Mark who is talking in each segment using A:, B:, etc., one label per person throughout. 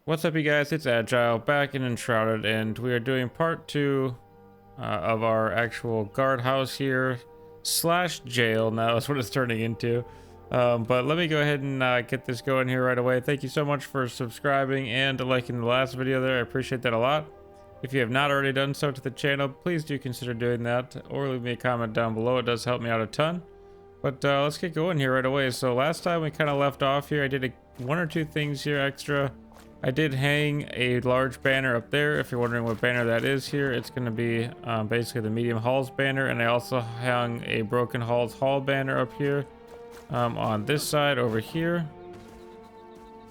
A: What's up, you guys? It's Agile back in Enshrouded, and we are doing part 2 of our actual guardhouse here slash jail. Now that's what it's turning into. But let me go ahead and get this going here right away. Thank you so much for subscribing and liking the last video there. I appreciate that a lot. If you have not already done so to the channel, please do consider doing that, or leave me a comment down below. It does help me out a ton. But let's get going here right away. So last time we kind of left off here, I did one or two things here extra. I did hang a large banner up there. If you're wondering what banner that is here, it's going to be basically the Medium Halls banner. And I also hung a Broken Halls Hall banner up here on this side over here.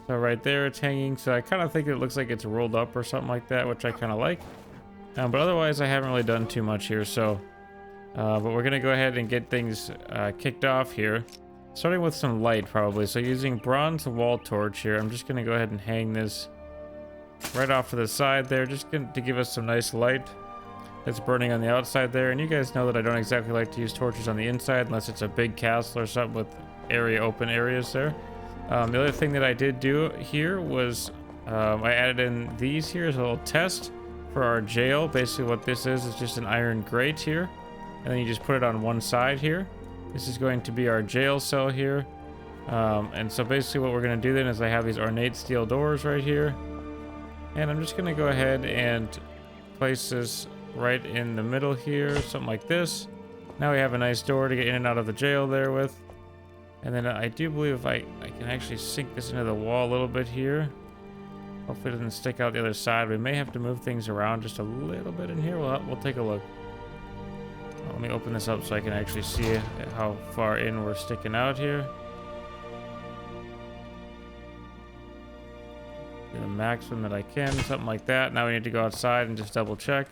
A: So right there it's hanging. So I kind of think it looks like it's rolled up or something like that, which I kind of like. But otherwise I haven't really done too much here. So, but we're going to go ahead and get things kicked off here. Starting with some light, probably. So using bronze wall torch here, I'm just going to go ahead and hang this right off to the side there, just to give us some nice light that's burning on the outside there. And you guys know that I don't exactly like to use torches on the inside unless it's a big castle or something with open areas there. The other thing that I did do here was I added in these here as a little test for our jail. Basically what this is just an iron grate here, and then you just put it on one side here. This is going to be our jail cell here. And so basically what we're going to do then is I have these ornate steel doors right here. And I'm just going to go ahead and place this right in the middle here, something like this. Now we have a nice door to get in and out of the jail there with. And then I do believe I can actually sink this into the wall a little bit here. Hopefully it doesn't stick out the other side. We may have to move things around just a little bit in here. We'll take a look. Let me open this up so I can actually see how far in we're sticking out here. Do the maximum that I can, something like that. Now we need to go outside and just double check.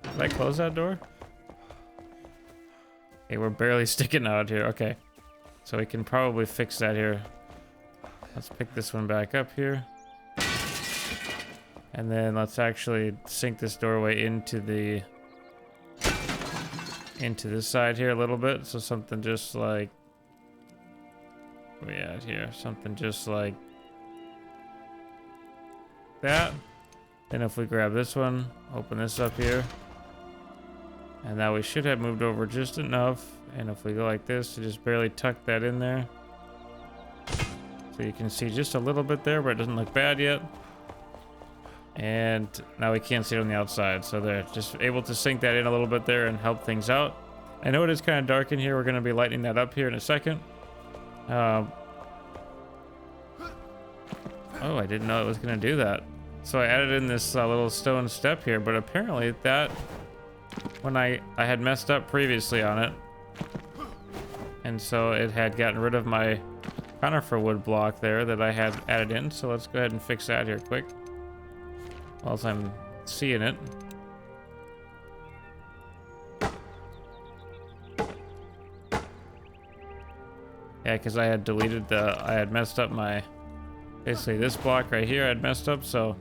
A: Did I close that door? Okay, we're barely sticking out here. Okay, so we can probably fix that here. Let's pick this one back up here. And then let's actually sink this doorway into this side here a little bit. So something just like, where we at here? Something just like that. Then if we grab this one, open this up here, and now we should have moved over just enough. And if we go like this, to just barely tuck that in there, so you can see just a little bit there, but it doesn't look bad yet. And now we can't see it on the outside, so they're just able to sink that in a little bit there and help things out. I know it is kind of dark in here. We're going to be lightening that up here in a second. Oh, I didn't know it was going to do that. So I added in this little stone step here, but apparently that, when I had messed up previously on it, and so it had gotten rid of my conifer wood block there that I had added in. So let's go ahead and fix that here quick whilst I'm seeing it. Yeah, because I had I had messed up basically this block right here I had messed up, so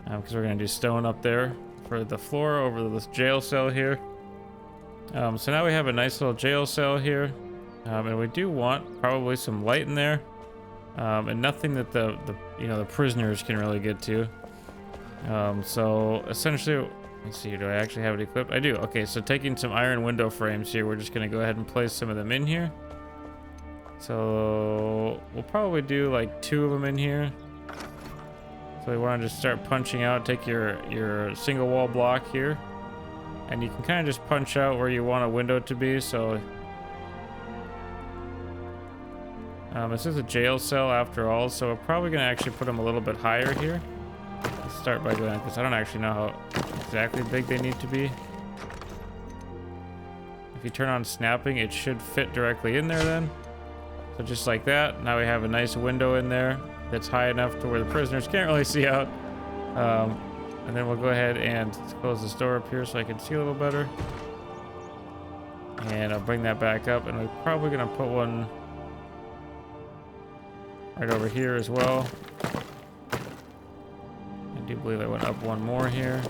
A: because we're gonna do stone up there for the floor over this jail cell here. So now we have a nice little jail cell here, and we do want probably some light in there, and nothing that the prisoners can really get to. So essentially, let's see, do I actually have it equipped? I do. Okay, so taking some iron window frames here, we're just gonna go ahead and place some of them in here. So we'll probably do like 2 of them in here. So we want to just start punching out. Take your single wall block here, and you can kind of just punch out where you want a window to be. So This is a jail cell after all, so we're probably gonna actually put them a little bit higher here. Let's start by going like this. I don't actually know how exactly big they need to be. If you turn on snapping, it should fit directly in there then. So just like that, now we have a nice window in there that's high enough to where the prisoners can't really see out. And then we'll go ahead and close this door up here so I can see a little better. And I'll bring that back up, and we're probably gonna put one right over here as well. I do believe I went up one more here.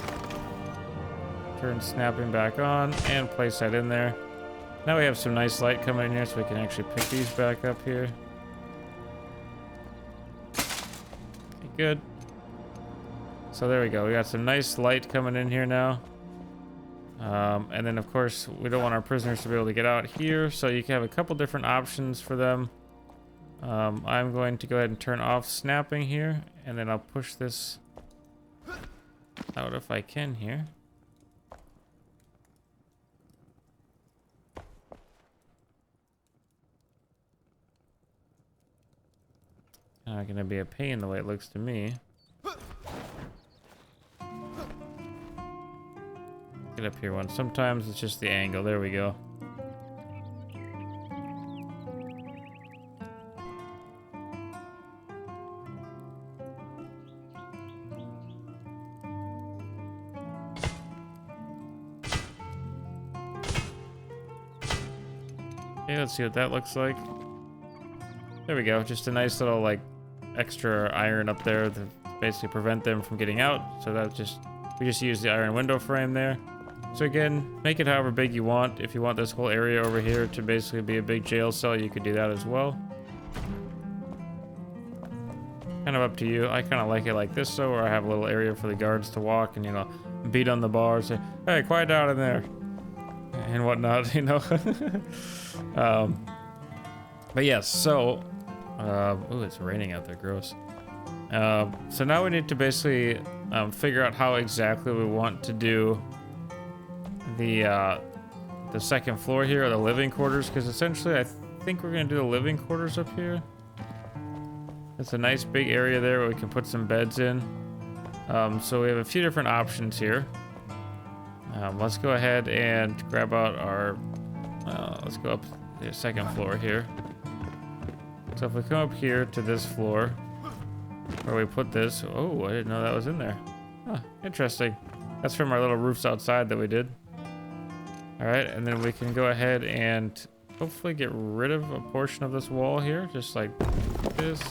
A: Turn snapping back on and place that in there. Now we have some nice light coming in here, so we can actually pick these back up here. Okay, good. So there we go. We got some nice light coming in here now. And then of course we don't want our prisoners to be able to get out here, so you can have a couple different options for them. I'm going to go ahead and turn off snapping here, and then I'll push this out if I can here. Not gonna be a pain the way it looks to me. Get up here one. Sometimes it's just the angle. There we go. Okay, let's see what that looks like. There we go. Just a nice little like extra iron up there to basically prevent them from getting out. So we just use the iron window frame there. So again, make it however big you want. If you want this whole area over here to basically be a big jail cell, you could do that as well. Kind of up to you. I kind of like it like this, so where I have a little area for the guards to walk and, you know, beat on the bars, say, hey, quiet down in there, and whatnot, you know. But yes, so, ooh, it's raining out there, gross. So now we need to basically figure out how exactly we want to do the second floor here, or the living quarters, because essentially I think we're gonna do the living quarters up here. It's a nice big area there where we can put some beds in. So we have a few different options here. Let's go ahead and grab out our, let's go up the second floor here. So if we come up here to this floor where we put this, oh, I didn't know that was in there. Huh, interesting. That's from our little roofs outside that we did. All right, and then we can go ahead and hopefully get rid of a portion of this wall here, just like this.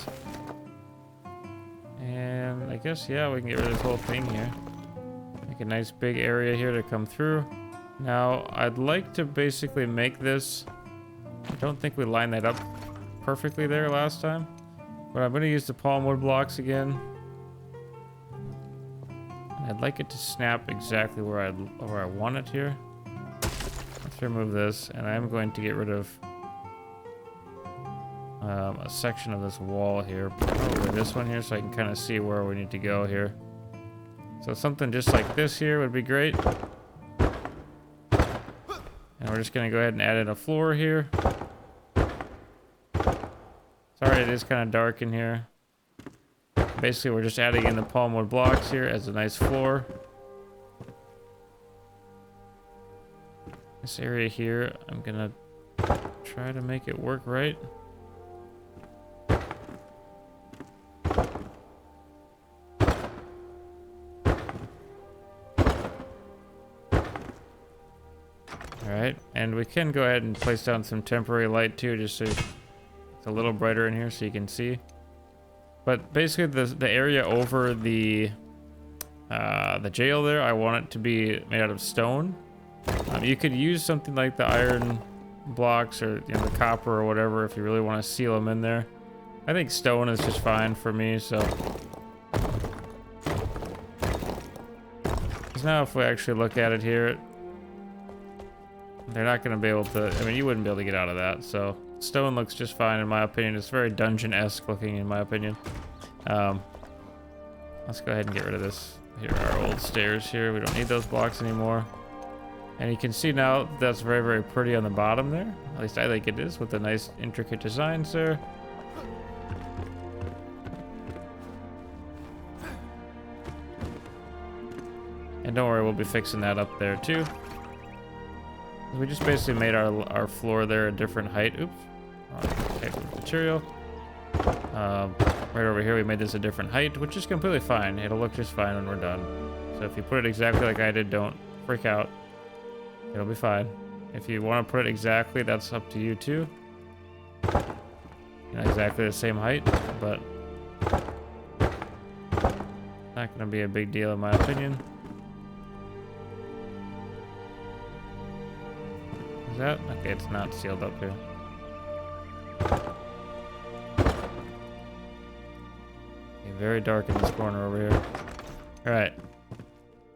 A: And I guess, yeah, we can get rid of this whole thing here. Make a nice big area here to come through. Now, I'd like to basically make this, I don't think we lined that up perfectly there last time, but I'm gonna use the palm wood blocks again. And I'd like it to snap exactly where I want it here. Let's remove this, and I'm going to get rid of a section of this wall here, probably this one here, so I can kind of see where we need to go here. So something just like this here would be great. And we're just going to go ahead and add in a floor here. Sorry, it is kind of dark in here. Basically, we're just adding in the palm wood blocks here as a nice floor. This area here, I'm gonna try to make it work right. Alright, and we can go ahead and place down some temporary light too, just so it's a little brighter in here so you can see. But basically the area over the jail there, I want it to be made out of stone. You could use something like the iron blocks or, you know, the copper or whatever if you really want to seal them in there. I think stone is just fine for me, so. Because now if we actually look at it here, they're not going to be able to, I mean, you wouldn't be able to get out of that, so stone looks just fine in my opinion. It's very dungeon-esque looking in my opinion. Let's go ahead and get rid of this. Here are our old stairs here. We don't need those blocks anymore. And you can see now that's very, very pretty on the bottom there. At least I think it is, with the nice intricate designs there. And don't worry, we'll be fixing that up there too. We just basically made our floor there a different height. Oops. Okay, material. Right over here, we made this a different height, which is completely fine. It'll look just fine when we're done. So if you put it exactly like I did, don't freak out. It'll be fine. If you want to put it exactly, that's up to you too. Not exactly the same height, but not going to be a big deal in my opinion. Is that? Okay, it's not sealed up here. Okay, very dark in this corner over here. Alright.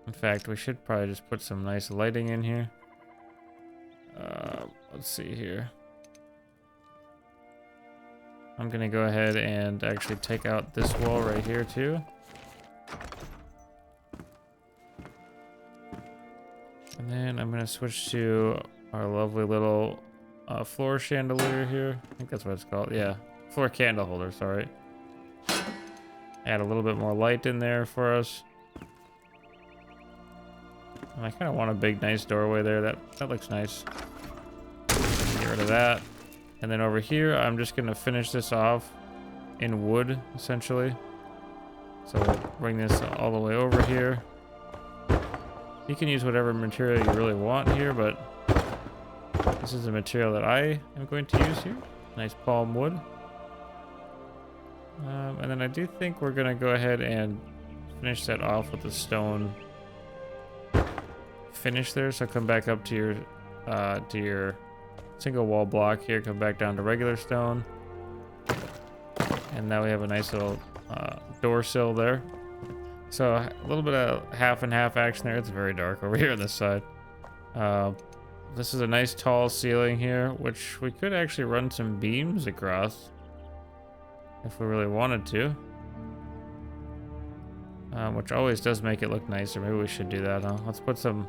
A: In fact, we should probably just put some nice lighting in here. Let's see here. I'm gonna go ahead and actually take out this wall right here too. And then I'm gonna switch to our lovely little floor chandelier here. I think that's what it's called. Yeah, floor candle holder, sorry. Add a little bit more light in there for us. And I kind of want a big, nice doorway there. That looks nice. Get rid of that. And then over here, I'm just going to finish this off in wood, essentially. So we'll bring this all the way over here. You can use whatever material you really want here, but this is the material that I am going to use here. Nice palm wood. And then I do think we're going to go ahead and finish that off with the stone finish there. So come back up to your single wall block here, come back down to regular stone. And now we have a nice little door sill there. So a little bit of half and half action there. It's very dark over here on this side. This is a nice tall ceiling here, which we could actually run some beams across if we really wanted to. Which always does make it look nicer. Maybe we should do that, huh? Let's put some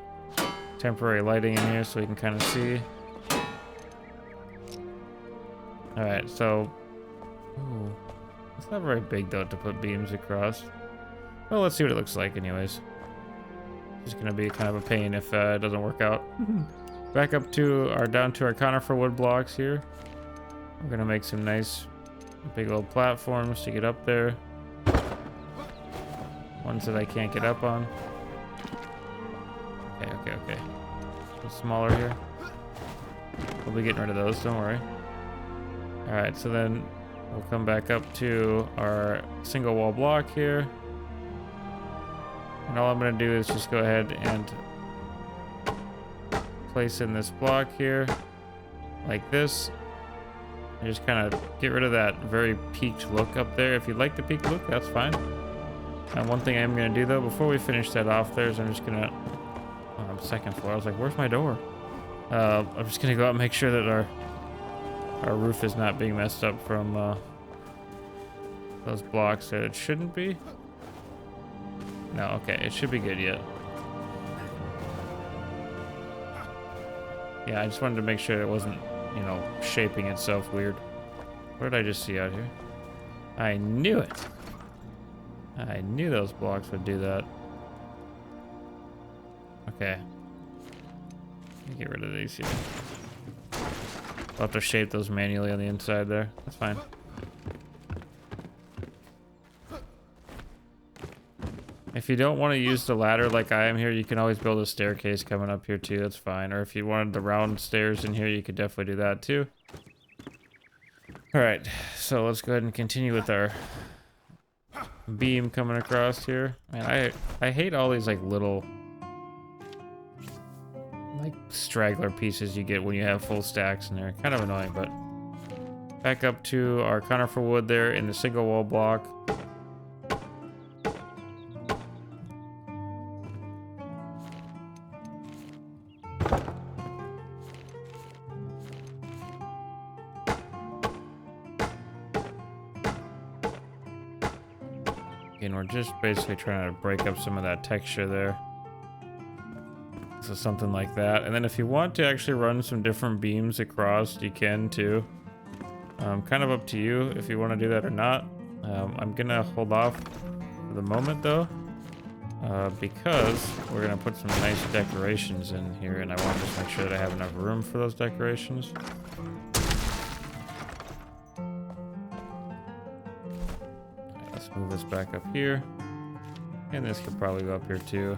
A: temporary lighting in here so we can kind of see. Alright, so... Ooh, it's not very big, though, to put beams across. Well, let's see what it looks like anyways. It's gonna be kind of a pain if it doesn't work out. Back up to down to our conifer wood blocks here. We're gonna make some nice big little platforms to get up there. Ones that I can't get up on. Okay. A little smaller here. We'll be getting rid of those, don't worry. Alright, so then we'll come back up to our single wall block here. And all I'm going to do is just go ahead and place in this block here, like this. And just kind of get rid of that very peaked look up there. If you like the peaked look, that's fine. And one thing I'm going to do, though, before we finish that off there, is I'm just going to... second floor. I was like, where's my door? I'm just going to go out and make sure that our roof is not being messed up from those blocks that it shouldn't be. No, okay, it should be good yet. Yeah, I just wanted to make sure it wasn't, you know, shaping itself weird. What did I just see out here? I knew it! I knew those blocks would do that. Okay. Let me get rid of these here. I'll have to shape those manually on the inside there. That's fine. If you don't want to use the ladder like I am here, you can always build a staircase coming up here too. That's fine. Or if you wanted the round stairs in here, you could definitely do that too. Alright, so let's go ahead and continue with our beam coming across here. Man, I hate all these like little like straggler pieces you get when you have full stacks in there. Kind of annoying, but back up to our conifer wood there in the single wall block. And we're just basically trying to break up some of that texture there. So something like that. And then if you want to actually run some different beams across, you can too. Kind of up to you if you want to do that or not. I'm gonna hold off for the moment though. because we're gonna put some nice decorations in here, and I want to just make sure that I have enough room for those decorations. Let's move this back up here, and this could probably go up here too.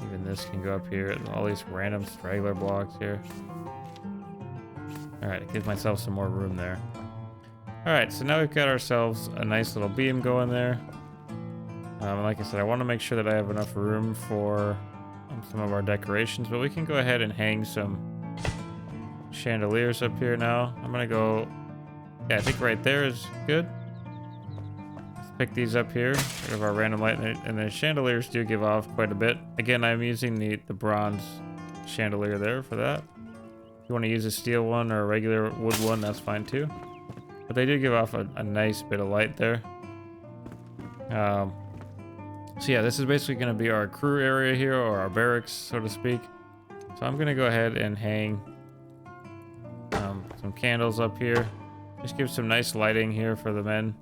A: Even this can go up here, and all these random straggler blocks here. All right, give myself some more room there. All right, so now we've got ourselves a nice little beam going there. Like I said, I want to make sure that I have enough room for some of our decorations, but we can go ahead and hang some chandeliers up here now. I'm gonna go, yeah, I think right there is good. Let's pick these up here, rid of our random light, and the chandeliers do give off quite a bit. Again, I'm using the bronze chandelier there for that. If you want to use a steel one or a regular wood one, that's fine too. But they do give off a nice bit of light there. So yeah, this is basically going to be our crew area here, or our barracks, so to speak. So I'm going to go ahead and hang some candles up here. Just give some nice lighting here for the men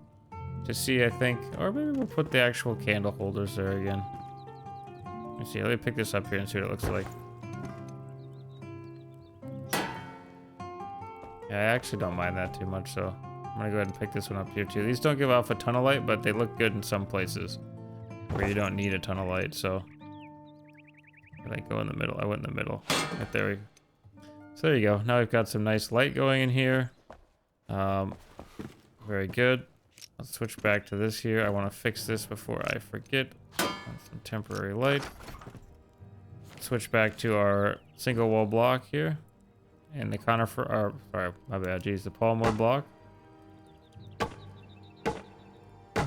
A: to see, I think. Or maybe we'll put the actual candle holders there again. Let me see. Let me pick this up here and see what it looks like. Yeah, I actually don't mind that too much, so I'm going to go ahead and pick this one up here too. These don't give off a ton of light, but they look good in some places where you don't need a ton of light, so I go in the middle. I went in the middle. Right there we go. So there you go. Now we've got some nice light going in here. Very good. Let's switch back to this here. I want to fix this before I forget. Some temporary light. Switch back to our single wall block here. And the conifer, or sorry, my bad, geez, the palm wood block.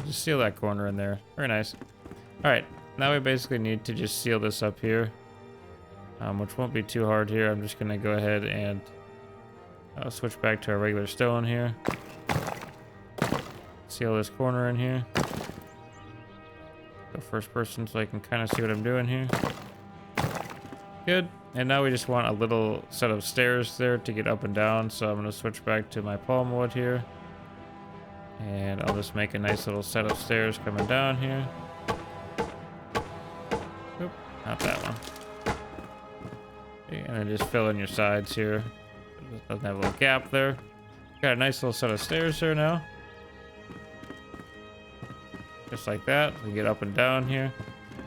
A: Just seal that corner in there. Very nice. Alright, now we basically need to just seal this up here, which won't be too hard here. I'm just going to go ahead and switch back to our regular stone here. Seal this corner in here. Go first person so I can kind of see what I'm doing here. Good. And now we just want a little set of stairs there to get up and down. So I'm going to switch back to my palm wood here. And I'll just make a nice little set of stairs coming down here. Oop, not that one. Okay, and then just fill in your sides here. It doesn't have a little gap there. Got a nice little set of stairs there now. Just like that. We get up and down here.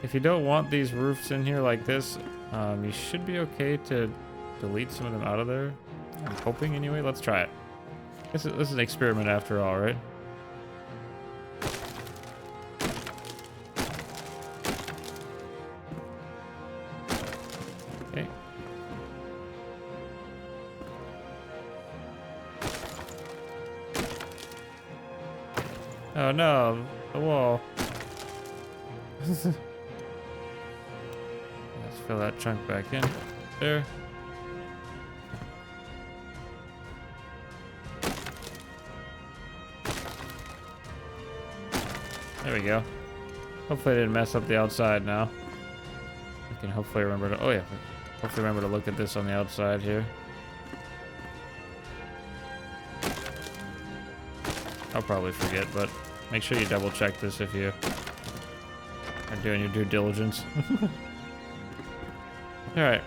A: If you don't want these roofs in here like this, you should be okay to delete some of them out of there. I'm hoping anyway. Let's try it. This is an experiment after all, right? Okay. Oh no, the wall. Let's fill that chunk back in. There. There we go. Hopefully I didn't mess up the outside now. I can hopefully remember to, oh yeah, hopefully remember to look at this on the outside here. I'll probably forget, but make sure you double check this if you are doing your due diligence. Alright.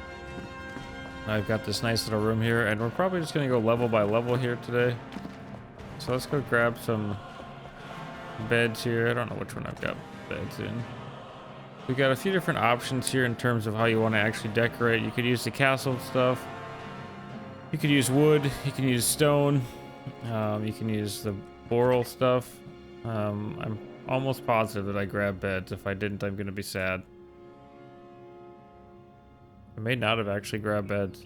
A: I've got this nice little room here, and we're probably just going to go level by level here today. So let's go grab some beds here. I don't know which one I've got beds in. We've got a few different options here in terms of how you want to actually decorate. You could use the castle stuff. You could use wood. You can use stone. You can use the boral stuff. I'm almost positive that I grabbed beds. If I didn't, I'm going to be sad. I may not have actually grabbed beds.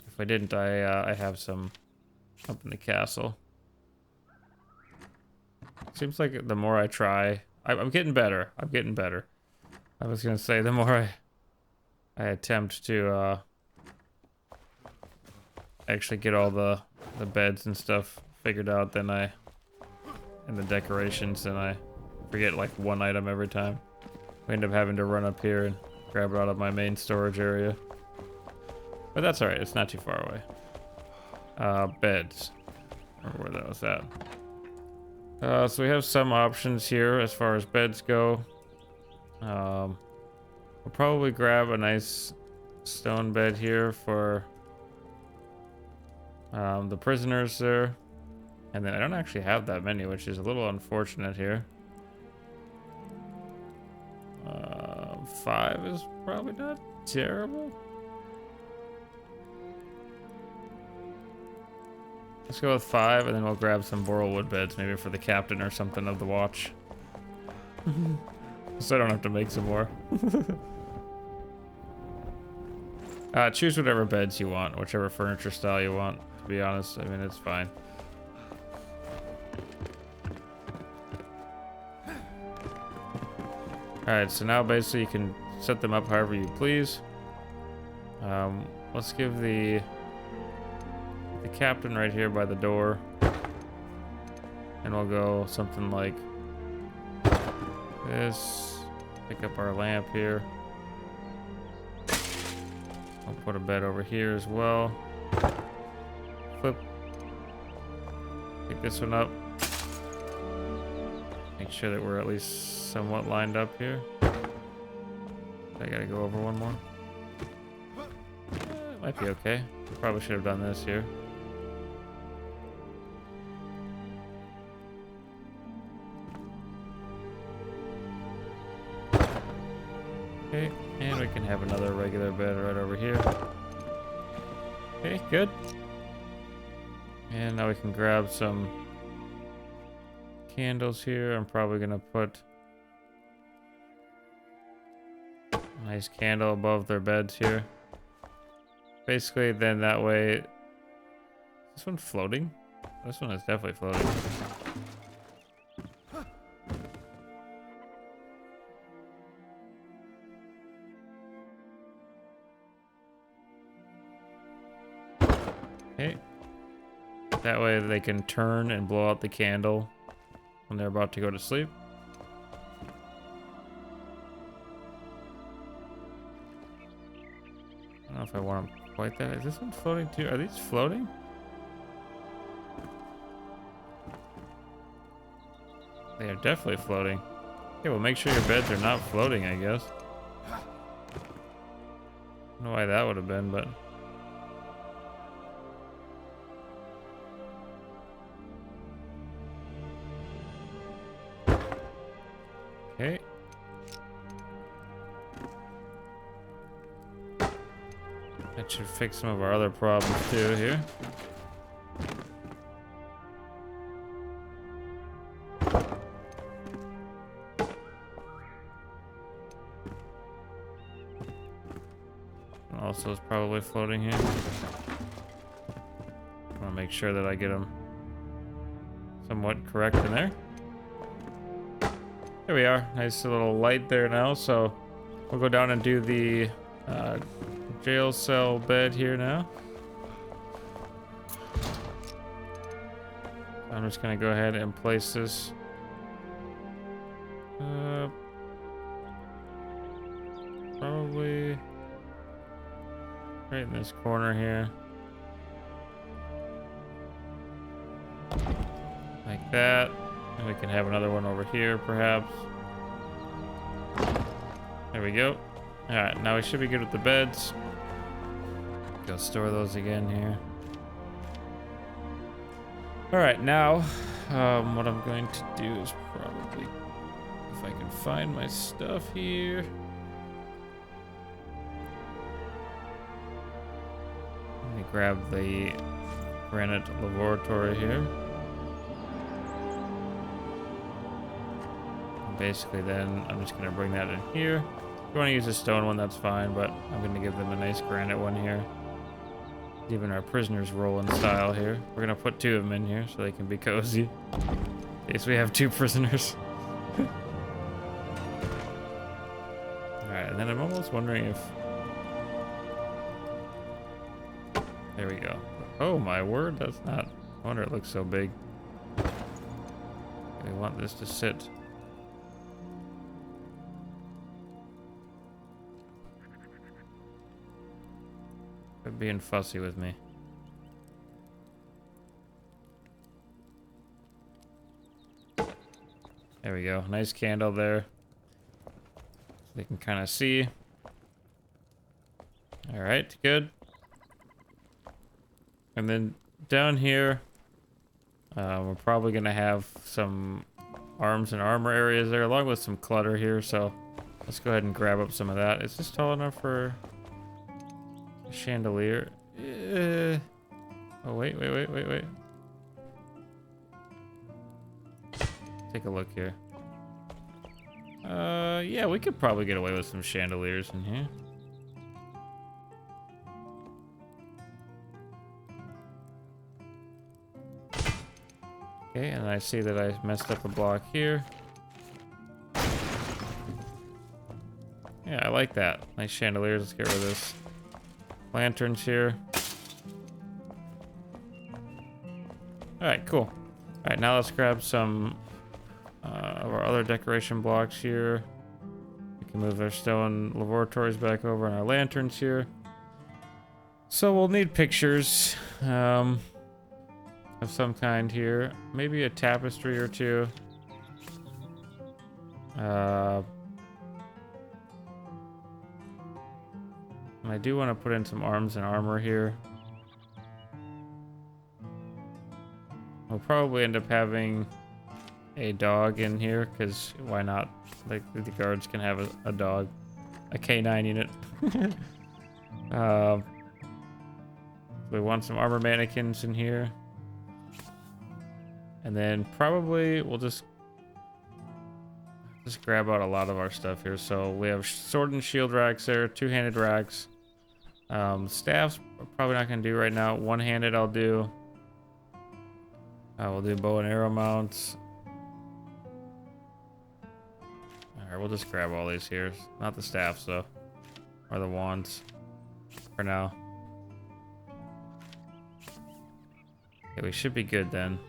A: If I didn't, I have some up in the castle. Seems like the more I try, I'm getting better. I'm getting better. I was gonna say the more I attempt to actually get all the beds and stuff figured out, and the decorations, and I forget like one item every time. We end up having to run up here and grab it out of my main storage area. But that's alright, it's not too far away. Beds. I remember where that was at. So we have some options here as far as beds go. We'll probably grab a nice stone bed here for the prisoners there. And then I don't actually have that many, which is a little unfortunate here. 5 is probably not terrible. Let's go with 5, and then we'll grab some borrowwood beds, maybe for the captain or something of the watch. So I don't have to make some more. Choose whatever beds you want, whichever furniture style you want, to be honest. I mean, it's fine. Alright, so now basically you can set them up however you please. Let's give the captain right here by the door. And we'll go something like this. Pick up our lamp here. I'll put a bed over here as well. Flip. Pick this one up. Make sure that we're at least somewhat lined up here. I gotta go over one more. It might be okay. Probably should have done this here. Okay, and we can have another regular bed right over here. Okay, good. And now we can grab some candles here. I'm probably gonna put a nice candle above their beds here. Basically, then that way... Is this one floating? This one is definitely floating. Okay. That way they can turn and blow out the candle when they're about to go to sleep. I don't know if I want them quite that. Is this one floating too? Are these floating? They are definitely floating. Okay, well, make sure your beds are not floating, I guess. I don't know why that would have been, but... Okay. That should fix some of our other problems too here. Also is probably floating here. I want to make sure that I get them somewhat correct in there. There we are. Nice little light there now. So we'll go down and do the jail cell bed here now. I'm just going to go ahead and place this probably right in this corner here. Like that. And we can have another one over here, perhaps. There we go. Alright, now we should be good with the beds. Go store those again here. Alright, now what I'm going to do is probably, if I can find my stuff here. Let me grab the granite laboratory here. Basically then I'm just going to bring that in here. If you want to use a stone one, that's fine, but I'm going to give them a nice granite one here. Even our prisoners roll in style here. We're going to put 2 of them in here so they can be cozy. In case we have 2 prisoners. Alright, and then I'm almost wondering if... There we go. Oh my word, that's not... I wonder it looks so big. We want this to sit... Quit being fussy with me. There we go. Nice candle there. They can kind of see. All right, good. And then down here, we're probably gonna have some arms and armor areas there, along with some clutter here. So let's go ahead and grab up some of that. Is this tall enough for a chandelier? Oh, wait. Take a look here. Yeah, we could probably get away with some chandeliers in here. Okay, and I see that I messed up a block here. Yeah, I like that. Nice chandeliers. Let's get rid of this. Lanterns here. Alright, cool. Alright, now let's grab some of our other decoration blocks here. We can move our stone laboratories back over and our lanterns here. So we'll need pictures of some kind here. Maybe a tapestry or two. And I do want to put in some arms and armor here. We'll probably end up having a dog in here, because why not? Like, the guards can have a dog. A canine unit. We want some armor mannequins in here. And then probably we'll just grab out a lot of our stuff here. So we have sword and shield racks there, two-handed racks. Staffs probably not gonna do right now. One-handed I'll do. We'll do bow and arrow mounts. Alright, we'll just grab all these here. Not the staffs though. Or the wands. For now. Okay, we should be good then.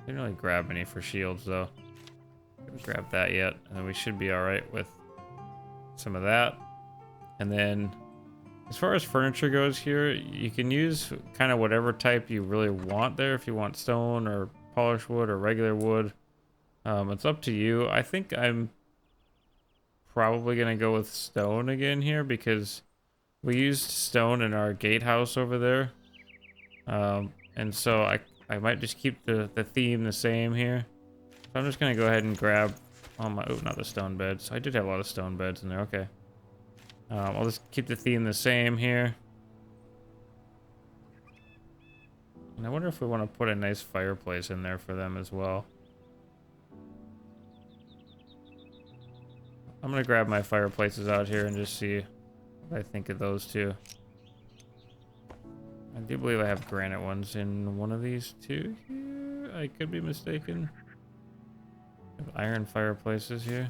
A: Didn't really grab any for shields though. Haven't grabbed that yet. And then we should be alright with some of that. And then as far as furniture goes here, you can use kind of whatever type you really want there. If you want stone or polished wood or regular wood, it's up to you. I think I'm probably gonna go with stone again here, because we used stone in our gatehouse over there, and so I might just keep the theme the same here. So I'm just gonna go ahead and grab all my, oh, not the stone beds. I did have a lot of stone beds in there. Okay. I'll just keep the theme the same here. And I wonder if we want to put a nice fireplace in there for them as well. I'm going to grab my fireplaces out here and just see what I think of those two. I do believe I have granite ones in one of these two here. I could be mistaken. I have iron fireplaces here.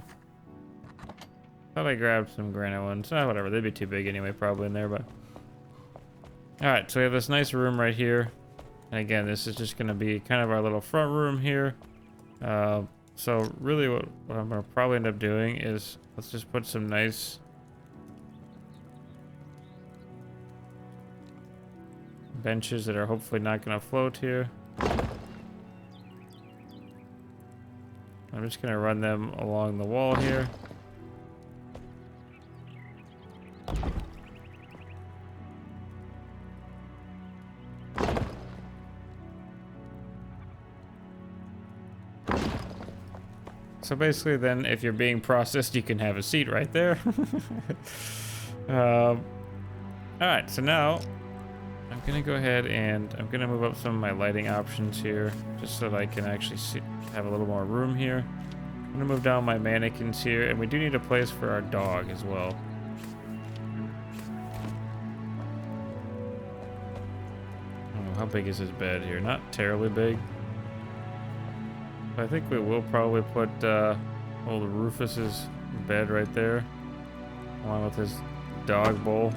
A: Thought I grabbed some granite ones. Whatever, they'd be too big anyway, probably in there, but... Alright, so we have this nice room right here. And again, this is just going to be kind of our little front room here. So really what I'm going to probably end up doing is, let's just put some nice... benches that are hopefully not going to float here. I'm just going to run them along the wall here. So basically then, if you're being processed, you can have a seat right there. Alright, so now I'm gonna go ahead and I'm gonna move up some of my lighting options here, just so that I can actually have a little more room here. I'm gonna move down my mannequins here, and we do need a place for our dog as well. Oh, how big is his bed here? Not terribly big. I think we will probably put old Rufus's bed right there, along with his dog bowl.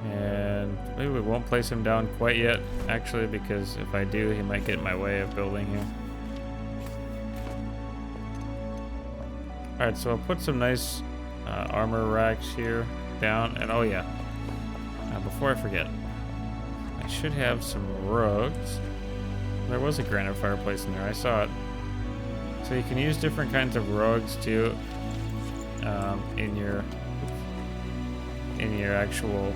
A: And maybe we won't place him down quite yet, actually, because if I do, he might get in my way of building here. Alright, so I'll put some nice armor racks here down, and oh yeah, before I forget, should have some rugs. There was a granite fireplace in there. I saw it. So you can use different kinds of rugs too in your actual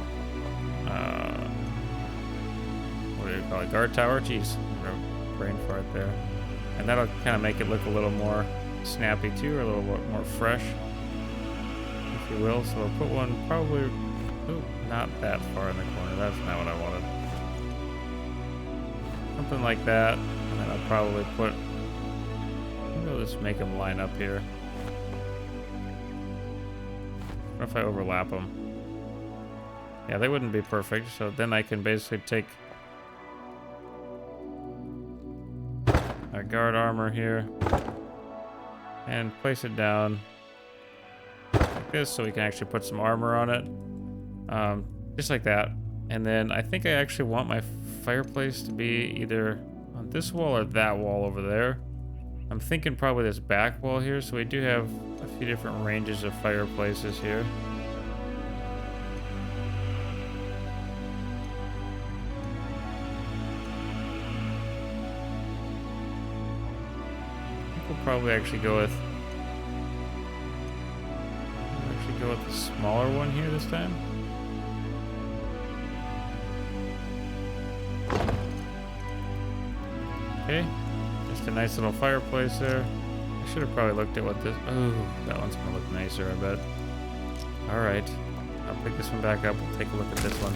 A: what do you call it? Guard tower. Jeez, brain fart there. And that'll kind of make it look a little more snappy too, or a little more fresh, if you will. So we'll put one probably, not that far in the corner. That's not what I wanted. Something like that, and then I'll probably put. Maybe I'll just make them line up here. What if I overlap them? Yeah, they wouldn't be perfect. So then I can basically take our guard armor here and place it down like this, so we can actually put some armor on it, just like that. And then I think I actually want my fireplace to be either on this wall or that wall over there. I'm thinking probably this back wall here, so we do have a few different ranges of fireplaces here. We'll probably actually go with the smaller one here this time. Okay, just a nice little fireplace there. I should have probably looked at what this. Oh, that one's gonna look nicer, I bet. All right, I'll pick this one back up. We'll take a look at this one.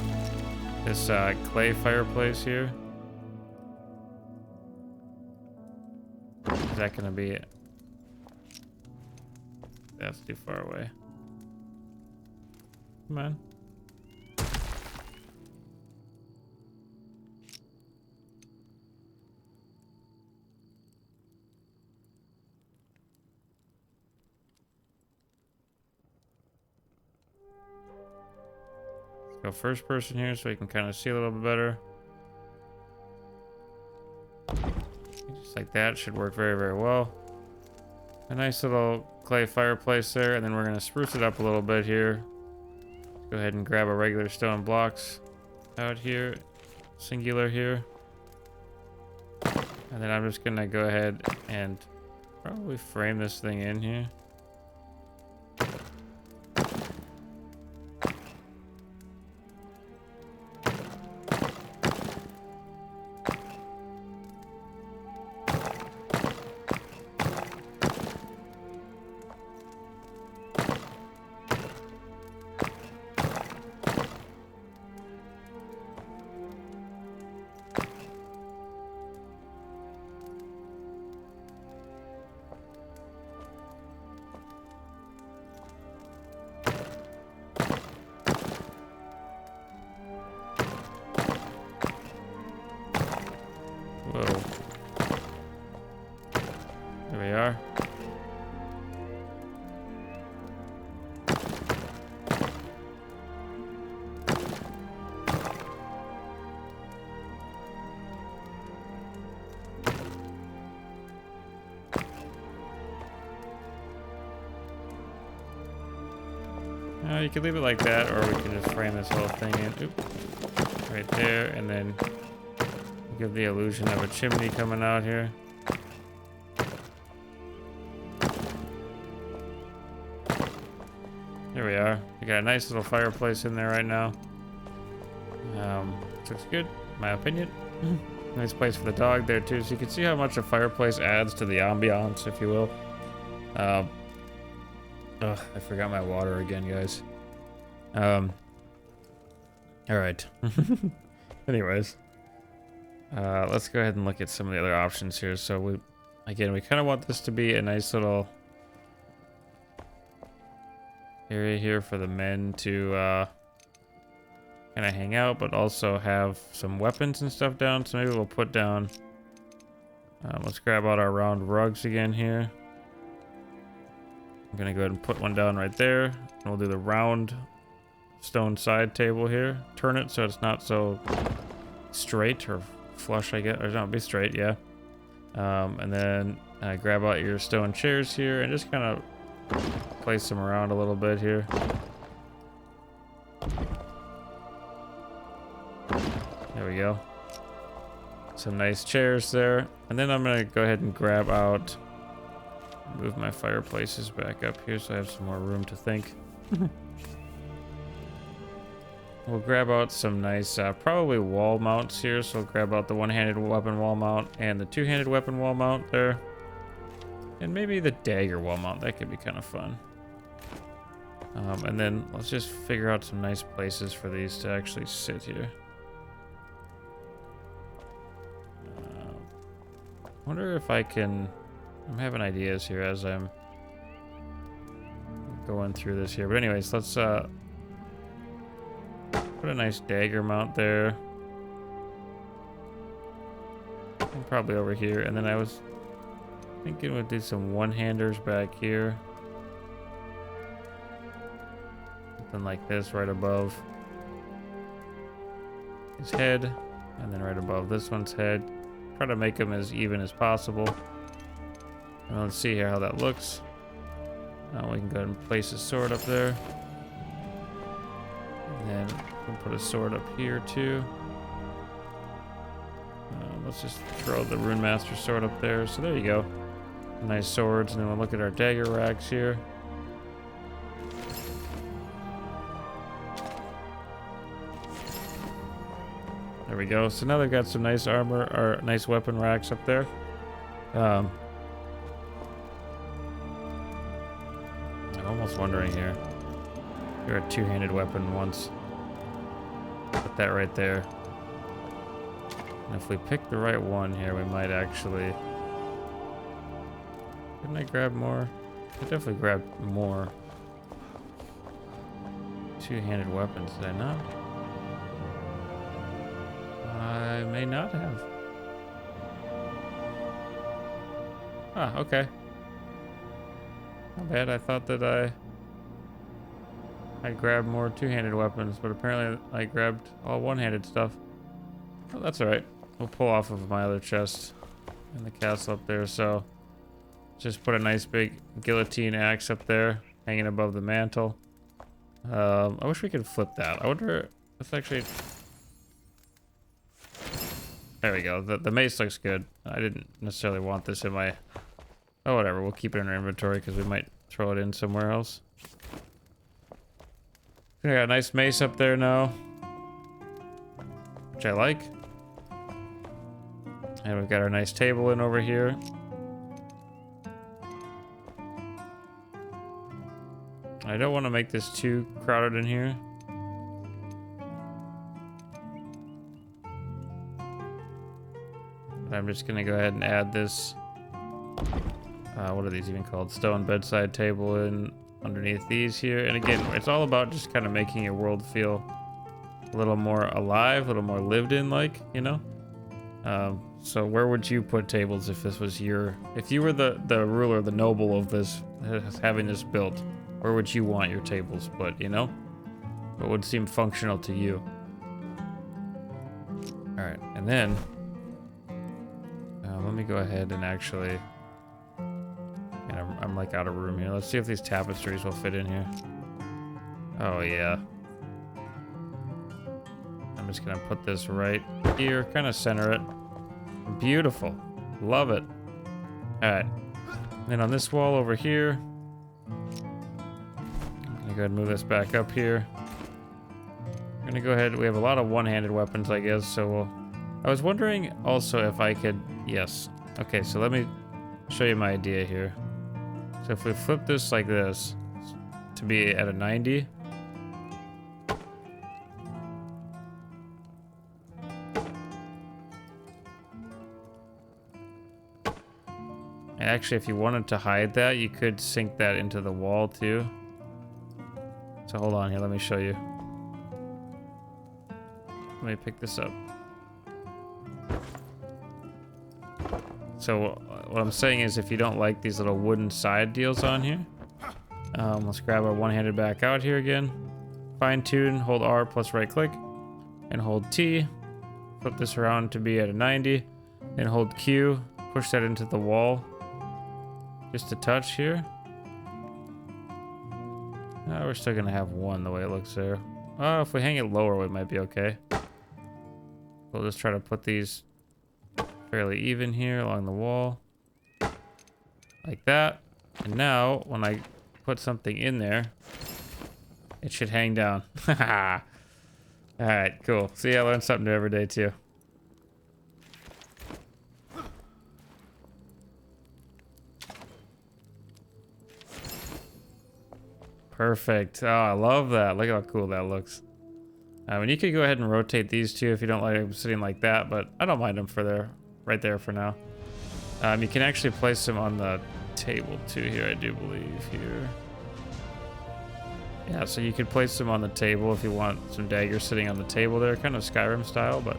A: This clay fireplace here. Is that gonna be it? That's too far away. Come on. Let's go first person here so we can kind of see a little bit better. Just like that, should work very, very well. A nice little clay fireplace there, and then we're gonna spruce it up a little bit here. Go ahead and grab our regular stone blocks out here, singular here. And then I'm just gonna go ahead and probably frame this thing in here. Whoa. There we are. You could leave it like that, or we can just frame this whole thing in. Oop. Right there, and then give the illusion of a chimney coming out here. There we are. We got a nice little fireplace in there right now. Looks good, in my opinion. Nice place for the dog there too, so you can see how much a fireplace adds to the ambiance, if you will. Ugh, I forgot my water again, guys. All right. Anyways, let's go ahead and look at some of the other options here. So we kind of want this to be a nice little area here for the men to kind of hang out, but also have some weapons and stuff down. So maybe we'll put down, let's grab out our round rugs again here. I'm gonna go ahead and put one down right there, and we'll do the round stone side table here. Turn it so it's not so straight or flush, I guess, or no, be straight, yeah. And then grab out your stone chairs here and just kind of place them around a little bit here. There we go. Some nice chairs there. And then I'm gonna go ahead and grab out, move my fireplaces back up here so I have some more room to think. We'll grab out some nice, probably wall mounts here. So we'll grab out the one-handed weapon wall mount and the two-handed weapon wall mount there. And maybe the dagger wall mount. That could be kind of fun. And then let's just figure out some nice places for these to actually sit here. Wonder if I can... I'm having ideas here as I'm going through this here. But anyways, let's put a nice dagger mount there. And probably over here. And then I was thinking we'd do some one-handers back here. Something like this right above his head. And then right above this one's head. Try to make them as even as possible. And let's see here how that looks. Now we can go ahead and place a sword up there. And then we'll put a sword up here too. Let's just throw the Rune Master sword up there. So there you go. Nice swords. And then we'll look at our dagger racks here. There we go. So now they've got some nice armor or nice weapon racks up there. I'm almost wondering here. You're a two-handed weapon once. Put that right there. And if we pick the right one here, we might actually... Didn't I grab more? I definitely grabbed more two-handed weapons, did I not? I may not have. Ah, okay. Not bad. I thought that I grabbed more two-handed weapons, but apparently I grabbed all one-handed stuff. Oh, that's alright. We'll pull off of my other chest in the castle up there, so just put a nice big guillotine axe up there, hanging above the mantle. I wish we could flip that. I wonder if actually... There we go. The mace looks good. I didn't necessarily want this in my... Oh, whatever. We'll keep it in our inventory because we might throw it in somewhere else. We got a nice mace up there now, which I like. And we've got our nice table in over here. I don't want to make this too crowded in here. I'm just gonna go ahead and add this, what are these even called? Stone bedside table in underneath these here. And again, it's all about just kind of making your world feel a little more alive, a little more lived in, like, you know? So where would you put tables if this was if you were the ruler, the noble of this, having this built, where would you want your tables put, you know? What would seem functional to you? All right, and then, let me go ahead and actually, I'm like out of room here. Let's see if these tapestries will fit in here. Oh yeah. I'm just gonna put this right here, kind of center it. Beautiful, love it. All right, and then on this wall over here, I'm gonna go ahead and move this back up here. I'm gonna go ahead, we have a lot of one-handed weapons, I guess, so I was wondering also if I could, yes. Okay, so let me show you my idea here. So if we flip this like this to be at a 90. And actually, if you wanted to hide that, you could sink that into the wall too. So hold on here, let me show you. Let me pick this up. So what I'm saying is, if you don't like these little wooden side deals on here, let's grab our one-handed back out here again. Fine tune, hold R plus right click, and hold T. Flip this around to be at a 90, then hold Q, push that into the wall. Just a touch here. We're still gonna have one the way it looks there. Oh, if we hang it lower, we might be okay. We'll just try to put these fairly even here along the wall. Like that. And now, when I put something in there, it should hang down. Alright, cool. See, I learned something new every day, too. Perfect. Oh, I love that. Look how cool that looks. And you could go ahead and rotate these two if you don't like them sitting like that, but I don't mind them for there, right there for now. You can actually place them on the table too here, I do believe here. Yeah, so you could place them on the table if you want some daggers sitting on the table there, kind of Skyrim style, but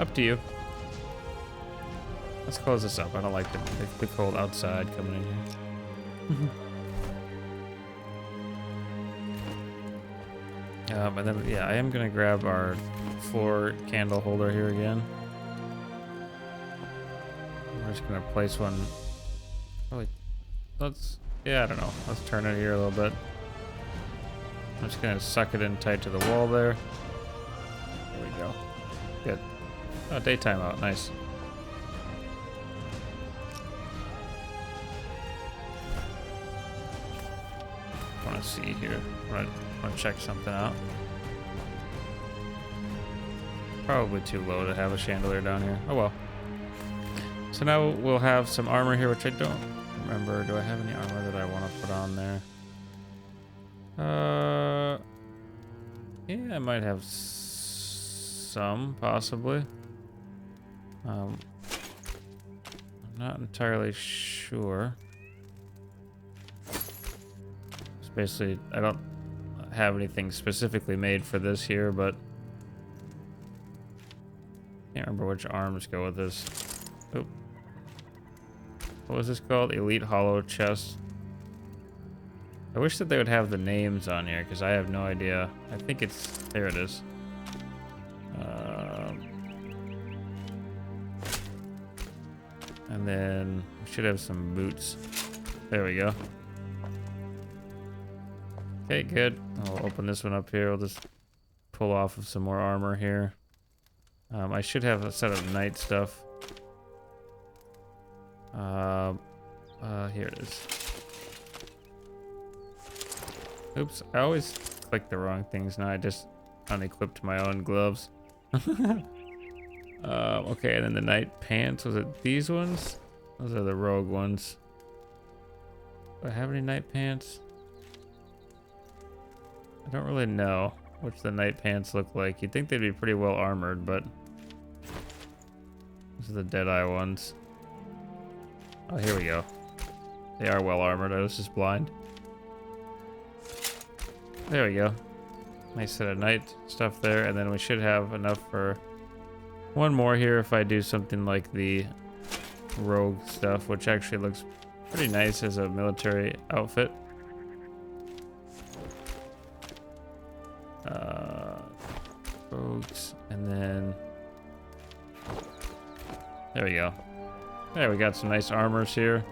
A: up to you. Let's close this up. I don't like the cold outside coming in here. And then, yeah, I am gonna grab our floor candle holder here again. We're just gonna place one. Probably, yeah, I don't know. Let's turn it here a little bit. I'm just gonna suck it in tight to the wall there. There we go. Good. Oh, daytime out. Nice. I want to see here. I want to check something out. Probably too low to have a chandelier down here. Oh well. So now we'll have some armor here, which I don't remember. Do I have any armor that I want to put on there? Yeah, I might have some, possibly. I'm not entirely sure. It's basically, I don't have anything specifically made for this here, but can't remember which arms go with this. Oh, what was this called? Elite Hollow Chest. I wish that they would have the names on here because I have no idea. I think it's there. It is. And then we should have some boots. There we go. Okay, good. I'll open this one up here. I'll just pull off of some more armor here. I should have a set of knight stuff. Here it is. Oops, I always click the wrong things now. I just unequipped my own gloves. Okay, and then the knight pants. Was it these ones? Those are the rogue ones. Do I have any knight pants? I don't really know which the knight pants look like. You'd think they'd be pretty well armored, but these are the Deadeye ones. Oh, here we go. They are well armored. I was just blind. There we go. Nice set of knight stuff there, and then we should have enough for one more here if I do something like the rogue stuff, which actually looks pretty nice as a military outfit. Rogues, and then there we go. There, we got some nice armors here.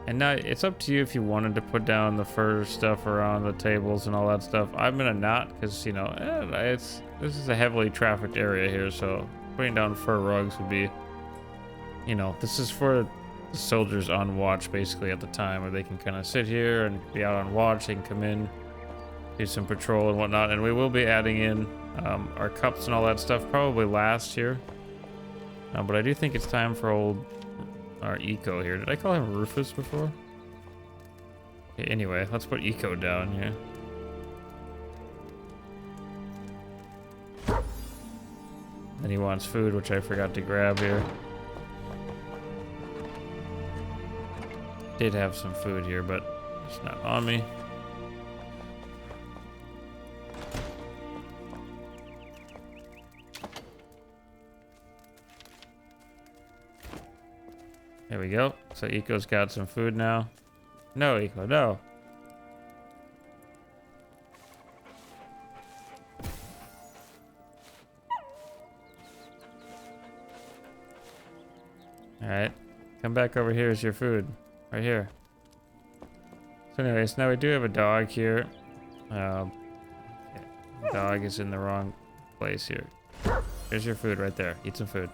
A: And now it's up to you if you wanted to put down the fur stuff around the tables and all that stuff. I'm gonna not, because you know, this is a heavily trafficked area here, so putting down fur rugs would be, you know, this is for the soldiers on watch basically at the time, where they can kind of sit here and be out on watch. They can come in, do some patrol and whatnot, and we will be adding in our cups and all that stuff probably last here. But I do think it's time for our Eco here. Did I call him Rufus before? Okay, anyway, let's put Eco down here. And he wants food, which I forgot to grab here. Did have some food here, but it's not on me. There we go. So Eco's got some food now. No, Eco, no. Alright. Come back over here is your food. Right here. So anyways, now we do have a dog here. Dog is in the wrong place here. There's your food right there. Eat some food.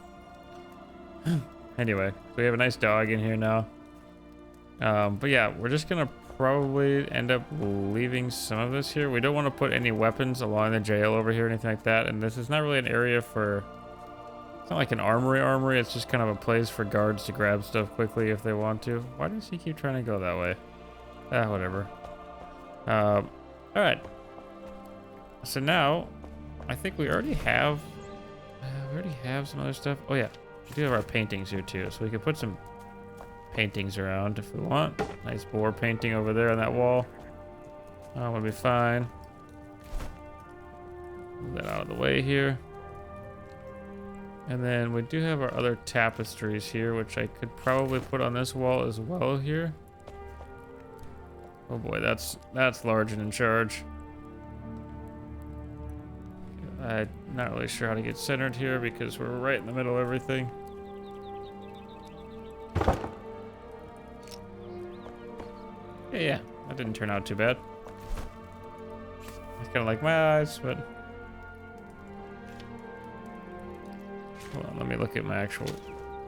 A: Anyway, so we have a nice dog in here now. But yeah, we're just gonna probably end up leaving some of this here. We don't want to put any weapons along the jail over here or anything like that. And this is not really an area for... It's not like an armory. It's just kind of a place for guards to grab stuff quickly if they want to. Why does he keep trying to go that way? Whatever. Alright. So now, I think we already have... some other stuff. Oh yeah, we do have our paintings here too. So we can put some paintings around if we want. Nice boar painting over there on that wall. Would be fine. Move that out of the way here. And then we do have our other tapestries here, which I could probably put on this wall as well here. Oh boy, that's large and in charge. I'm not really sure how to get centered here because we're right in the middle of everything. Yeah, that didn't turn out too bad. It's kind of like my eyes, but... Hold on, let me look at my actual...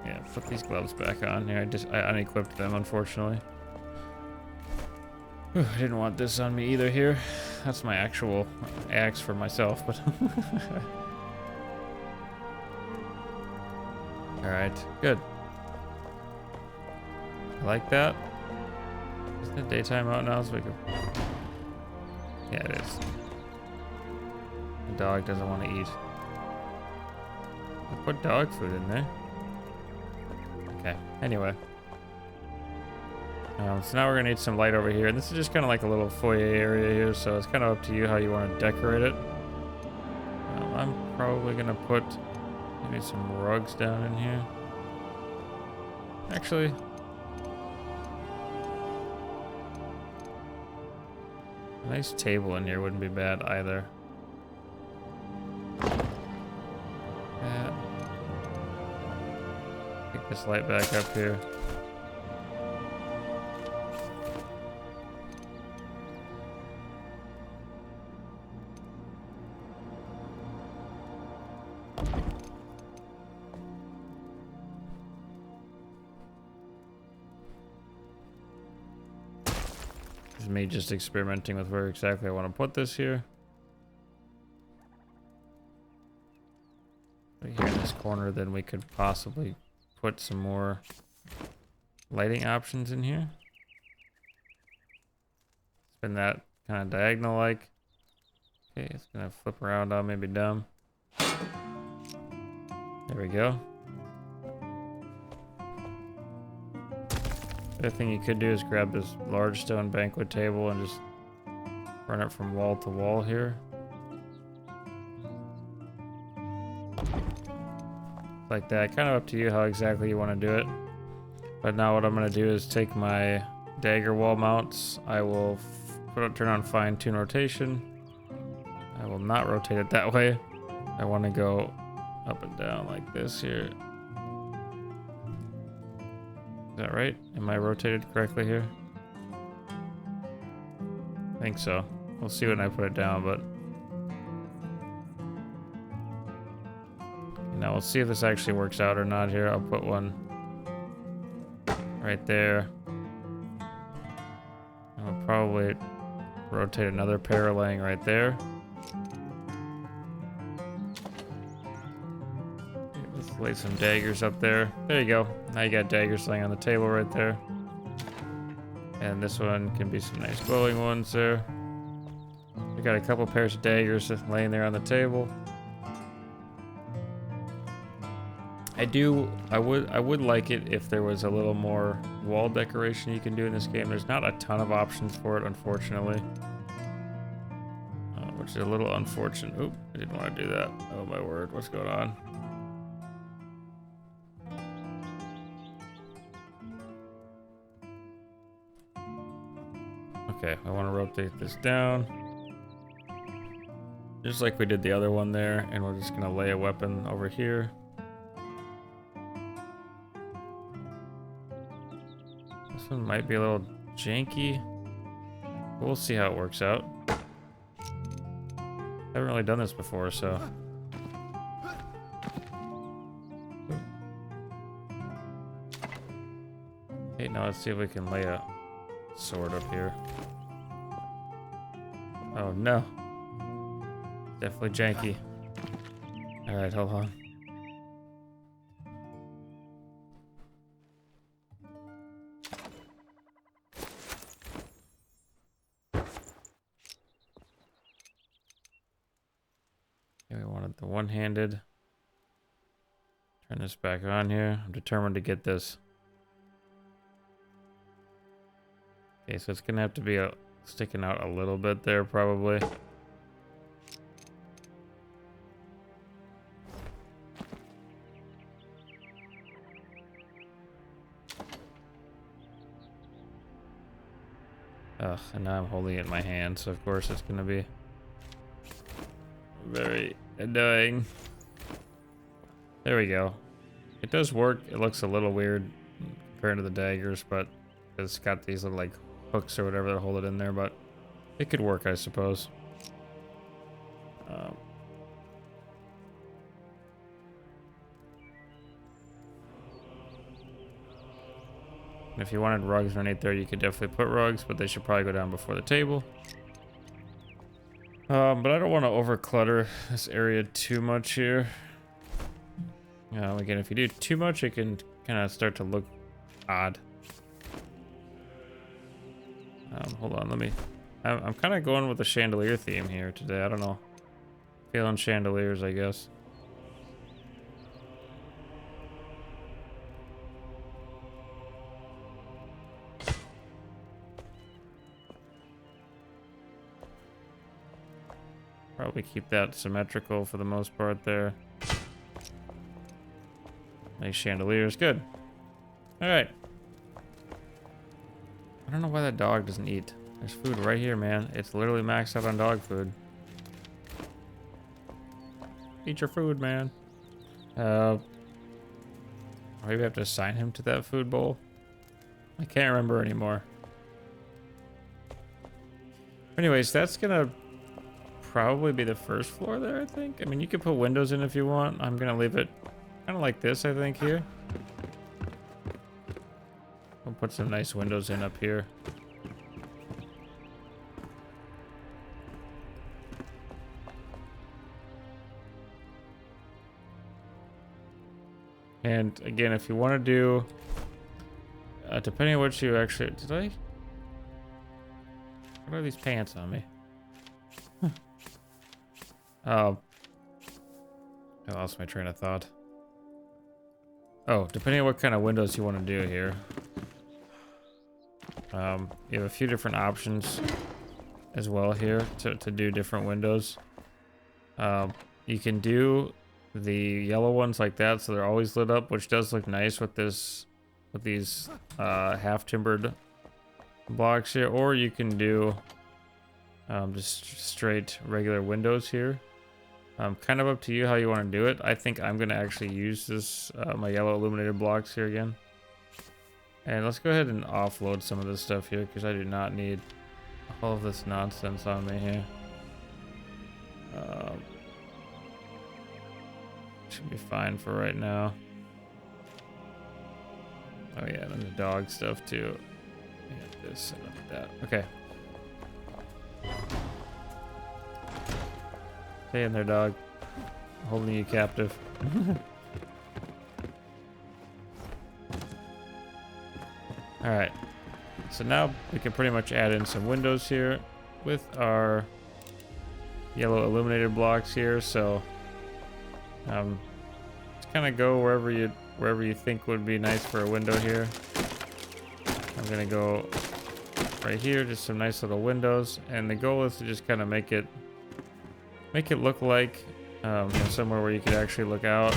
A: Yeah, put these gloves back on here. I unequipped them, unfortunately. Whew, I didn't want this on me either here. That's my actual axe for myself, but... Alright, good. I like that. Isn't it daytime out now so we can... Yeah, it is. The dog doesn't want to eat. I put dog food in there. Okay, anyway. So now we're gonna need some light over here. And this is just kind of like a little foyer area here, so it's kind of up to you how you want to decorate it. I'm probably gonna put maybe some rugs down in here. Actually, a nice table in here wouldn't be bad either. Pick this light back up here. This is me just experimenting with where exactly I want to put this here. Right here in this corner, then we could possibly put some more lighting options in here. Spin that kind of diagonal like. Okay, it's gonna flip around on maybe dumb. There we go. The other thing you could do is grab this large stone banquet table and just run it from wall to wall here. Like that, kind of up to you how exactly you want to do it. But now what I'm going to do is take my dagger wall mounts. I will turn on fine tune rotation. I will not rotate it that way. I want to go up and down like this here. Is that right? Am I rotated correctly here? I think so. We'll see when I put it down, but... Now we'll see if this actually works out or not here. I'll put one right there. I'll probably rotate another pair laying right there. Let's lay some daggers up there. There you go. Now you got daggers laying on the table right there. And this one can be some nice glowing ones there. We got a couple pairs of daggers laying there on the table. I would like it if there was a little more wall decoration you can do in this game. There's not a ton of options for it, unfortunately. Which is a little unfortunate. Oop, I didn't want to do that. Oh my word, what's going on? Okay, I want to rotate this down. Just like we did the other one there, and we're just gonna lay a weapon over here. This one might be a little janky. We'll see how it works out. I haven't really done this before, so Now let's see if we can lay a sword up here. Oh no. Definitely janky. Alright, hold on. Okay, we wanted the one-handed. Turn this back on here. I'm determined to get this. Okay, so it's gonna have to be sticking out a little bit there, probably. Ugh, and now I'm holding it in my hand, so of course it's gonna be very annoying. There we go. It does work. It looks a little weird compared to the daggers, but it's got these little like hooks or whatever that hold it in there, but it could work, I suppose. And if you wanted rugs underneath there, you could definitely put rugs, but they should probably go down before the table. But I don't want to over clutter this area too much here. Again, if you do too much, it can kind of start to look odd. Hold on, let me... I'm kind of going with the chandelier theme here today. I don't know. Feeling chandeliers, I guess. Probably keep that symmetrical for the most part there. Nice chandeliers, good. Alright. I don't know why that dog doesn't eat. There's food right here, man. It's literally maxed out on dog food. Eat your food, man. Maybe I have to assign him to that food bowl. I can't remember anymore. Anyways, that's gonna probably be the first floor there, I think. I mean, you could put windows in if you want. I'm gonna leave it kind of like this, I think, here. We'll put some nice windows in up here. And again, if you want to do, depending on what you actually, what are these pants on me? Oh, I lost my train of thought. Oh, depending on what kind of windows you want to do here. You have a few different options as well here to do different windows. You can do the yellow ones like that, so they're always lit up, which does look nice with these half timbered blocks here. Or you can do just straight regular windows here. Kind of up to you how you want to do it. I think I'm going to actually use this my yellow illuminated blocks here again. And let's go ahead and offload some of this stuff here, because I do not need all of this nonsense on me here. Should be fine for right now. Oh yeah, and the dog stuff too. Yeah, this and that. Okay. Stay in there, dog. I'm holding you captive. Alright. So now we can pretty much add in some windows here with our yellow illuminated blocks here. So just kind of go wherever you think would be nice for a window here. I'm gonna go right here, just some nice little windows, and the goal is to just kind of make it look like somewhere where you could actually look out,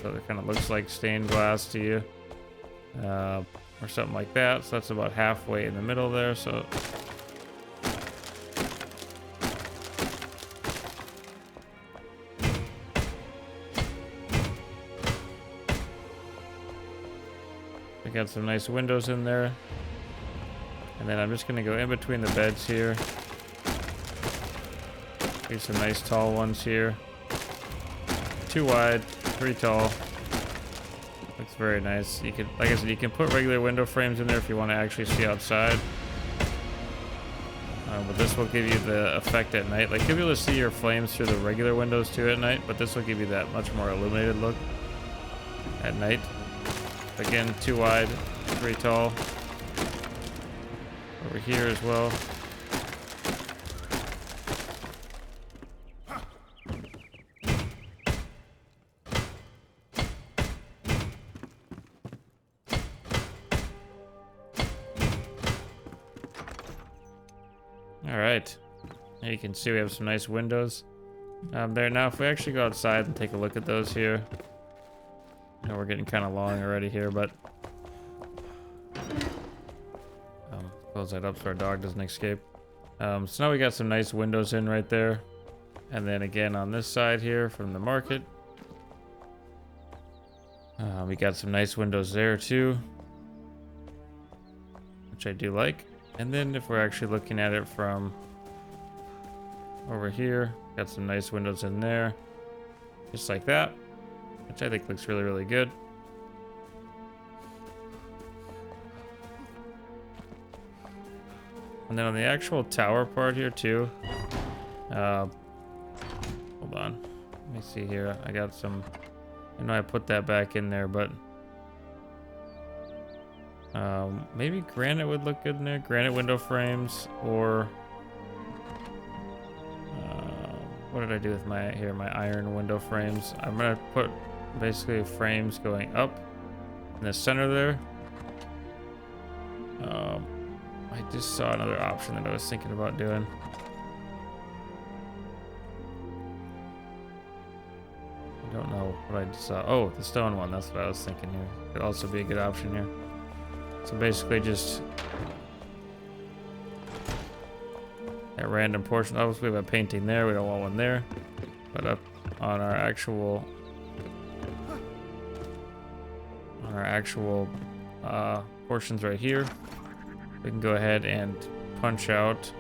A: so it kind of looks like stained glass to you, or something like that. So that's about halfway in the middle there. So I got some nice windows in there, and then I'm just gonna go in between the beds here. Get some nice tall ones here. 2 wide, 3 tall. Looks very nice. You could, like I said, you can put regular window frames in there if you want to actually see outside. But this will give you the effect at night. Like, you'll be able to see your flames through the regular windows too at night, but this will give you that much more illuminated look at night. Again, too wide, very tall. Over here as well. All right, now you can see we have some nice windows there. Now, if we actually go outside and take a look at those here, I know we're getting kind of long already here, but close that up so our dog doesn't escape. So now we got some nice windows in right there, and then again on this side here from the market, we got some nice windows there too, which I do like. And then if we're actually looking at it from over here, got some nice windows in there, just like that, which I think looks really, really good. And then on the actual tower part here too, hold on, let me see here. I got some, I know I put that back in there, but maybe granite would look good in there. Granite window frames, or what did I do with my iron window frames? I'm gonna put basically frames going up in the center there. I just saw another option that I was thinking about doing. I don't know what I just saw. Oh, the stone one, that's what I was thinking here. Could also be a good option here. So basically just that random portion. Obviously we have a painting there, we don't want one there. But up on our actual portions right here, we can go ahead and punch out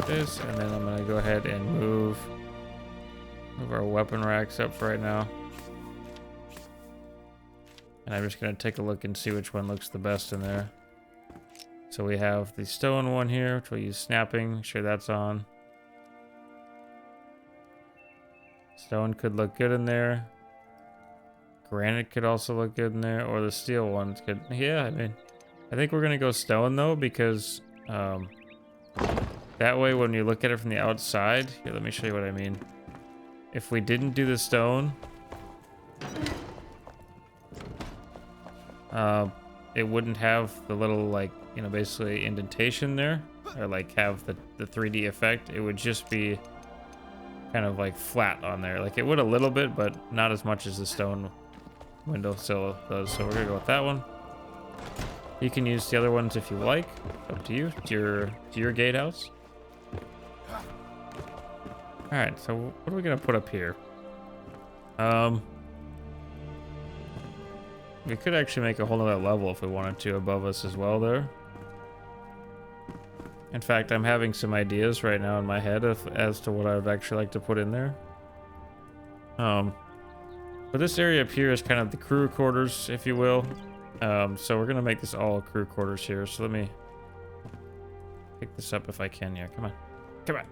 A: this, and then I'm gonna go ahead and move our weapon racks up for right now. And I'm just gonna take a look and see which one looks the best in there. So we have the stone one here, which we'll use snapping. Make sure that's on. Stone could look good in there. Granite could also look good in there, or the steel ones could. Yeah, I mean, I think we're gonna go stone though, because that way when you look at it from the outside, here, let me show you what I mean. If we didn't do the stone, it wouldn't have the little, like, you know, basically indentation there, or like have the 3D effect. It would just be kind of like flat on there. Like, it would a little bit, but not as much as the stone window sill does. So we're gonna go with that one. You can use the other ones if you like. Up to you. To your gatehouse. All right. So what are we gonna put up here? We could actually make a whole nother level if we wanted to above us as well there. In fact, I'm having some ideas right now in my head as to what I would actually like to put in there. But this area up here is kind of the crew quarters, if you will. So we're gonna make this all crew quarters here. So let me pick this up if I can here. Come on. Come on.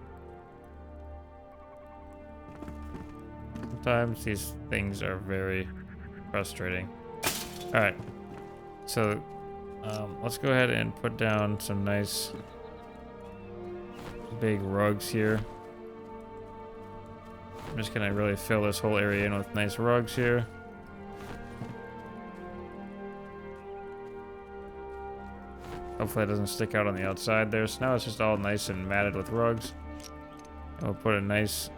A: Sometimes these things are very frustrating. All right. So let's go ahead and put down some nice big rugs here. I'm just gonna really fill this whole area in with nice rugs here. Hopefully it doesn't stick out on the outside there. So now it's just all nice and matted with rugs. And we'll put a nice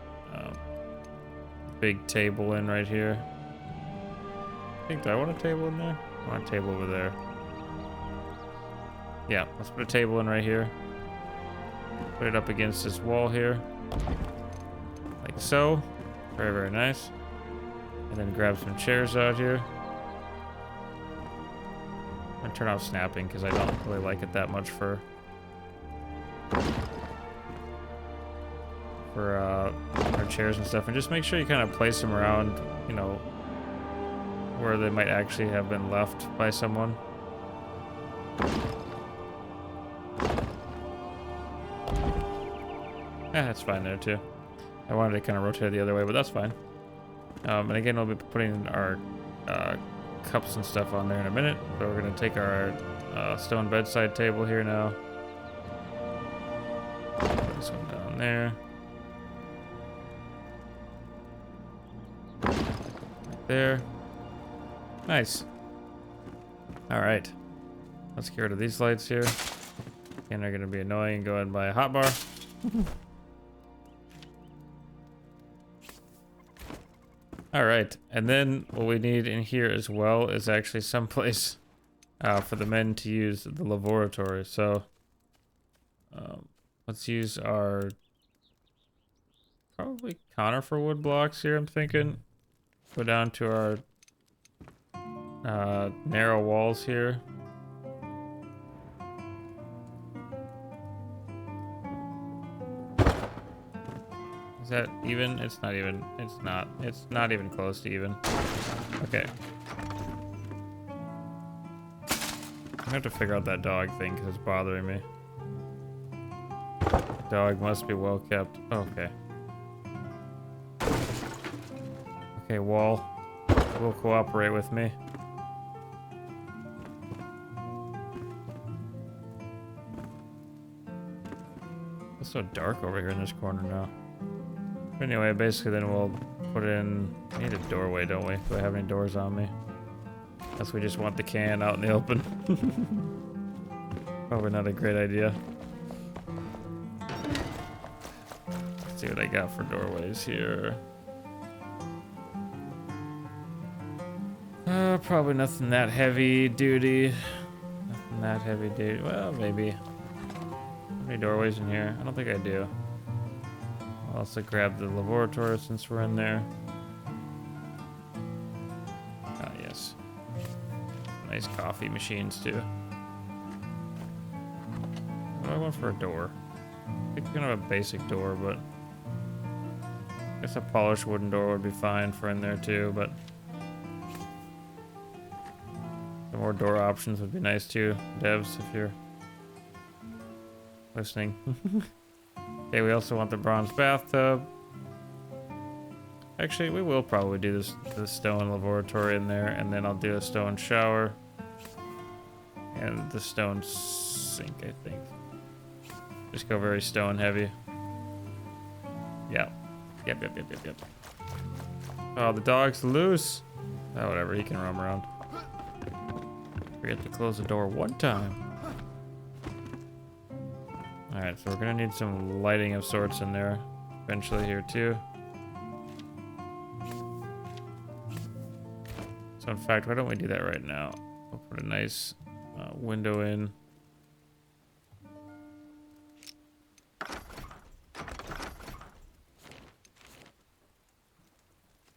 A: big table in right here. Do I want a table in there? I want a table over there. Yeah, let's put a table in right here. Put it up against this wall here. Like so. Very, very nice. And then grab some chairs out here. I'm gonna turn off snapping because I don't really like it that much for for our chairs and stuff, and just make sure you kind of place them around, you know, where they might actually have been left by someone. Yeah, that's fine there too. I wanted to kind of rotate the other way, but that's fine. And again, we'll be putting our cups and stuff on there in a minute, but we're going to take our stone bedside table here now. Put this one down there. Right there. Nice. All right. Let's get rid of these lights here. And they're going to be annoying. Go ahead and buy a hot bar. All right, and then what we need in here as well is actually someplace for the men to use the laboratory. So let's use our probably conifer wood blocks here, I'm thinking. Go down to our narrow walls here. Is that even? It's not even. It's not. It's not even close to even. Okay. I have to figure out that dog thing because it's bothering me. Dog must be well kept. Okay. Okay, wall. Will cooperate with me. It's so dark over here in this corner now. Anyway, basically then we'll put in... We need a doorway, don't we? Do I have any doors on me? Unless we just want the can out in the open. Probably not a great idea. Let's see what I got for doorways here. Probably nothing that heavy duty. Nothing that heavy duty. Well, maybe. How many doorways in here? I don't think I do. I'll also grab the laboratory since we're in there. Ah, yes. Nice coffee machines too. What do I want for a door? I think kind of a basic door, but I guess a polished wooden door would be fine for in there too, but some more door options would be nice too, devs, if you're listening. Okay, we also want the bronze bathtub. Actually, we will probably do this the stone laboratory in there, and then I'll do a stone shower and the stone sink, I think. Just go very stone heavy. Yeah. Yep. Oh, the dog's loose. Oh, whatever. He can roam around. Forget to close the door one time. Alright, so we're gonna need some lighting of sorts in there eventually here too. So in fact, why don't we do that right now? We'll put a nice window in.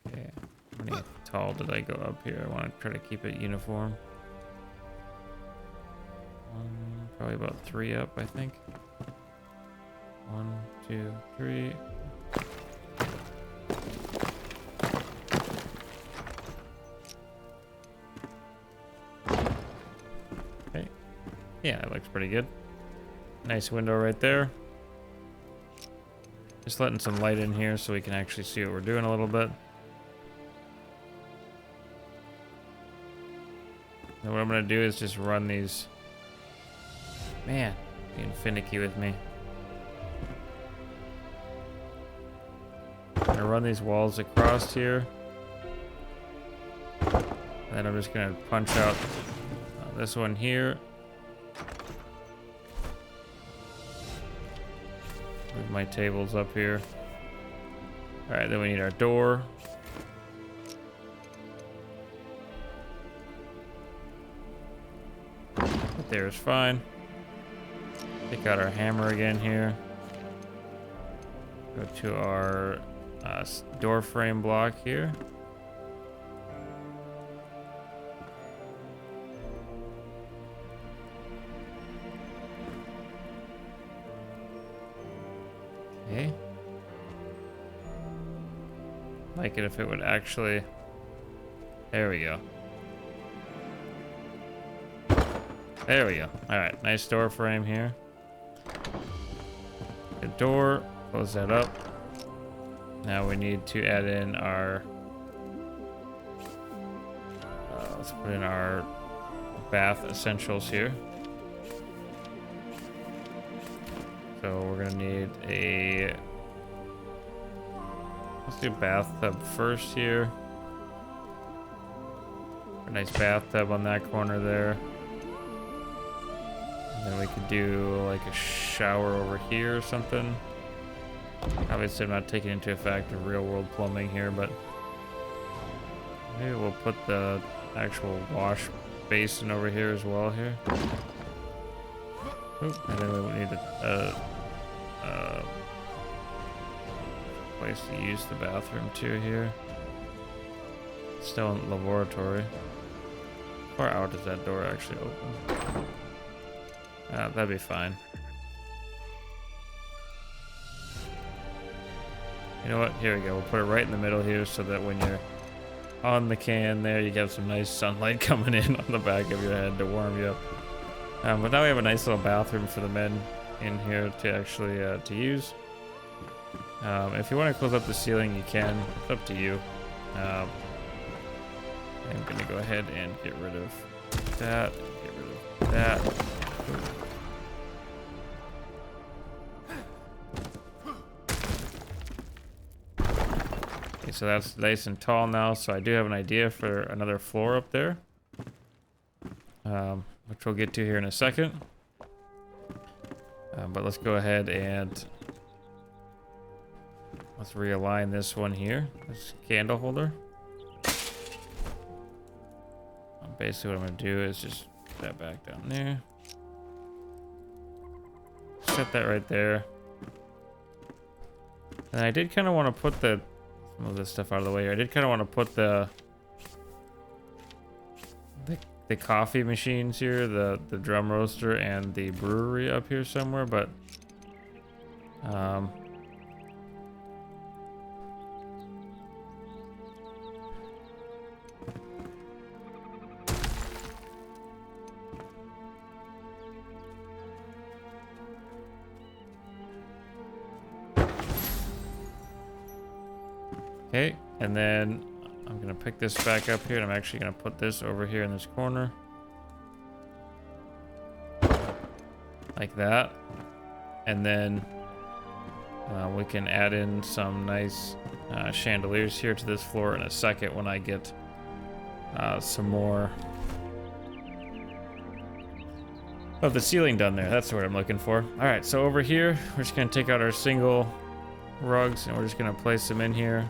A: Okay, how many tall did I go up here? I want to try to keep it uniform. Probably about 3 up, I think. 1, 2, 3. Okay. Yeah, that looks pretty good. Nice window right there. Just letting some light in here so we can actually see what we're doing a little bit. And what I'm going to do is just run these. Man, being finicky with me. I'm gonna run these walls across here. And then I'm just gonna punch out this one here. Move my tables up here. Alright, then we need our door. Right there is fine. Take out our hammer again here. Go to our door frame block here. Okay. like it if it would actually. There we go. There we go. All right, nice door frame here. Good door. Close that up. Now we need to add in our. Let's put in our bath essentials here. So we're gonna need a. Let's do bathtub first here. A nice bathtub on that corner there. And then we could do like a shower over here or something. Obviously, I'm not taking into effect the real world plumbing here, but maybe we'll put the actual wash basin over here as well here. Oop, and then we need a place to use the bathroom too here. Still in the laboratory. How far out does that door actually open? That'd be fine. You know what? Here we go. We'll put it right in the middle here so that when you're on the can there, you get some nice sunlight coming in on the back of your head to warm you up. But now we have a nice little bathroom for the men in here to actually to use. If you want to close up the ceiling, you can. It's up to you. I'm gonna go ahead and get rid of that. Get rid of that. Okay, so that's nice and tall now. So I do have an idea for another floor up there, which we'll get to here in a second. But let's go ahead and let's realign this one here, this candle holder. Basically what I'm gonna do is just put that back down there. Set that right there. And I did kind of want to put some of this stuff out of the way here. I did kind of want to put the coffee machines here, the drum roaster and the brewery up here somewhere, but okay, and then I'm gonna pick this back up here, and I'm actually gonna put this over here in this corner. Like that. And then we can add in some nice chandeliers here to this floor in a second when I get some more of the ceiling done there. That's what I'm looking for. All right, so over here, we're just gonna take out our single rugs and we're just gonna place them in here.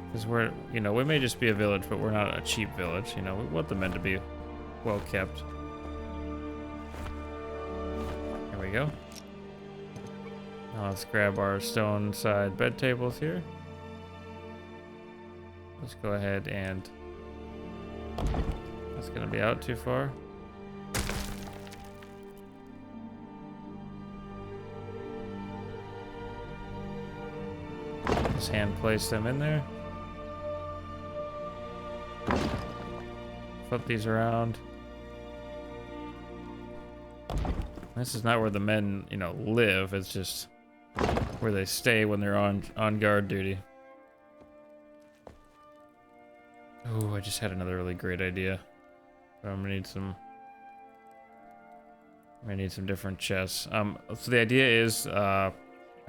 A: Because we're, you know, we may just be a village, but we're not a cheap village. You know, we want the men to be well kept. There we go. Now let's grab our stone side bed tables here. Let's go ahead and that's gonna be out too far. Just hand place them in there. Flip these around. This is not where the men, you know, live. It's just where they stay when they're on guard duty. Oh, I just had another really great idea. I'm gonna need some. I need some different chests. So the idea is, I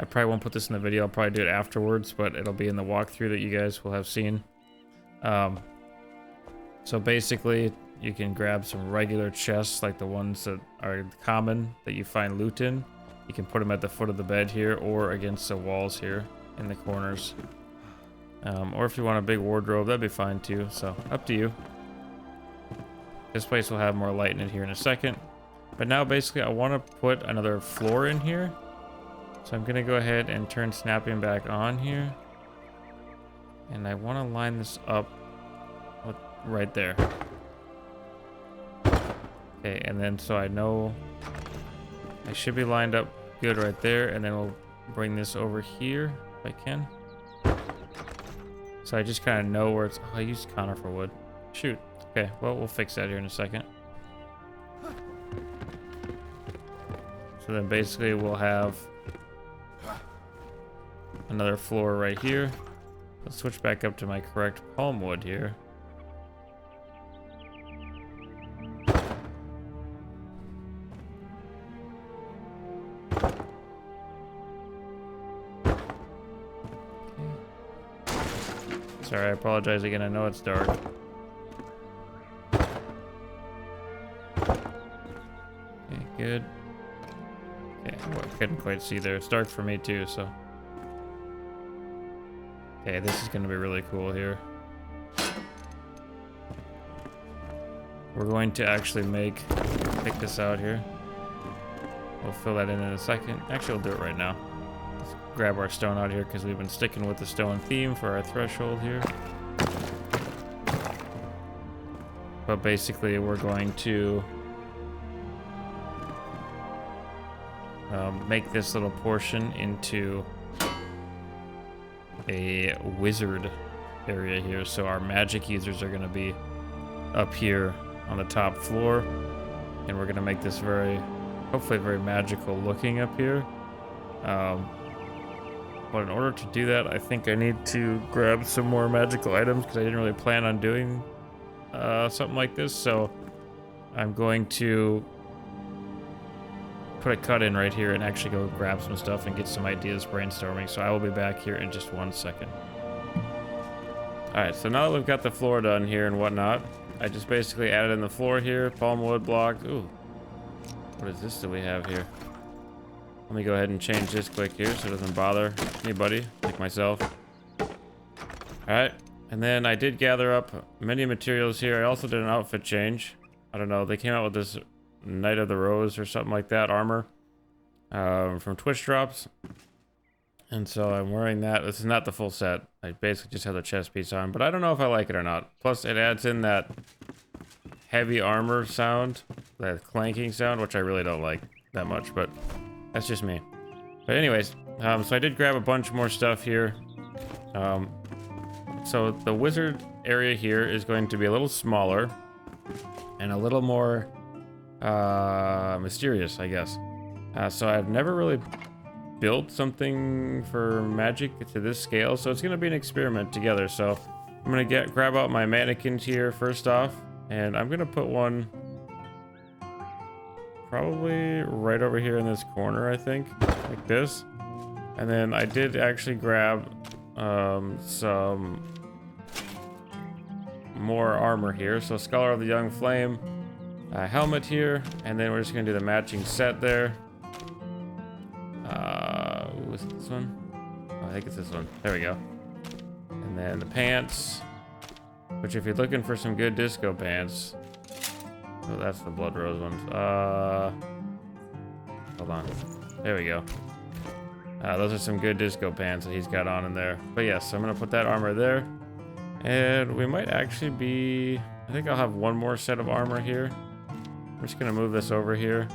A: probably won't put this in the video. I'll probably do it afterwards, but it'll be in the walkthrough that you guys will have seen. So basically, you can grab some regular chests, like the ones that are common that you find loot in. You can put them at the foot of the bed here, or against the walls here in the corners. Or if you want a big wardrobe, that'd be fine too. So up to you. This place will have more light in it here in a second. But now basically I want to put another floor in here. So I'm gonna go ahead and turn snapping back on here. And I want to line this up with right there. Okay, and then so I know I should be lined up good right there, and then we'll bring this over here if I can. So I just kind of know where it's... Oh, I used conifer wood. Shoot. Okay, well, we'll fix that here in a second. So then basically we'll have another floor right here. Let's switch back up to my correct palm wood here. Sorry, I apologize again. I know it's dark. Okay, good. Okay, well, I couldn't quite see there. It's dark for me too, so. Okay, this is gonna be really cool here. We're going to actually pick this out here. We'll fill that in a second. Actually, we'll do it right now. Let's grab our stone out here because we've been sticking with the stone theme for our threshold here. But basically, we're going to make this little portion into a wizard area here. So our magic users are going to be up here on the top floor, and we're going to make this hopefully very magical looking up here. But in order to do that, I think I need to grab some more magical items because I didn't really plan on doing something like this. So I'm going to put a cut in right here and actually go grab some stuff and get some ideas brainstorming. So I will be back here in just 1 second. Alright, so now that we've got the floor done here and whatnot, I just basically added in the floor here, palm wood blocks. Ooh, what is this that we have here? Let me go ahead and change this quick here so it doesn't bother anybody like myself. Alright, and then I did gather up many materials here. I also did an outfit change. I don't know, they came out with this Knight of the Rose or something like that armor from Twitch drops. And so I'm wearing that. This is not the full set. I basically just have the chest piece on, but I don't know if I like it or not. Plus it adds in that heavy armor sound, that clanking sound, which I really don't like that much, but that's just me. But anyways, so I did grab a bunch more stuff here. So the wizard area here is going to be a little smaller and a little more mysterious, I guess. So I've never really built something for magic to this scale, so it's going to be an experiment together. So I'm going to grab out my mannequins here first off, and I'm going to put one probably right over here in this corner, I think, like this. And then I did actually grab some more armor here. So Scholar of the Young Flame, a helmet here, and then we're just gonna do the matching set there. Was it this one? Oh, I think it's this one. There we go. And then the pants, which if you're looking for some good disco pants, oh, that's the blood rose ones. Hold on. There we go. Those are some good disco pants that he's got on in there. But yes, I'm gonna put that armor there, and we might actually be. I think I'll have one more set of armor here. I'm just gonna move this over here.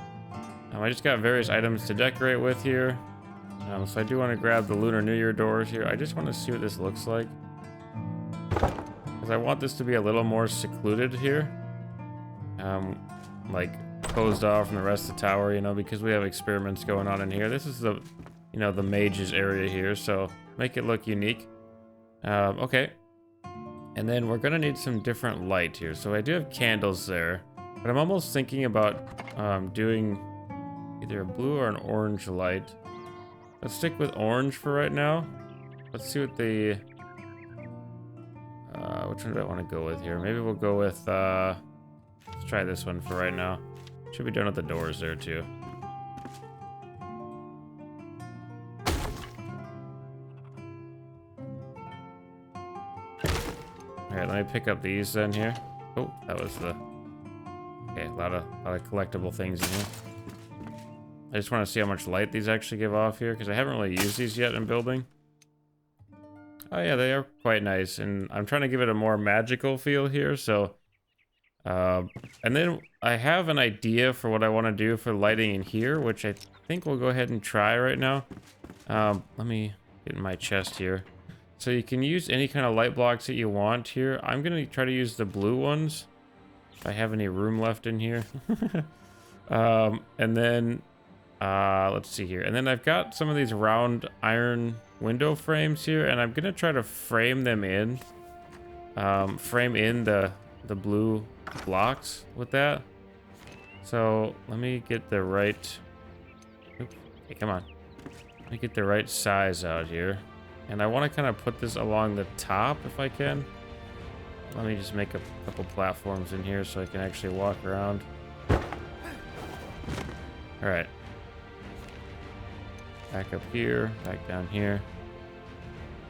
A: I just got various items to decorate with here. So I do want to grab the Lunar New Year doors here. I just want to see what this looks like, because I want this to be a little more secluded here, like closed off from the rest of the tower, you know, because we have experiments going on in here. This is the, you know, the mages area here, so make it look unique. Okay, and then we're gonna need some different light here. So I do have candles there, but I'm almost thinking about doing either a blue or an orange light. Let's stick with orange for right now. Let's see what the which one do I want to go with here? Maybe we'll go with let's try this one for right now. Should be done with the doors there too. Alright, let me pick up these then here. Oh, that was the... Okay, a lot of collectible things in here. I just want to see how much light these actually give off here, because I haven't really used these yet in building. Oh yeah, they are quite nice, and I'm trying to give it a more magical feel here, so... and then I have an idea for what I want to do for lighting in here, which I think we'll go ahead and try right now. Let me get in my chest here. So you can use any kind of light blocks that you want here. I'm gonna try to use the blue ones if I have any room left in here. And then let's see here. And then I've got some of these round iron window frames here, and I'm gonna try to frame them in. Frame in the blue blocks with that. So let me get the right. Oops, hey, come on. Let me get the right size out here. And I want to kind of put this along the top if I can. Let me just make a couple platforms in here so I can actually walk around. Alright. Back up here, back down here.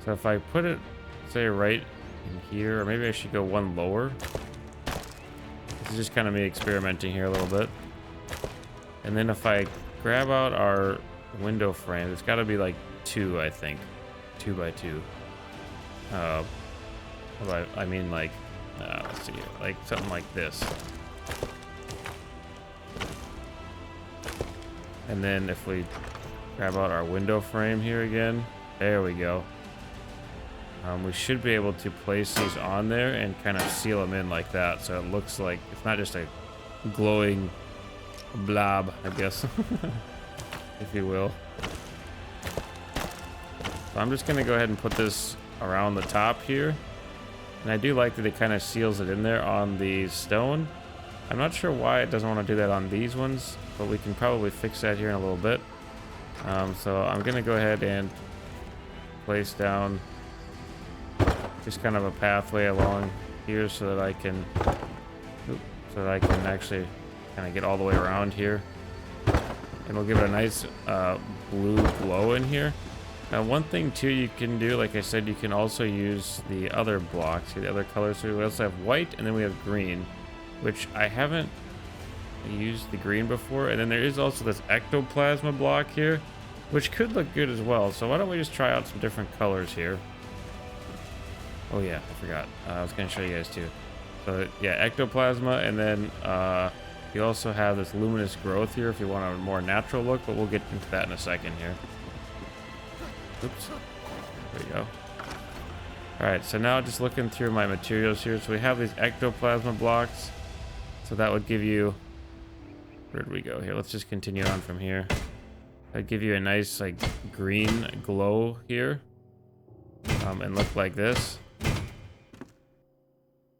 A: So if I put it, say, right in here, or maybe I should go one lower. This is just kind of me experimenting here a little bit. And then if I grab out our window frame, it's got to be like 2, I think. 2 by 2. I mean, like, let's see here, like something like this. And then if we grab out our window frame here again, there we go. We should be able to place these on there and kind of seal them in like that, so it looks like it's not just a glowing blob, I guess, if you will. So I'm just gonna go ahead and put this around the top here. And I do like that it kind of seals it in there on the stone. I'm not sure why it doesn't want to do that on these ones, but we can probably fix that here in a little bit. So I'm gonna go ahead and place down just kind of a pathway along here so that I can, actually kind of get all the way around here. And we'll give it a nice blue glow in here. Now, one thing too you can do, like I said, you can also use the other blocks, the other colors. So we also have white, and then we have green, which I haven't used the green before. And then there is also this ectoplasma block here, which could look good as well. So why don't we just try out some different colors here? Oh yeah, I forgot. I was going to show you guys too. So yeah, ectoplasma, and then you also have this luminous growth here if you want a more natural look, but we'll get into that in a second here. Oops. There we go. Alright, so now just looking through my materials here. So we have these ectoplasma blocks. So that would give you... Where did we go here? Let's just continue on from here. That'd give you a nice, like, green glow here. And look like this.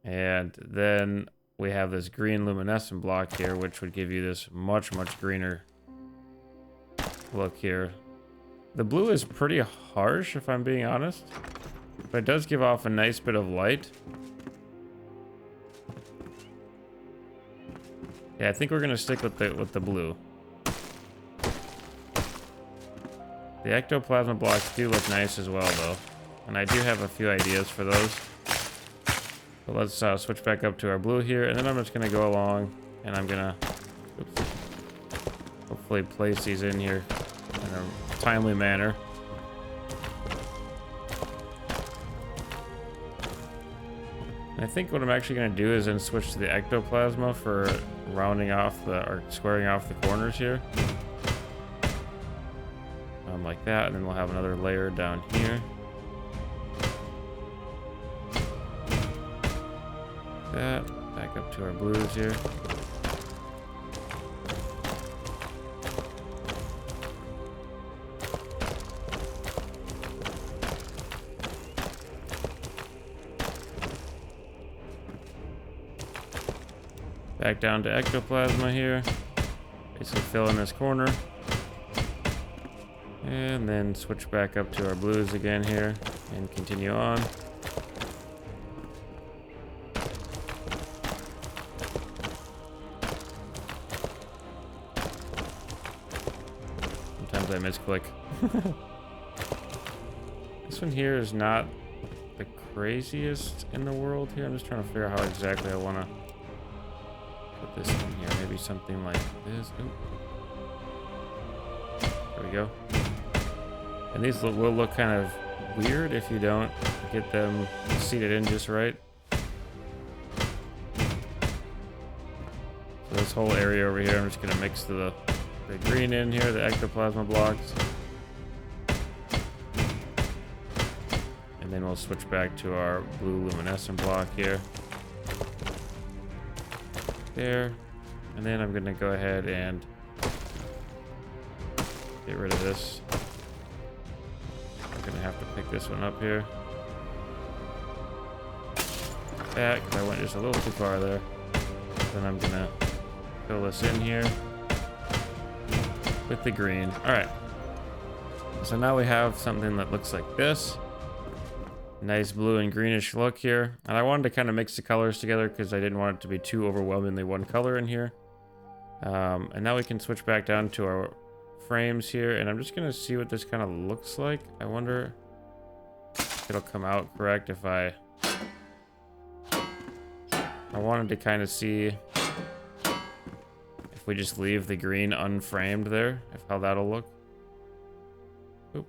A: And then we have this green luminescent block here, which would give you this much, much greener look here. The blue is pretty harsh, if I'm being honest, but it does give off a nice bit of light. Yeah, I think we're gonna stick with the blue. The ectoplasma blocks do look nice as well, though, and I do have a few ideas for those. But let's switch back up to our blue here, and then I'm just gonna go along, and I'm gonna hopefully place these in here in a timely manner. And I think what I'm actually going to do is then switch to the ectoplasma for rounding off or squaring off the corners here. Like that, and then we'll have another layer down here. That, back up to our blues here. Back down to ectoplasma here. Basically fill in this corner. And then switch back up to our blues again here and continue on. Sometimes I misclick. This one here is not the craziest in the world here. I'm just trying to figure out how exactly I want to put this in here. Maybe something like this. Ooh. There we go. And these will look kind of weird if you don't get them seated in just right. So this whole area over here, I'm just going to mix the green in here, the ectoplasma blocks. And then we'll switch back to our blue luminescent block here. There. And then I'm gonna go ahead and get rid of this. I'm gonna have to pick this one up here. Back, 'cause I went just a little too far there. Then I'm gonna fill this in here with the green. Alright. So now we have something that looks like this. Nice blue and greenish look here. And I wanted to kind of mix the colors together because I didn't want it to be too overwhelmingly one color in here. And now we can switch back down to our frames here. And I'm just going to see what this kind of looks like. I wonder if it'll come out correct if I wanted to kind of see if we just leave the green unframed there, if how that'll look. Oop.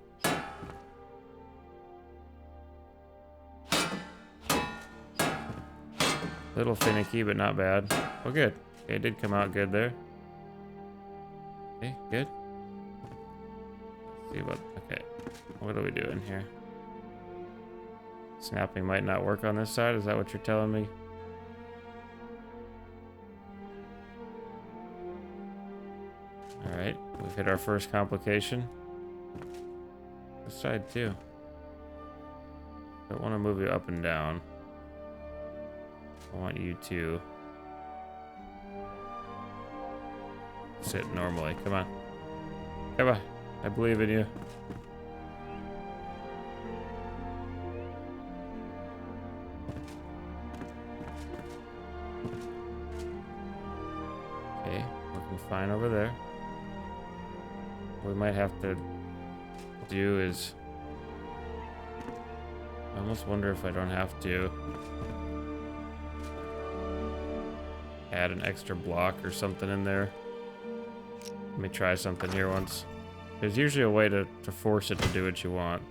A: Little finicky, but not bad. Oh, good. Okay, it did come out good there. Okay, good. Let's see what, okay. What are we doing here? Snapping might not work on this side, is that what you're telling me? Alright, we've hit our first complication. This side too. Don't want to move you up and down. I want you to sit normally. Come on. Come on. I believe in you. Okay, working fine over there. What we might have to do is, I almost wonder if I don't have to add an extra block or something in there. Let me try something here once. There's usually a way to force it to do what you want.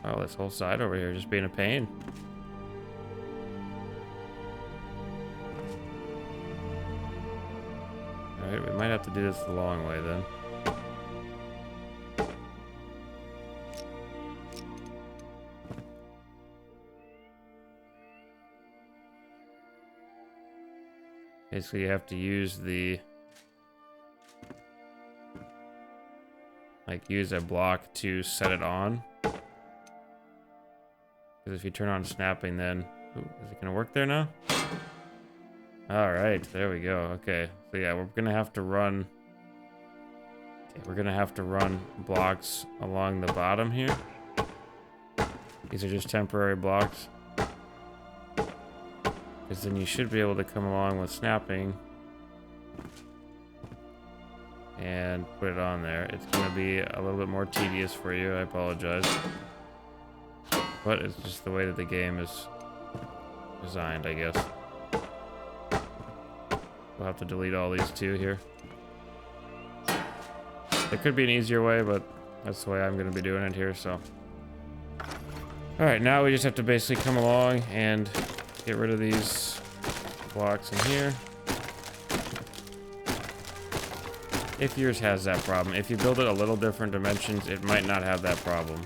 A: Oh, this whole side over here just being a pain. Alright, we might have to do this the long way then. Basically, you have to use the, use a block to set it on. Because if you turn on snapping, then, ooh, is it gonna work there now? All right, there we go. Okay, so yeah, we're gonna have to run. We're gonna have to run blocks along the bottom here. These are just temporary blocks. Because then you should be able to come along with snapping and put it on there. It's going to be a little bit more tedious for you. I apologize. But it's just the way that the game is designed, I guess. We'll have to delete all these two here. There could be an easier way, but that's the way I'm going to be doing it here, so. Alright, now we just have to basically come along and get rid of these blocks in here. If yours has that problem. If you build it a little different dimensions, it might not have that problem.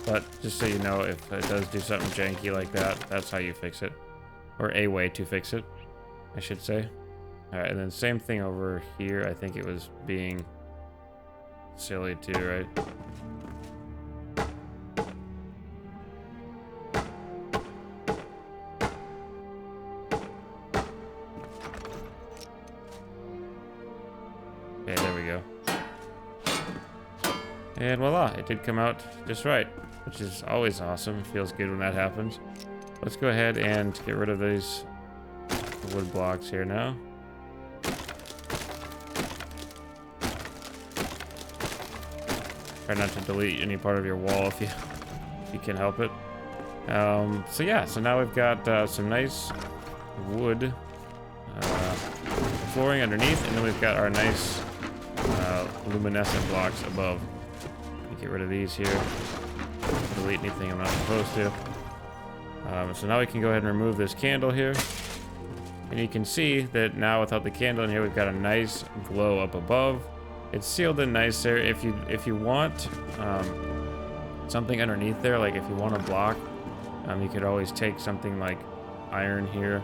A: But just so you know, if it does do something janky like that, that's how you fix it. Or a way to fix it, I should say. Alright, and then same thing over here. I think it was being silly too, right? Okay, there we go. And voila, it did come out just right, which is always awesome. It feels good when that happens. Let's go ahead and get rid of these wood blocks here now. Try not to delete any part of your wall if you can help it. So yeah, so now we've got some nice wood flooring underneath, and then we've got our nice luminescent blocks above. Get rid of these here. Delete anything I'm not supposed to. So now we can go ahead and remove this candle here. And you can see that now without the candle in here, we've got a nice glow up above. It's sealed in nice there. If you want something underneath there, like if you want a block, you could always take something like iron here,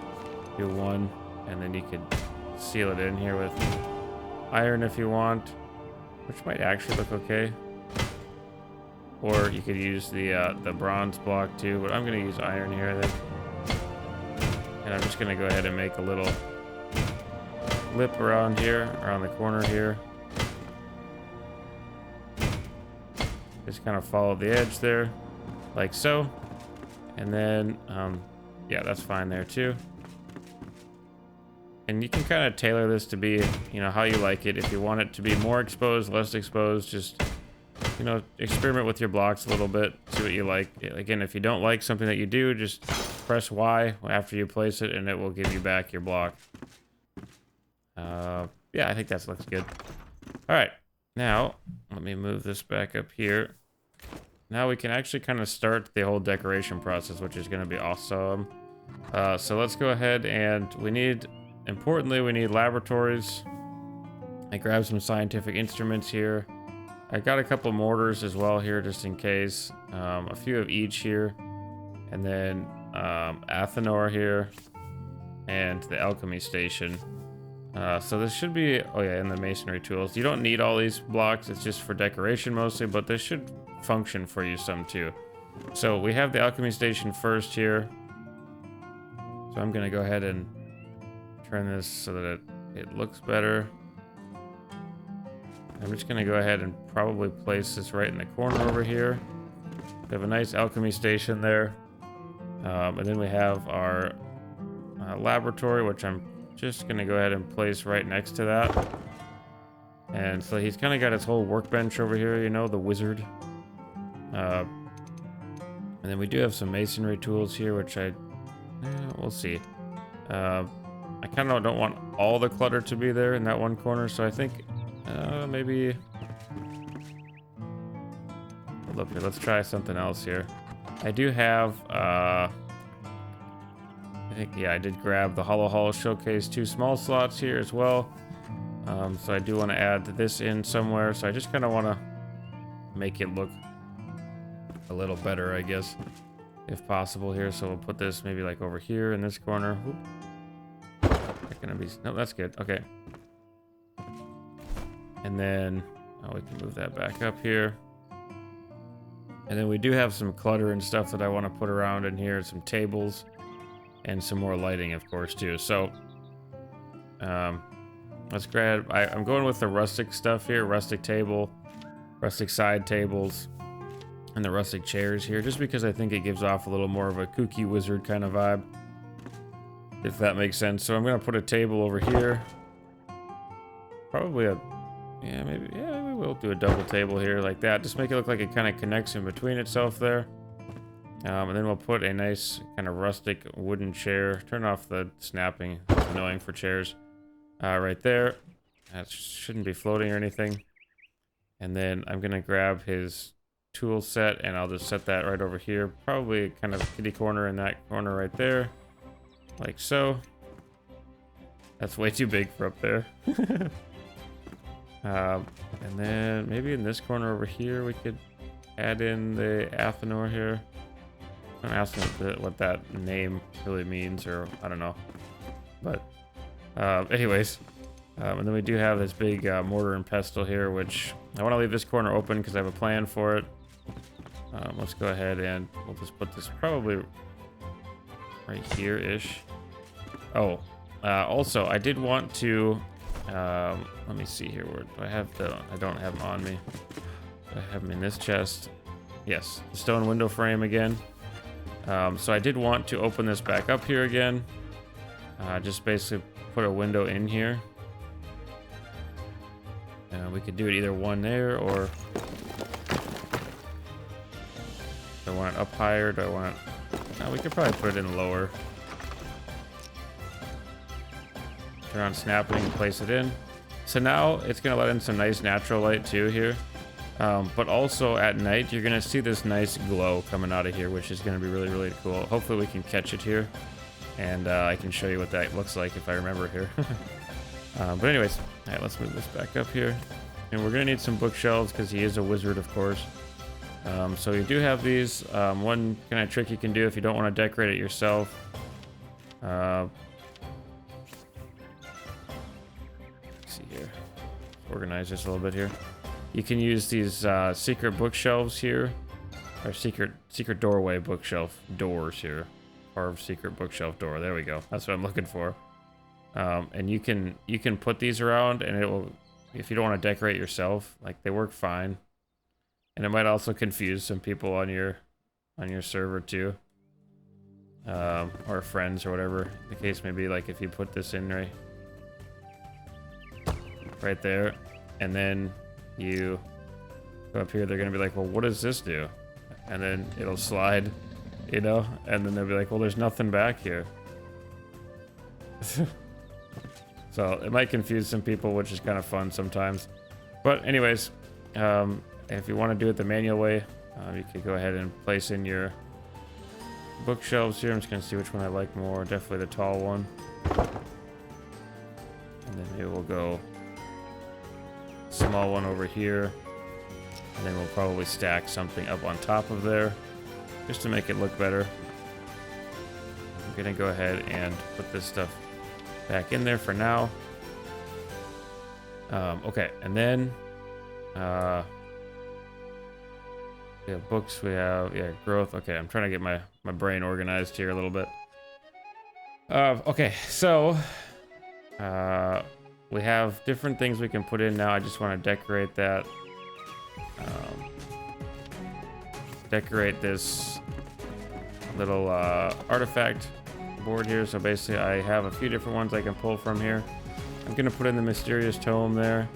A: do one, and then you could seal it in here with iron if you want, which might actually look okay. Or you could use the bronze block too, but I'm gonna use iron here then. And I'm just gonna go ahead and make a little lip around here, around the corner here. Just kind of follow the edge there, like so. And then, yeah, that's fine there too. And you can kind of tailor this to be, you know, how you like it. If you want it to be more exposed, less exposed, just, you know, experiment with your blocks a little bit, see what you like. Again, if you don't like something that you do, just press Y after you place it and it will give you back your block. Yeah, I think that looks good. All right, now let me move this back up here. Now we can actually kind of start the whole decoration process, which is going to be awesome. So let's go ahead and importantly, we need laboratories. I grabbed some scientific instruments here. I got a couple mortars as well here, just in case. A few of each here. And then Athenor here. And the alchemy station. So this should be, oh yeah, and the masonry tools. You don't need all these blocks, it's just for decoration mostly, but this should function for you some too. So we have the alchemy station first here. So I'm gonna go ahead and turn this so that it looks better. I'm just gonna go ahead and probably place this right in the corner over here. We have a nice alchemy station there. And then we have our laboratory, which I'm just gonna go ahead and place right next to that. And so he's kind of got his whole workbench over here, you know, the wizard. And then we do have some masonry tools here, which we'll see. I kind of don't want all the clutter to be there in that one corner, so I think maybe hold up here. Let's try something else here. I do have I think, yeah, I did grab the Hollow Hall Showcase 2 small slots here as well. So I do want to add this in somewhere. So I just kind of want to make it look a little better, I guess, if possible here. So we'll put this maybe like over here in this corner. That gonna be, no, that's good. Okay. And then we can move that back up here. And then we do have some clutter and stuff that I want to put around in here, some tables. And some more lighting, of course, too. So, let's grab... I'm going with the rustic stuff here. Rustic table, rustic side tables, and the rustic chairs here. Just because I think it gives off a little more of a kooky wizard kind of vibe. If that makes sense. So I'm going to put a table over here. Probably a... Yeah, maybe we'll do a double table here like that. Just make it look like it kind of connects in between itself there. And then we'll put a nice kind of rustic wooden chair. Turn off the snapping. It's annoying for chairs. Right there. That shouldn't be floating or anything. And then I'm going to grab his tool set and I'll just set that right over here. Probably kind of kitty corner in that corner right there. Like so. That's way too big for up there. And then maybe in this corner over here we could add in the Athenor here. I'm asking what that name really means, or I don't know. But anyways, and then we do have this big mortar and pestle here, which I want to leave this corner open because I have a plan for it. Let's go ahead and we'll just put this probably right here-ish. Oh, also I did want to let me see here. Where do I have the? I don't have them on me. I have them in this chest. Yes, the stone window frame again. So I did want to open this back up here again. Just basically put a window in here. We could do it either one there or... Do I want it up higher? Do I want it... No, we could probably put it in lower. Turn on snapping and place it in. So now it's going to let in some nice natural light too here. But also at night, you're going to see this nice glow coming out of here, which is going to be really, really cool. Hopefully we can catch it here. And I can show you what that looks like if I remember here. But anyways, all right, let's move this back up here. And we're gonna need some bookshelves because he is a wizard, of course. So you do have these. One kind of trick you can do if you don't want to decorate it yourself. Let's see here. Organize this a little bit here. You can use these secret bookshelves here, or secret doorway bookshelf doors here. Carved secret bookshelf door. There we go. That's what I'm looking for. And you can put these around, and it will. If you don't want to decorate yourself, like they work fine. And it might also confuse some people on your server too, or friends or whatever the case may be. Like if you put this in right there, and then you go up here, they're gonna be like, well, what does this do? And then it'll slide, you know, and then they'll be like, well, there's nothing back here. So it might confuse some people, which is kind of fun sometimes. But anyways, if you want to do it the manual way, you could go ahead and place in your bookshelves here. I'm just going to see which one I like more. Definitely the tall one. And then maybe we'll go small one over here. And then we'll probably stack something up on top of there just to make it look better. I'm going to go ahead and put this stuff back in there for now. Okay, and then we have books, we have growth. Okay, I'm trying to get my brain organized here a little bit. Okay, so we have different things we can put in now. I just want to decorate that. Decorate this little artifact board here. So basically I have a few different ones I can pull from here. I'm gonna put in the mysterious tome there,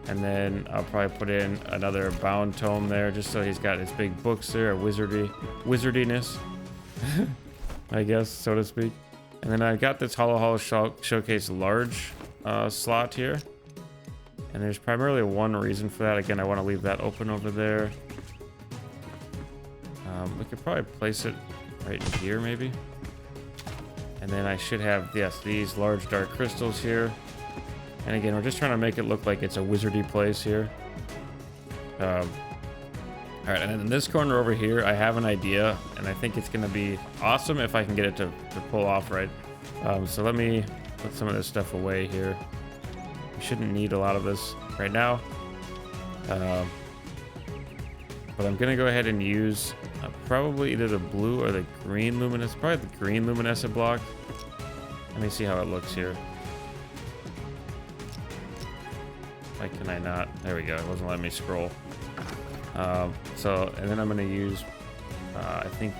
A: and then I'll probably put in another bound tome there, just so he's got his big books there, wizardiness, I guess, so to speak. And then I got this Hollow Showcase large slot here, and there's primarily one reason for that. Again, I want to leave that open over there. We could probably place it right here, maybe. And then I should have, yes, these large dark crystals here. And again, we're just trying to make it look like it's a wizardy place here. All right, and then in this corner over here, I have an idea, and I think it's going to be awesome if I can get it to pull off right. So let me put some of this stuff away here. We shouldn't need a lot of this right now. But I'm going to go ahead and use probably either the blue or the green luminescent, probably the green luminescent block. Let me see how it looks here. Why can I not? There we go. It wasn't letting me scroll. And then I'm going to use, I think,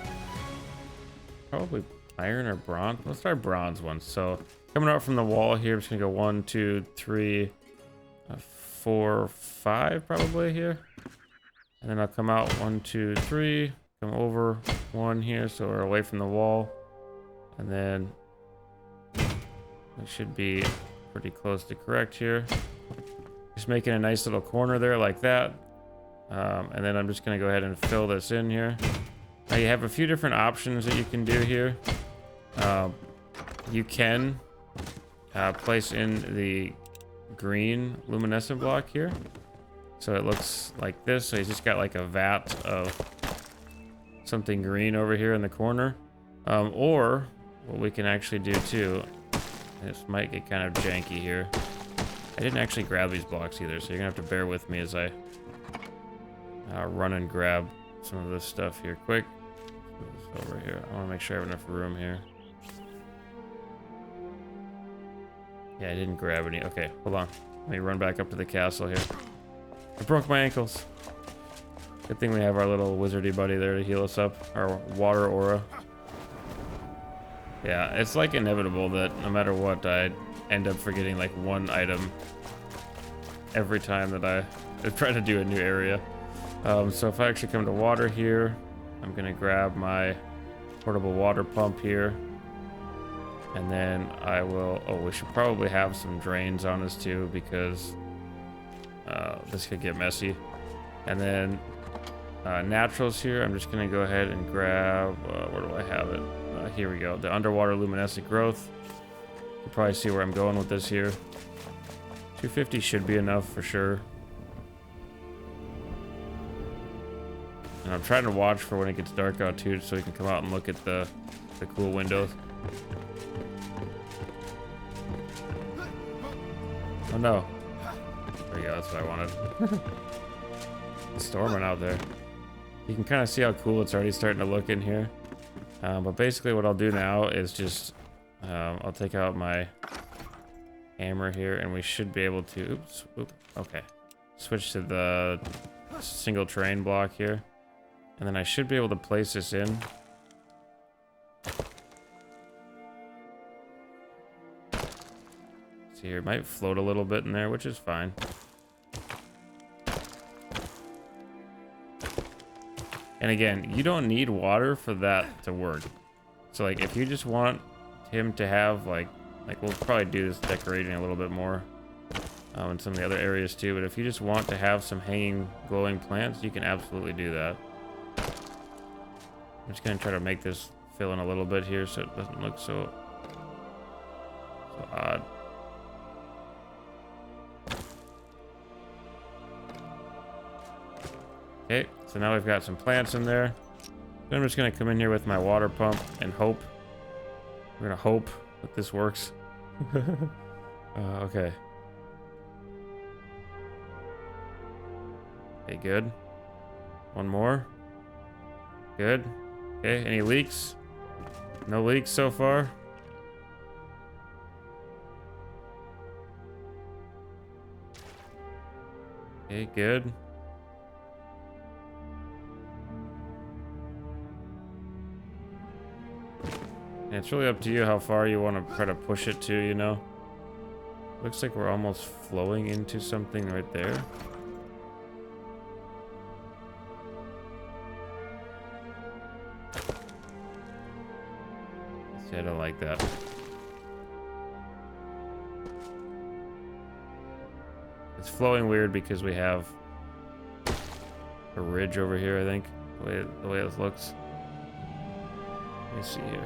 A: probably iron or bronze. Let's try bronze ones. So coming out from the wall here, I'm just going to go 1, 2, 3, 4, 5 probably here. And then I'll come out 1, 2, 3, come over 1 here, so we're away from the wall. And then it should be pretty close to correct here. Just making a nice little corner there like that. And then I'm just going to go ahead and fill this in here. Now you have a few different options that you can do here. You can place in the green luminescent block here. So it looks like this. So he's just got like a vat of something green over here in the corner. Or what we can actually do too, this might get kind of janky here. I didn't actually grab these blocks either, so you're gonna have to bear with me as I run and grab some of this stuff here quick. This over here. I want to make sure I have enough room here. Yeah, I didn't grab any. Okay, hold on. Let me run back up to the castle here. I broke my ankles. Good thing we have our little wizardy buddy there to heal us up. Our water aura. Yeah, it's like inevitable that no matter what, I end up forgetting like one item every time that I try to do a new area. So if I actually come to water here, I'm gonna grab my portable water pump here. And then I will, oh, we should probably have some drains on us too, because this could get messy. And then naturals here, I'm just gonna go ahead and grab, where do I have it? Here we go, the underwater luminescent growth. You can probably see where I'm going with this here. 250 should be enough for sure. And I'm trying to watch for when it gets dark out too, so we can come out and look at the cool windows. Oh no. There we go, that's what I wanted. It's storming out there. You can kind of see how cool it's already starting to look in here. But basically what I'll do now is just, I'll take out my hammer here and we should be able to, okay. Switch to the single terrain block here. And then I should be able to place this in. See here, it might float a little bit in there, which is fine. And again, you don't need water for that to work. So like, if you just want him to have like we'll probably do this decorating a little bit more in some of the other areas too. But if you just want to have some hanging glowing plants, you can absolutely do that. I'm just gonna try to make this fill in a little bit here so it doesn't look so odd. Okay, so now we've got some plants in there. Then I'm just gonna come in here with my water pump and hope. We're gonna hope that this works. Okay. Okay, good. One more. Good. Okay, any leaks? No leaks so far. Okay, good. And it's really up to you how far you want to try to push it to, you know? Looks like we're almost flowing into something right there. See, I don't like that. It's flowing weird because we have a ridge over here, I think, the way it looks. Let me see here.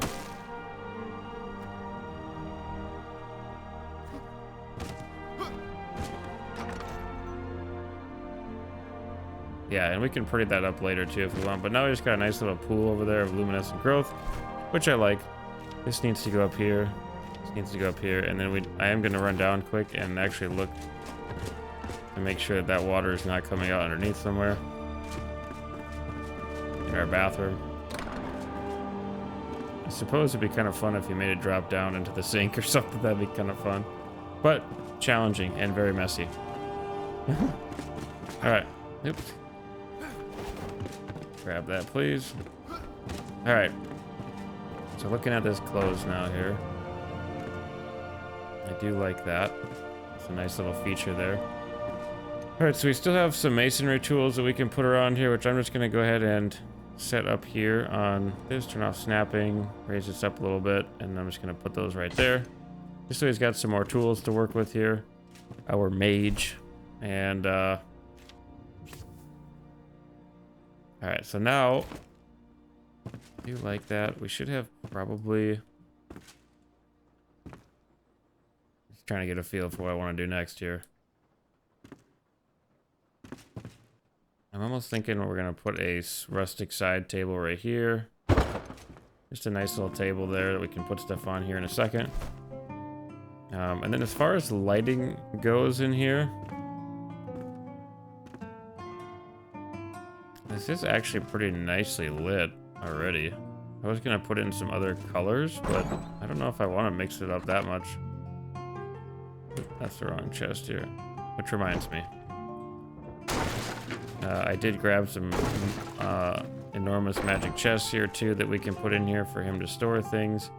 A: Yeah, and we can pretty that up later too if we want, but now we just got a nice little pool over there of luminescent growth, which I like. This needs to go up here. This needs to go up here, and then I am gonna run down quick and actually look and make sure that that water is not coming out underneath somewhere in our bathroom. I suppose it'd be kind of fun if you made it drop down into the sink or something. That'd be kind of fun, but challenging and very messy. All right, oops. Grab that, please. All right. So looking at this close now here, I do like that. It's a nice little feature there. All right, so we still have some masonry tools that we can put around here, which I'm just gonna go ahead and set up here on this. Turn off snapping, raise this up a little bit, and I'm just gonna put those right there. Just so he's got some more tools to work with here. Our mage, and all right, so now, I do like that. We should have probably, just trying to get a feel for what I want to do next here. I'm almost thinking we're gonna put a rustic side table right here. Just a nice little table there that we can put stuff on here in a second. And then as far as lighting goes in here, this is actually pretty nicely lit already. I was gonna put in some other colors, but I don't know if I want to mix it up that much. That's the wrong chest here. Which reminds me. I did grab some enormous magic chests here too that we can put in here for him to store things.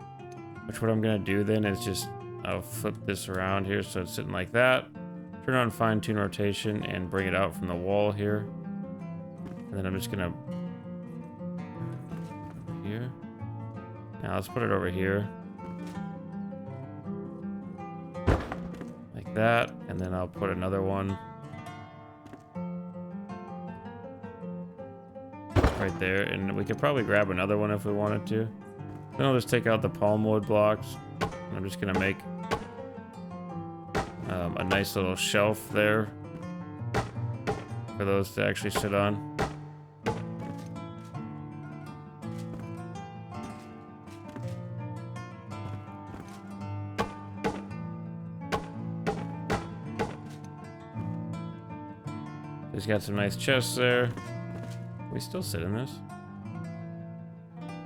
A: Which what I'm gonna do then is just I'll flip this around here so it's sitting like that. Turn on fine tune rotation and bring it out from the wall here. And then I'm just gonna here. Now let's put it over here. Like that. And then I'll put another one right there. And we could probably grab another one if we wanted to. Then I'll just take out the palm wood blocks. And I'm just gonna make a nice little shelf there for those to actually sit on. He's got some nice chests there. Can we still sit in this?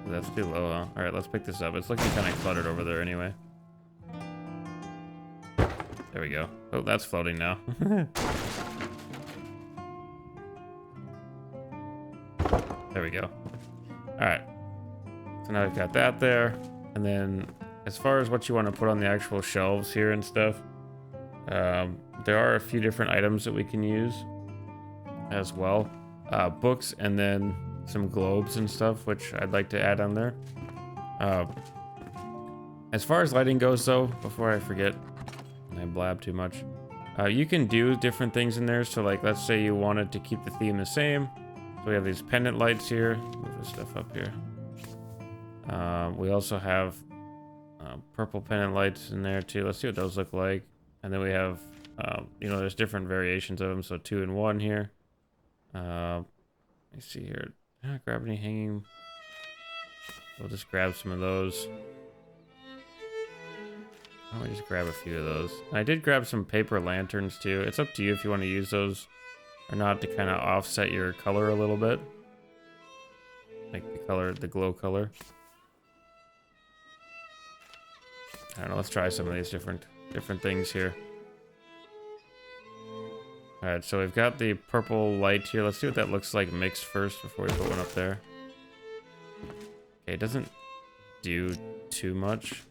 A: That's too low, huh? Alright, let's pick this up. It's looking kind of cluttered over there anyway. There we go. Oh, that's floating now. There we go. Alright. So now we've got that there. And then as far as what you want to put on the actual shelves here and stuff, there are a few different items that we can use as well. Books and then some globes and stuff, which I'd like to add on there. As far as lighting goes though, before I forget, and I blab too much, you can do different things in there. So like, let's say you wanted to keep the theme the same. So we have these pendant lights here. Move this stuff up here. We also have purple pendant lights in there too. Let's see what those look like. And then we have, you know, there's different variations of them. So 2 and 1 here. Let me see here. Did I not grab any hanging? We'll just grab some of those. Why don't we just grab a few of those? I did grab some paper lanterns too. It's up to you if you want to use those or not to kind of offset your color a little bit. Like the color, the glow color. I don't know, let's try some of these different things here. Alright, so we've got the purple light here. Let's see what that looks like mixed first before we put one up there. Okay, it doesn't do too much.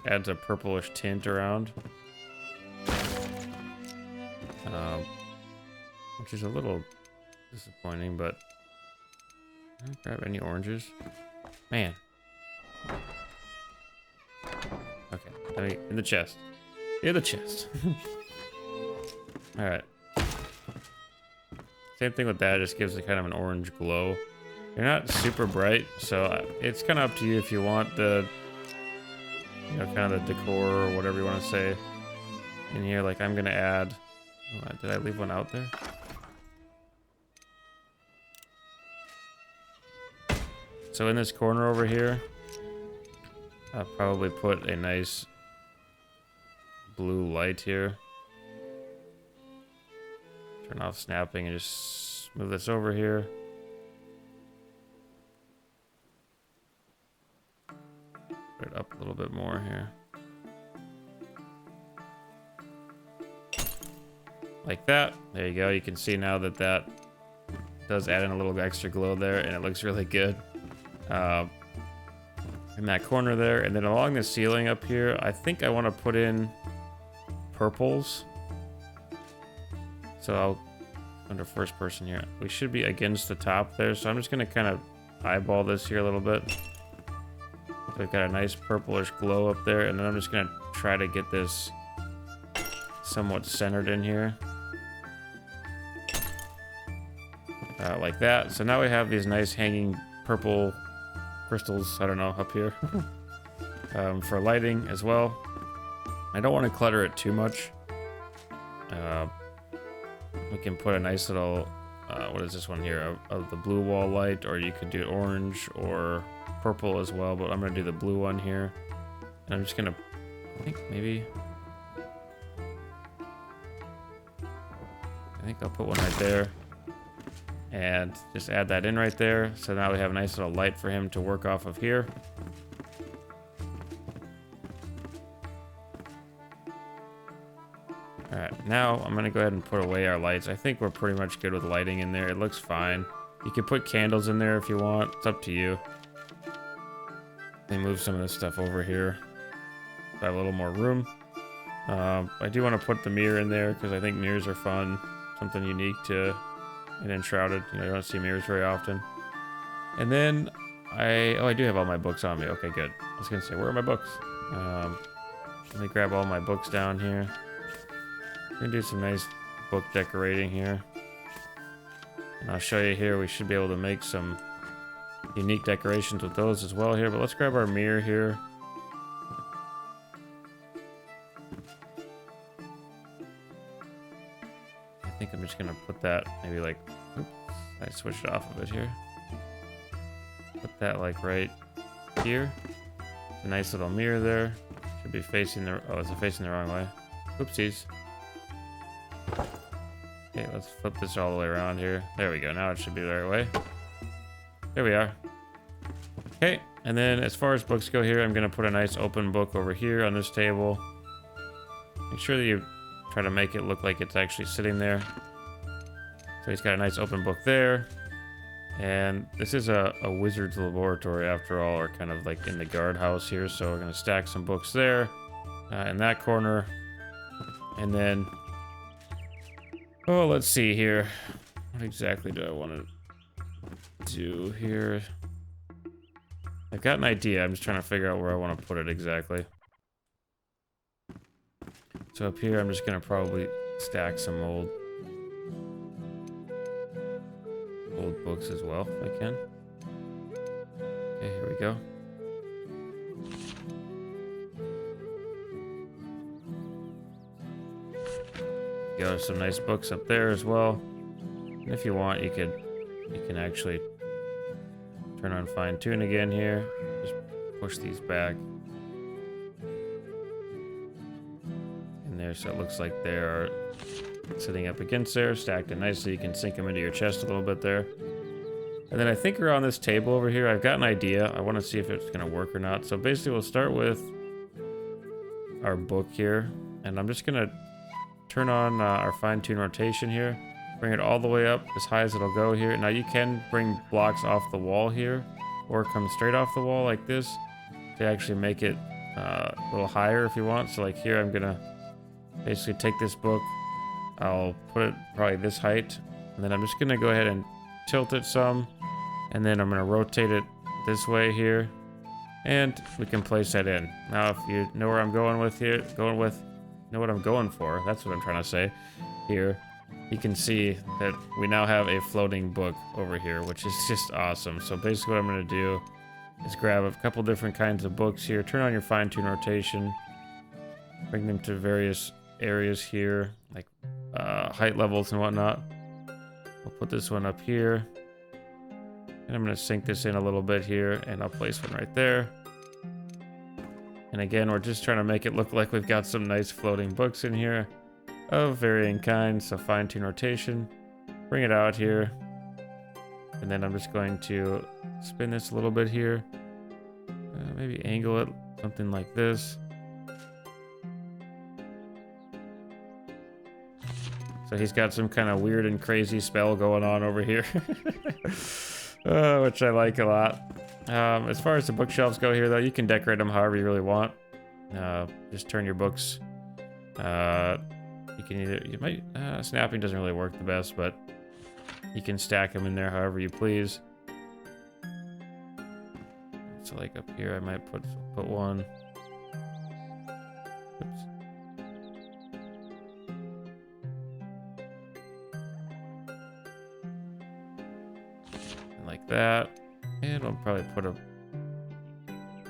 A: Adds a purplish tint around. Which is a little disappointing, but I don't grab any oranges. Man. Okay, I mean, in the chest. In the chest. Alright. Same thing with that, just gives it kind of an orange glow. They're not super bright, so it's kind of up to you if you want the, you know, kind of the decor or whatever you want to say in here. Like, I'm gonna add, oh, did I leave one out there? So in this corner over here, I'll probably put a nice blue light here. Turn off snapping and just move this over here. Put it up a little bit more here. Like that. There you go. You can see now that that does add in a little extra glow there, and it looks really good. In that corner there, and then along the ceiling up here, I think I want to put in purples. So I'll, under first person here, we should be against the top there, so I'm just going to kind of eyeball this here a little bit. So we've got a nice purplish glow up there, and then I'm just going to try to get this somewhat centered in here. Like that. So now we have these nice hanging purple crystals, I don't know, up here. For lighting as well. I don't want to clutter it too much. We can put a nice little, what is this one here? Of the blue wall light, or you could do orange or purple as well, but I'm going to do the blue one here. And I'm just going to, I think I'll put one right there. And just add that in right there. So now we have a nice little light for him to work off of here. Alright, now I'm going to go ahead and put away our lights. I think we're pretty much good with lighting in there. It looks fine. You can put candles in there if you want. It's up to you. Let me move some of this stuff over here. So I have a little more room. I do want to put the mirror in there because I think mirrors are fun. Something unique to in Enshrouded. You know, you don't see mirrors very often. And then I do have all my books on me. Okay, good. I was gonna say, where are my books? Let me grab all my books down here. We're gonna do some nice book decorating here. And I'll show you here, we should be able to make some unique decorations with those as well here. But let's grab our mirror here. I think I'm just gonna put that maybe like, oops, I switched it off of it here. Put that like right here. A nice little mirror there. Should be facing the, oh, it's facing the wrong way. Oopsies. Okay, let's flip this all the way around here. There we go. Now it should be the right way. There we are. Okay, and then as far as books go here, I'm going to put a nice open book over here on this table. Make sure that you try to make it look like it's actually sitting there. So he's got a nice open book there. And this is a wizard's laboratory after all, or kind of like in the guardhouse here. So we're going to stack some books there in that corner. And then, oh, let's see here. What exactly do I want to do here? I've got an idea. I'm just trying to figure out where I want to put it exactly. So up here, I'm just going to probably stack some old books as well, if I can. Okay, here we go. Got some nice books up there as well. And if you want, you can actually turn on fine tune again here. Just push these back in there, so it looks like they are sitting up against there, stacked it nicely. You can sink them into your chest a little bit there. And then I think around this table over here, I've got an idea. I want to see if it's going to work or not. So basically, we'll start with our book here, and I'm just going to turn on our fine tune rotation here. Bring it all the way up as high as it'll go here. Now you can bring blocks off the wall here, or come straight off the wall like this to actually make it a little higher if you want. So like here, I'm gonna basically take this book, I'll put it probably this height, and then I'm just gonna go ahead and tilt it some, and then I'm gonna rotate it this way here, and we can place that in. Now if you know where I'm going with here, know what I'm going for, that's what I'm trying to say here. You can see that we now have a floating book over here, which is just awesome. So basically what I'm going to do is grab a couple different kinds of books here, turn on your fine tune rotation, bring them to various areas here, like height levels and whatnot. We'll put this one up here, and I'm going to sink this in a little bit here, and I'll place one right there. And again, we're just trying to make it look like we've got some nice floating books in here of varying kinds. So fine tune rotation, bring it out here, and then I'm just going to spin this a little bit here, maybe angle it something like this. So he's got some kind of weird and crazy spell going on over here, which I like a lot. As far as the bookshelves go here, though, you can decorate them however you really want. Just turn your books. You can either, snapping doesn't really work the best, but you can stack them in there however you please. So like up here, I might put one. Oops. And like that. And I'll probably put a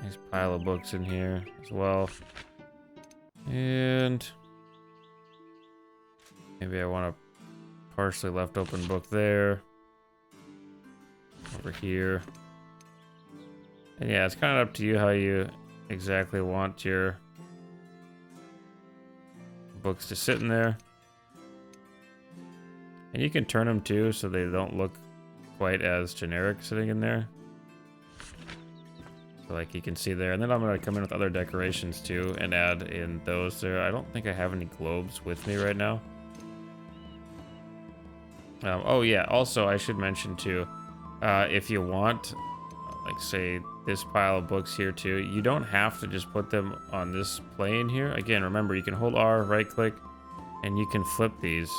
A: nice pile of books in here as well. And maybe I want a partially left open book there. Over here. And yeah, it's kind of up to you how you exactly want your books to sit in there. And you can turn them too so they don't look quite as generic sitting in there. So like you can see there. And then I'm going to come in with other decorations too and add in those there. I don't think I have any globes with me right now. Oh yeah, also I should mention too, if you want, like say this pile of books here too, you don't have to just put them on this plane here. Again, remember you can hold R, right click, and you can flip these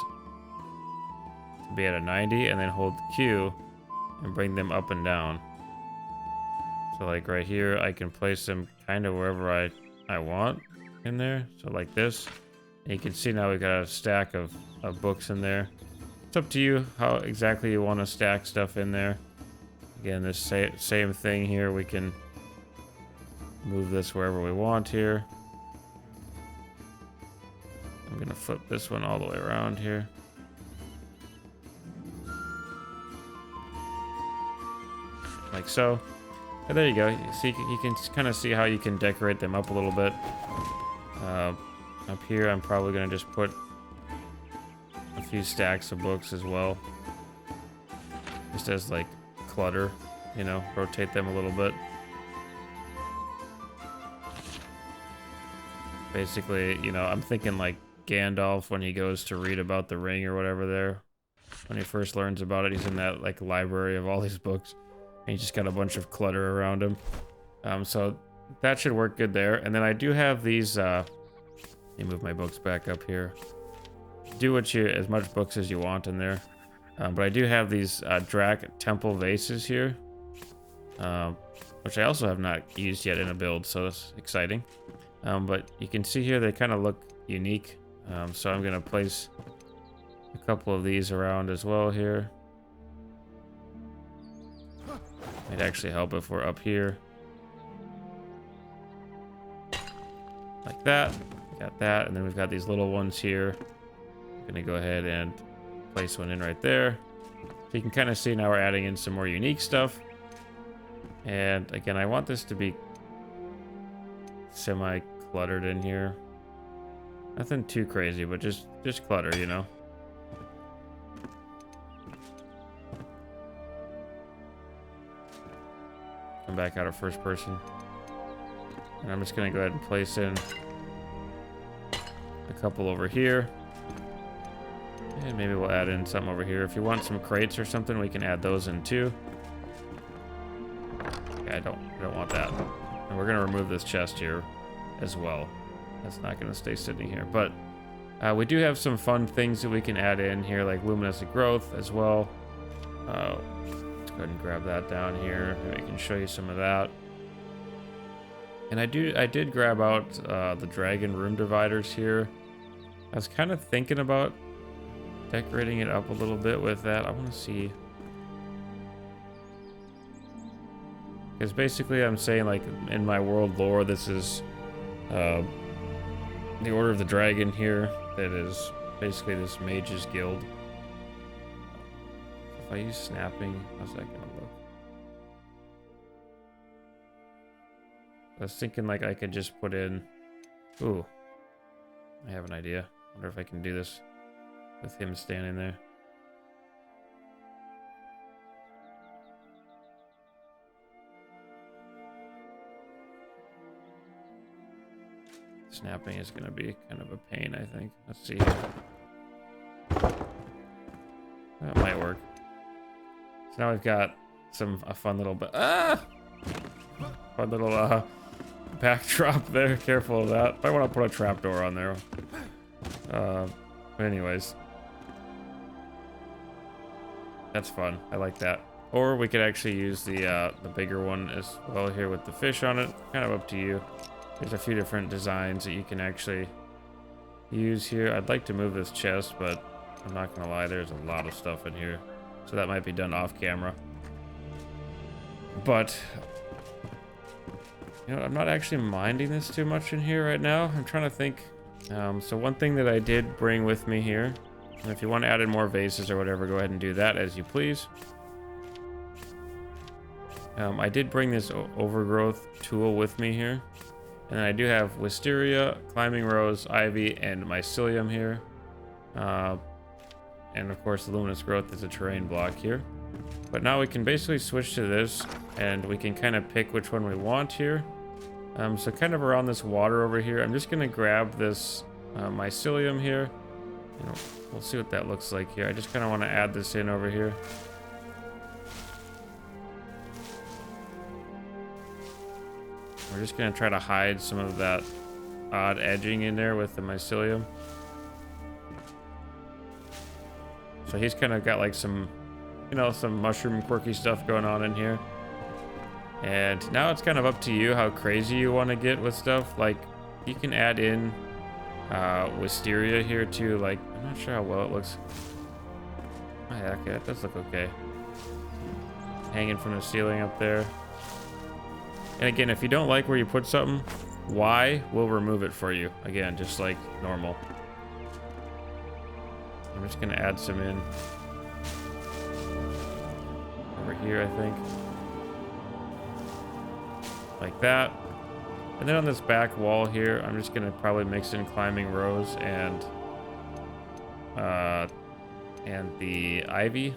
A: to be at a 90 and then hold Q and bring them up and down. So like right here, I can place them kind of wherever I want in there. So like this, and you can see now we've got a stack of books in there. It's up to you how exactly you want to stack stuff in there. Again, this same thing here, we can move this wherever we want here. I'm going to flip this one all the way around here. Like so. And there you go. See, you can kind of see how you can decorate them up a little bit. Up here, I'm probably going to just put a few stacks of books as well. Just as like clutter, you know, rotate them a little bit. Basically, you know, I'm thinking like Gandalf when he goes to read about the ring or whatever there. When he first learns about it, he's in that like library of all these books. And he's just got a bunch of clutter around him. So that should work good there. And then I do have these, let me move my books back up here. Do as much books as you want in there. But I do have these Drac Temple vases here. Which I also have not used yet in a build, so that's exciting. But you can see here they kind of look unique. So I'm going to place a couple of these around as well here. Might actually help if we're up here. Like that. Got that. And then we've got these little ones here. I'm going to go ahead and place one in right there. So you can kind of see now we're adding in some more unique stuff. And again, I want this to be semi-cluttered in here. Nothing too crazy, but just clutter, you know. Come back out of first person. And I'm just gonna go ahead and place in a couple over here. And maybe we'll add in some over here. If you want some crates or something, we can add those in too. Yeah, I don't want that. And we're gonna remove this chest here as well. That's not gonna stay sitting here. But we do have some fun things that we can add in here, like luminescent growth as well. Let's go ahead and grab that down here. Maybe I can show you some of that. And I did grab out the dragon room dividers here. I was kind of thinking about decorating it up a little bit with that. I want to see. Because basically I'm saying, like, in my world lore, this is the Order of the Dragon here. That is basically this mage's guild. If I use snapping, how's that gonna look? I was thinking like I could just put in... Ooh. I have an idea. Wonder if I can do this with him standing there. Snapping is gonna be kind of a pain, I think. Let's see here. That might work. So now we've got a fun little fun little backdrop there. Careful of that. I want to put a trapdoor on there. But anyways, that's fun. I like that. Or we could actually use the bigger one as well here with the fish on it. Kind of up to you. There's a few different designs that you can actually use here. I'd like to move this chest, but I'm not gonna lie, there's a lot of stuff in here. So that might be done off camera. But, you know, I'm not actually minding this too much in here right now. I'm trying to think. So one thing that I did bring with me here, and if you want to add in more vases or whatever, go ahead and do that as you please. I did bring this overgrowth tool with me here. And then I do have wisteria, climbing rose, ivy, and mycelium here. And of course the luminous growth is a terrain block here. But now we can basically switch to this and we can kind of pick which one we want here. So kind of around this water over here, I'm just gonna grab this mycelium here. You know, we'll see what that looks like here. I just kind of want to add this in over here. We're just gonna try to hide some of that odd edging in there with the mycelium. So he's kind of got like some, you know, some mushroom quirky stuff going on in here. And now it's kind of up to you how crazy you want to get with stuff. Like, you can add in wisteria here too. Like, I'm not sure how well it looks. Oh, yeah, okay, that does look okay. Hanging from the ceiling up there. And again, if you don't like where you put something, Y will remove it for you. Again, just like normal. I'm just gonna add some in over here, I think. Like that. And then on this back wall here, I'm just gonna probably mix in climbing rose and and the ivy.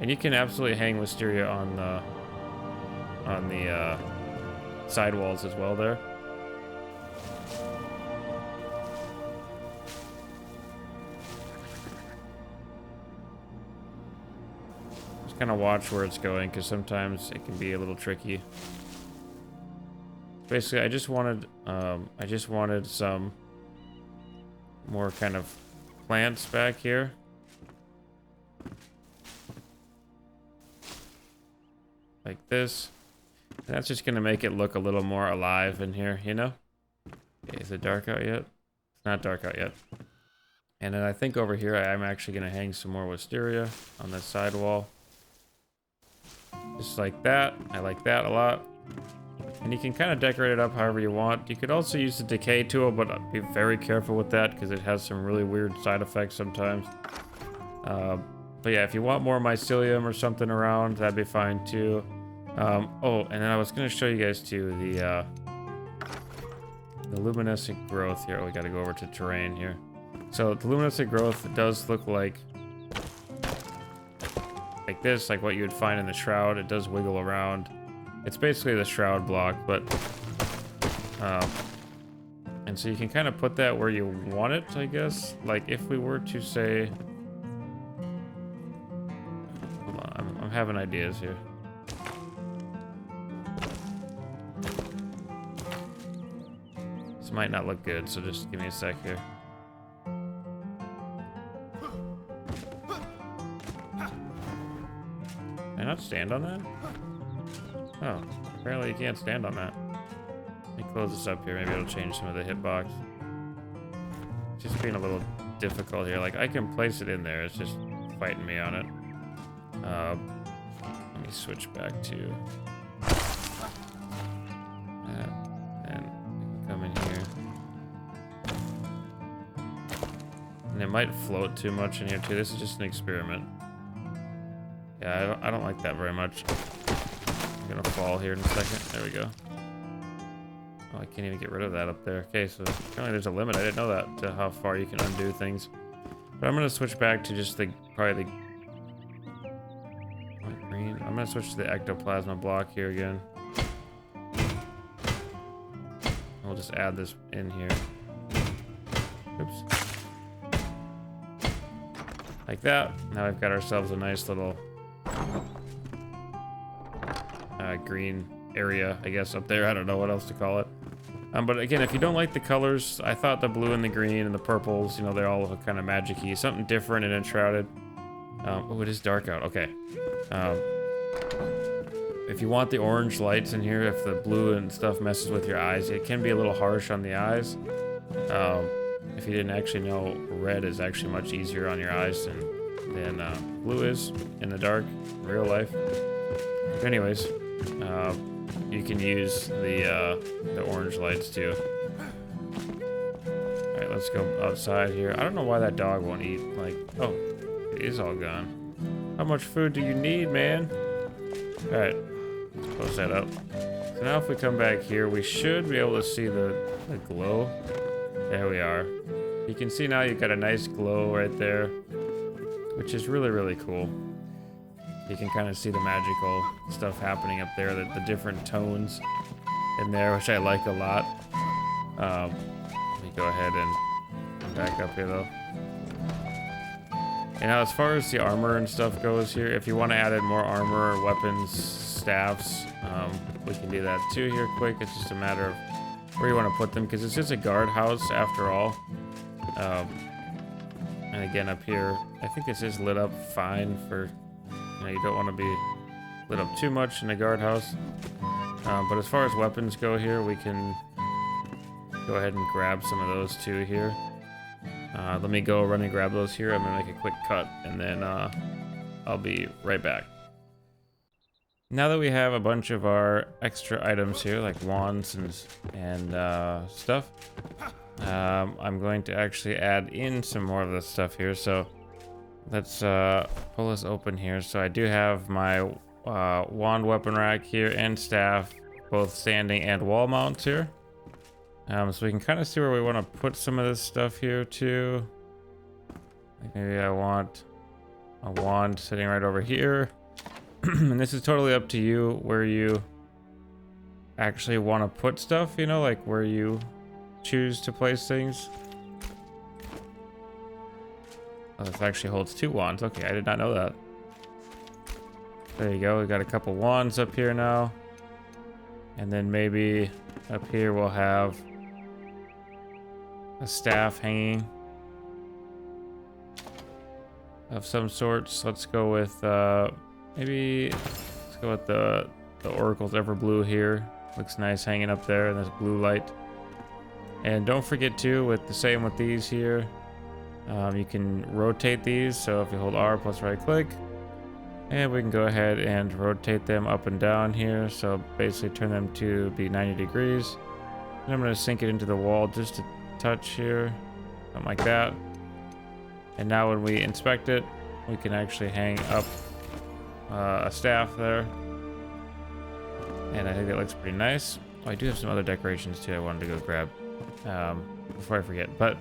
A: And you can absolutely hang wisteria on the side walls as well there. Just kind of watch where it's going, because sometimes it can be a little tricky. Basically, I just wanted some more kind of plants back here. Like this. And that's just gonna make it look a little more alive in here, you know? Okay, is it dark out yet? It's not dark out yet. And then I think over here I'm actually gonna hang some more wisteria on this side wall. Just like that. I like that a lot. And you can kind of decorate it up however you want. You could also use the decay tool, but be very careful with that because it has some really weird side effects sometimes. But yeah, if you want more mycelium or something around, that'd be fine too. Oh, and then I was going to show you guys too the luminescent growth here. Oh, we got to go over to terrain here. So the luminescent growth does look like this, like what you would find in the shroud. It does wiggle around. It's basically the shroud block, but and so you can kind of put that where you want it, I guess. Like if we were to say, hold on, I'm having ideas here. This might not look good, so just give me a sec here. Can I not stand on that? Oh, apparently you can't stand on that. Let me close this up here. Maybe it'll change some of the hitbox. It's just being a little difficult here. Like, I can place it in there. It's just fighting me on it. Let me switch back to that. And we can come in here. And it might float too much in here too. This is just an experiment. Yeah, I don't like that very much. I'm gonna fall here in a second. There we go. Oh, I can't even get rid of that up there. Okay, so apparently there's a limit. I didn't know that, to how far you can undo things. But I'm gonna switch back to just probably the green. I'm gonna switch to the ectoplasma block here again. We'll just add this in here. Oops. Like that. Now we've got ourselves a nice little green area, I guess, up there. I don't know what else to call it. But again, if you don't like the colors, I thought the blue and the green and the purples, you know, they're all kind of magic-y. Something different and Enshrouded. Oh, it is dark out. Okay. If you want the orange lights in here, if the blue and stuff messes with your eyes, it can be a little harsh on the eyes. If you didn't actually know, red is actually much easier on your eyes than blue is in the dark, in real life. But anyways, you can use the orange lights too. All right, let's go outside here. I don't know why that dog won't eat. Like, oh, it is all gone. How much food do you need, man? All right, let's close that up. So now if we come back here, we should be able to see the glow. There we are. You can see now you've got a nice glow right there, which is really, really cool. You can kind of see the magical stuff happening up there, the different tones in there, which I like a lot. Let me go ahead and back up here though. And now as far as the armor and stuff goes here, if you want to add in more armor, weapons, staffs, we can do that too here quick. It's just a matter of where you want to put them, because it's just a guardhouse after all. And again up here, I think this is lit up fine for, you know, you don't want to be lit up too much in a guardhouse. But as far as weapons go here, we can go ahead and grab some of those too here. Let me go run and grab those here. I'm gonna make a quick cut and then I'll be right back. Now that we have a bunch of our extra items here, like wands and stuff, I'm going to actually add in some more of this stuff here. So let's pull this open here. So I do have my wand weapon rack here and staff, both standing and wall mounts here. So we can kind of see where we want to put some of this stuff here too. Like maybe I want a wand sitting right over here. And this is totally up to you where you actually want to put stuff, you know, like where you choose to place things. Oh, this actually holds 2 wands. Okay, I did not know that. There you go. We got a couple wands up here now. And then maybe up here we'll have a staff hanging of some sorts. Let's go with maybe let's go with the Oracle's Everblue here. Looks nice hanging up there in this blue light. And don't forget too, with the same with these here, you can rotate these. So if you hold R plus right click, and we can go ahead and rotate them up and down here. So basically turn them to be 90 degrees. And I'm going to sink it into the wall just a touch here, something like that. And now when we inspect it, we can actually hang up a staff there. And I think that looks pretty nice. Oh, I do have some other decorations too I wanted to go grab before I forget. But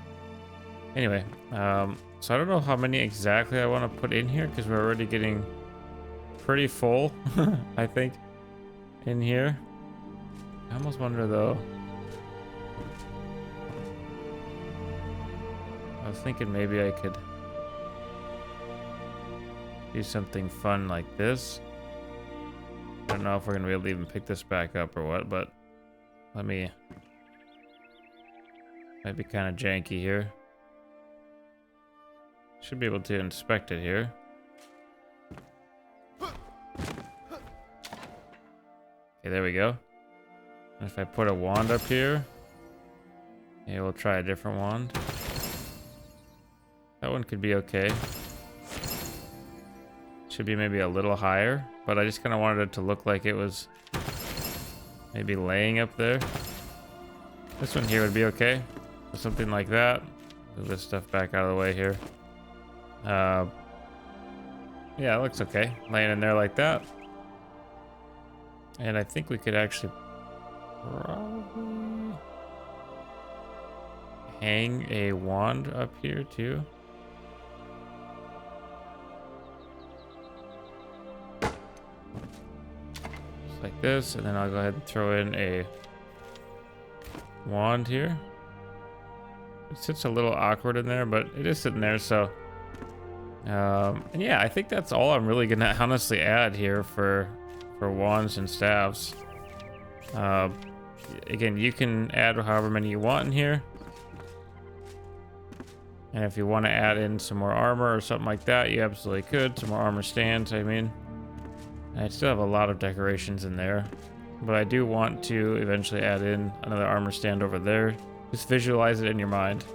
A: anyway, so I don't know how many exactly I want to put in here because we're already getting pretty full, I think, in here. I almost wonder though. I was thinking maybe I could do something fun like this. I don't know if we're gonna be able to even pick this back up or what, but let me. Might be kind of janky here. Should be able to inspect it here. Okay, there we go. And if I put a wand up here, yeah, we'll try a different wand. That one could be okay. Should be maybe a little higher, but I just kind of wanted it to look like it was maybe laying up there. This one here would be okay. Something like that. Move this stuff back out of the way here. Yeah, it looks okay. Laying in there like that. And I think we could actually probably hang a wand up here too. Like this, and then I'll go ahead and throw in a wand here. It sits a little awkward in there, but it is sitting there, so and yeah, I think that's all I'm really gonna honestly add here for wands and staffs. Again, you can add however many you want in here, and if you want to add in some more armor or something like that, you absolutely could. Some more armor stands, I mean. I still have a lot of decorations in there, but I do want to eventually add in another armor stand over there. Just visualize it in your mind.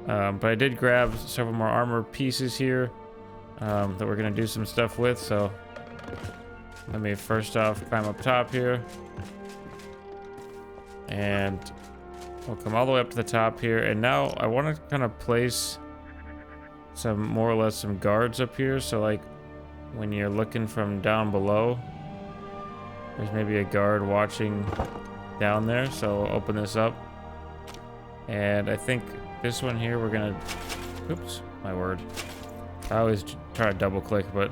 A: But I did grab several more armor pieces here that we're gonna do some stuff with. So let me first off climb up top here, and we'll come all the way up to the top here. And now I want to kind of place some more or less some guards up here. So like, when you're looking from down below, there's maybe a guard watching down there. So I'll open this up, and I think this one here we're gonna, oops, my word, I always try to double click, but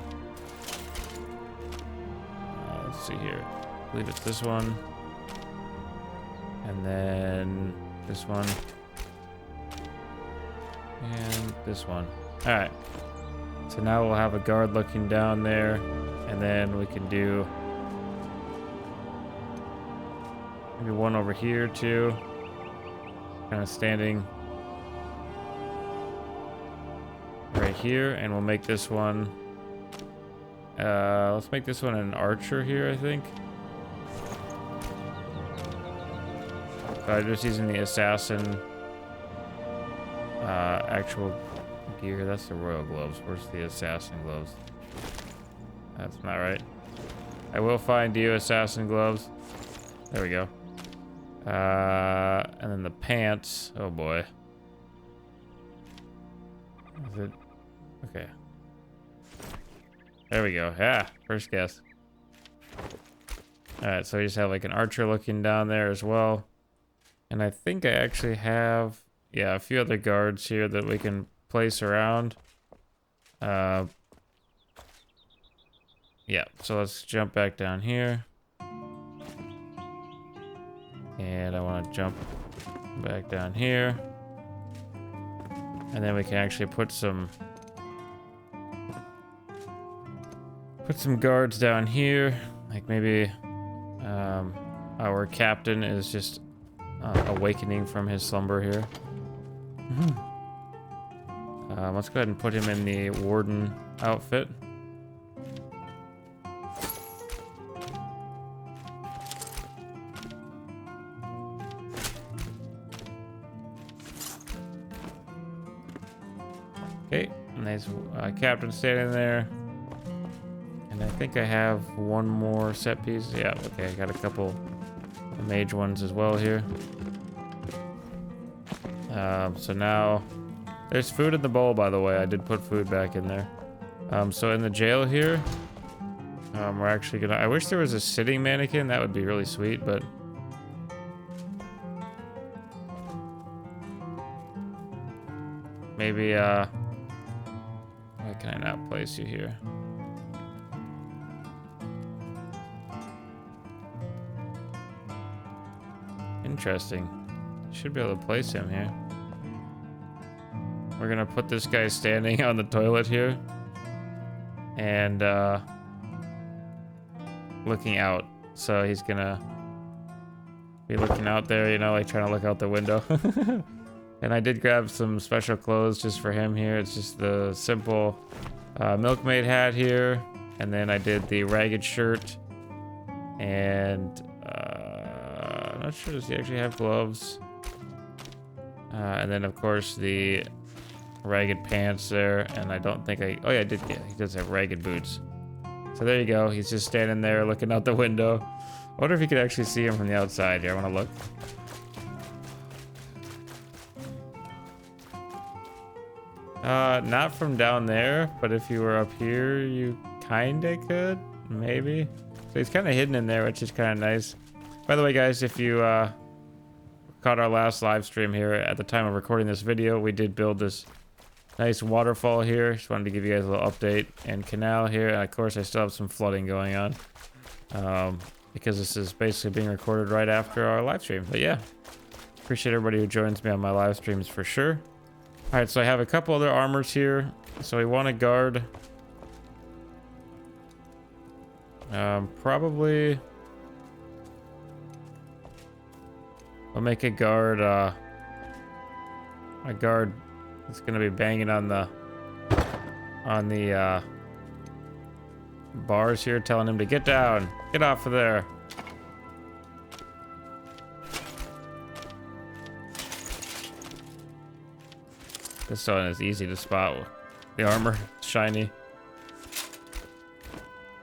A: let's see here, I believe it's this one, and then this one, and this one. All right, so now we'll have a guard looking down there, and then we can do maybe one over here too, kind of standing right here. And we'll make this one, let's make this one an archer here, I think. So I'm just using the assassin actual gear. That's the royal gloves. Where's the assassin gloves? That's not right. I will find you assassin gloves. There we go. And then the pants. Oh boy. Is it? Okay. There we go. Yeah, first guess. Alright, so we just have like an archer looking down there as well. And I think I actually have, yeah, a few other guards here that we can place around. Yeah, so let's jump back down here. And I want to jump back down here. And then we can actually put some guards down here. Like maybe our captain is just awakening from his slumber here. Let's go ahead and put him in the warden outfit. Okay, nice captain standing there. And I think I have one more set piece. Yeah, okay, I got a couple mage ones as well here. So now there's food in the bowl, by the way. I did put food back in there. So in the jail here, we're actually gonna, I wish there was a sitting mannequin. That would be really sweet, but maybe, why can I not place you here? Interesting. Should be able to place him here. We're gonna put this guy standing on the toilet here. And, looking out. So he's gonna be looking out there, you know, like trying to look out the window. And I did grab some special clothes just for him here. It's just the simple milkmaid hat here. And then I did the ragged shirt. And I'm not sure, does he actually have gloves? And then of course the ragged pants there. And I don't think oh yeah, he does have ragged boots. So there you go. He's just standing there looking out the window. I wonder if you could actually see him from the outside here. I want to look. Not from down there, but if you were up here, you kinda could, maybe. So he's kind of hidden in there, which is kind of nice. By the way, guys, if you caught our last live stream here at the time of recording this video, we did build this nice waterfall here. Just wanted to give you guys a little update. And canal here, and of course I still have some flooding going on. Because this is basically being recorded right after our live stream. But yeah, appreciate everybody who joins me on my live streams for sure. Alright, so I have a couple other armors here. So we want to guard. Probably I'll make a guard that's gonna be banging on the bars here, telling him to get down, get off of there. This one is easy to spot. The armor, shiny.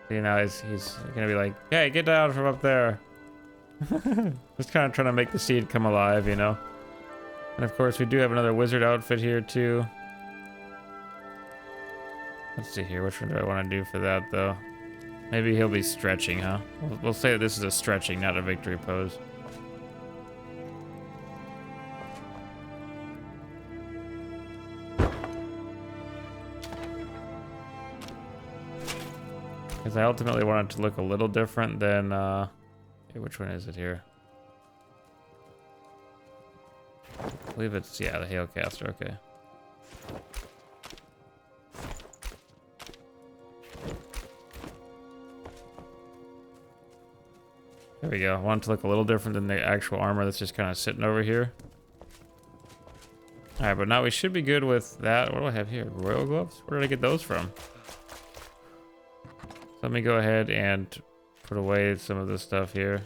A: You know, he's gonna be like, hey, get down from up there. Just kind of trying to make the seed come alive, you know. And of course, we do have another wizard outfit here too. Let's see here, which one do I want to do for that though? Maybe he'll be stretching, huh? We'll say that this is a stretching, not a victory pose. Because I ultimately want it to look a little different than, okay, which one is it here? I believe it's, yeah, the Hailcaster, okay. There we go. I want it to look a little different than the actual armor that's just kind of sitting over here. Alright, but now we should be good with that. What do I have here? Royal gloves? Where did I get those from? Let me go ahead and put away some of this stuff here.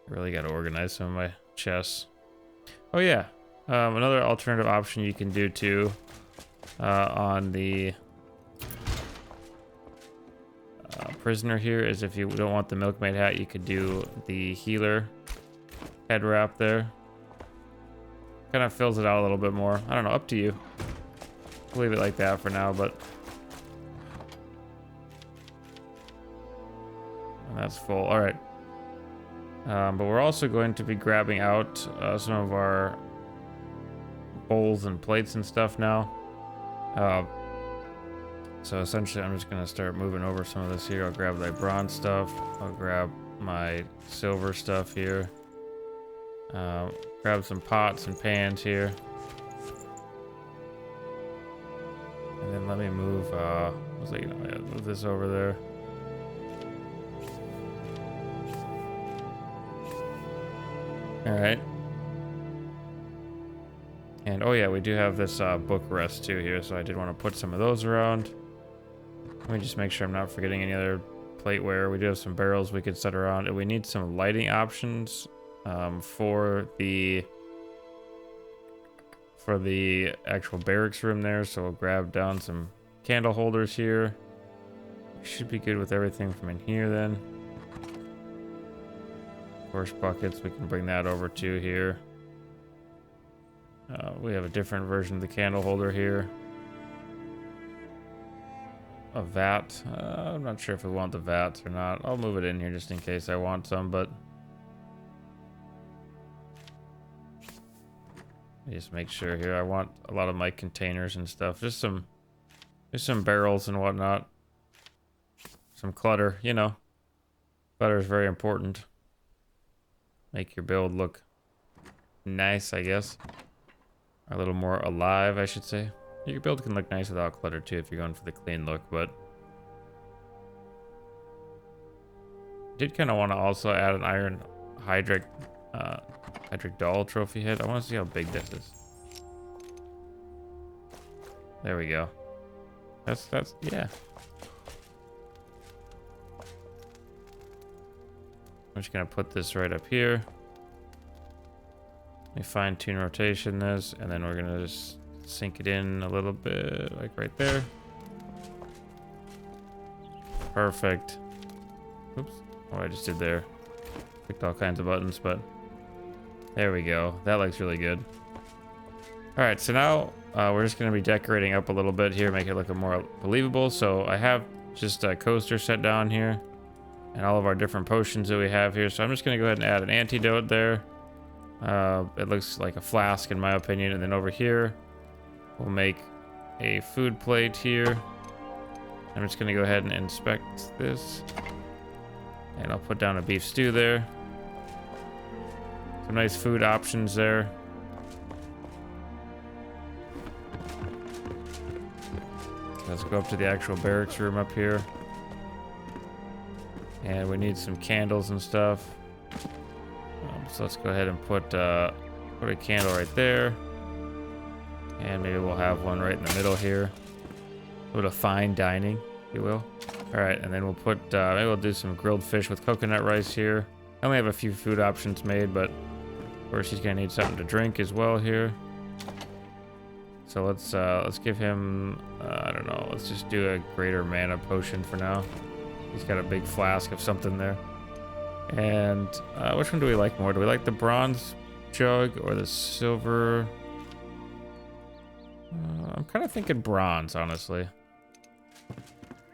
A: Really got to organize some of my chests. Oh yeah, another alternative option you can do too on the prisoner here is if you don't want the milkmaid hat, you could do the healer head wrap there. Kind of fills it out a little bit more. I don't know, up to you. I'll leave it like that for now, but that's full. All right. But we're also going to be grabbing out some of our bowls and plates and stuff now. So essentially I'm just gonna start moving over some of this here. I'll grab the bronze stuff. I'll grab my silver stuff here. Grab some pots and pans here. And then let me move, move this over there. Alright. And oh yeah, we do have this book rest too here, so I did want to put some of those around. Let me just make sure I'm not forgetting any other plateware. We do have some barrels we could set around, and we need some lighting options for the actual barracks room there. So we'll grab down some candle holders here. Should be good with everything from in here then. Of course, buckets, we can bring that over to here. We have a different version of the candle holder here. A vat. I'm not sure if we want the vats or not. I'll move it in here just in case I want some, but just make sure here. I want a lot of my containers and stuff. Just some barrels and whatnot. Some clutter, you know. Clutter is very important. Make your build look nice, I guess. A little more alive, I should say. Your build can look nice without clutter too if you're going for the clean look, but did kind of want to also add an iron hydric doll trophy head. I want to see how big this is. There we go. That's yeah. I'm just gonna put this right up here. Let me fine-tune rotation this, and then we're gonna just sink it in a little bit, like right there. Perfect. Oops. What I just did there. Clicked all kinds of buttons, but there we go. That looks really good. All right, so now we're just gonna be decorating up a little bit here, make it look more believable. So I have just a coaster set down here, and all of our different potions that we have here. So I'm just gonna go ahead and add an antidote there. It looks like a flask in my opinion. And then over here, we'll make a food plate here. I'm just gonna go ahead and inspect this. And I'll put down a beef stew there. Some nice food options there. Let's go up to the actual barracks room up here. And we need some candles and stuff. So let's go ahead and put a candle right there. And maybe we'll have one right in the middle here. A little fine dining, if you will. All right, and then we'll put, maybe we'll do some grilled fish with coconut rice here. I only have a few food options made, but of course he's gonna need something to drink as well here. So let's give him, I don't know, let's just do a greater mana potion for now. He's got a big flask of something there. And which one do we like more? Do we like the bronze jug or the silver? I'm kind of thinking bronze, honestly,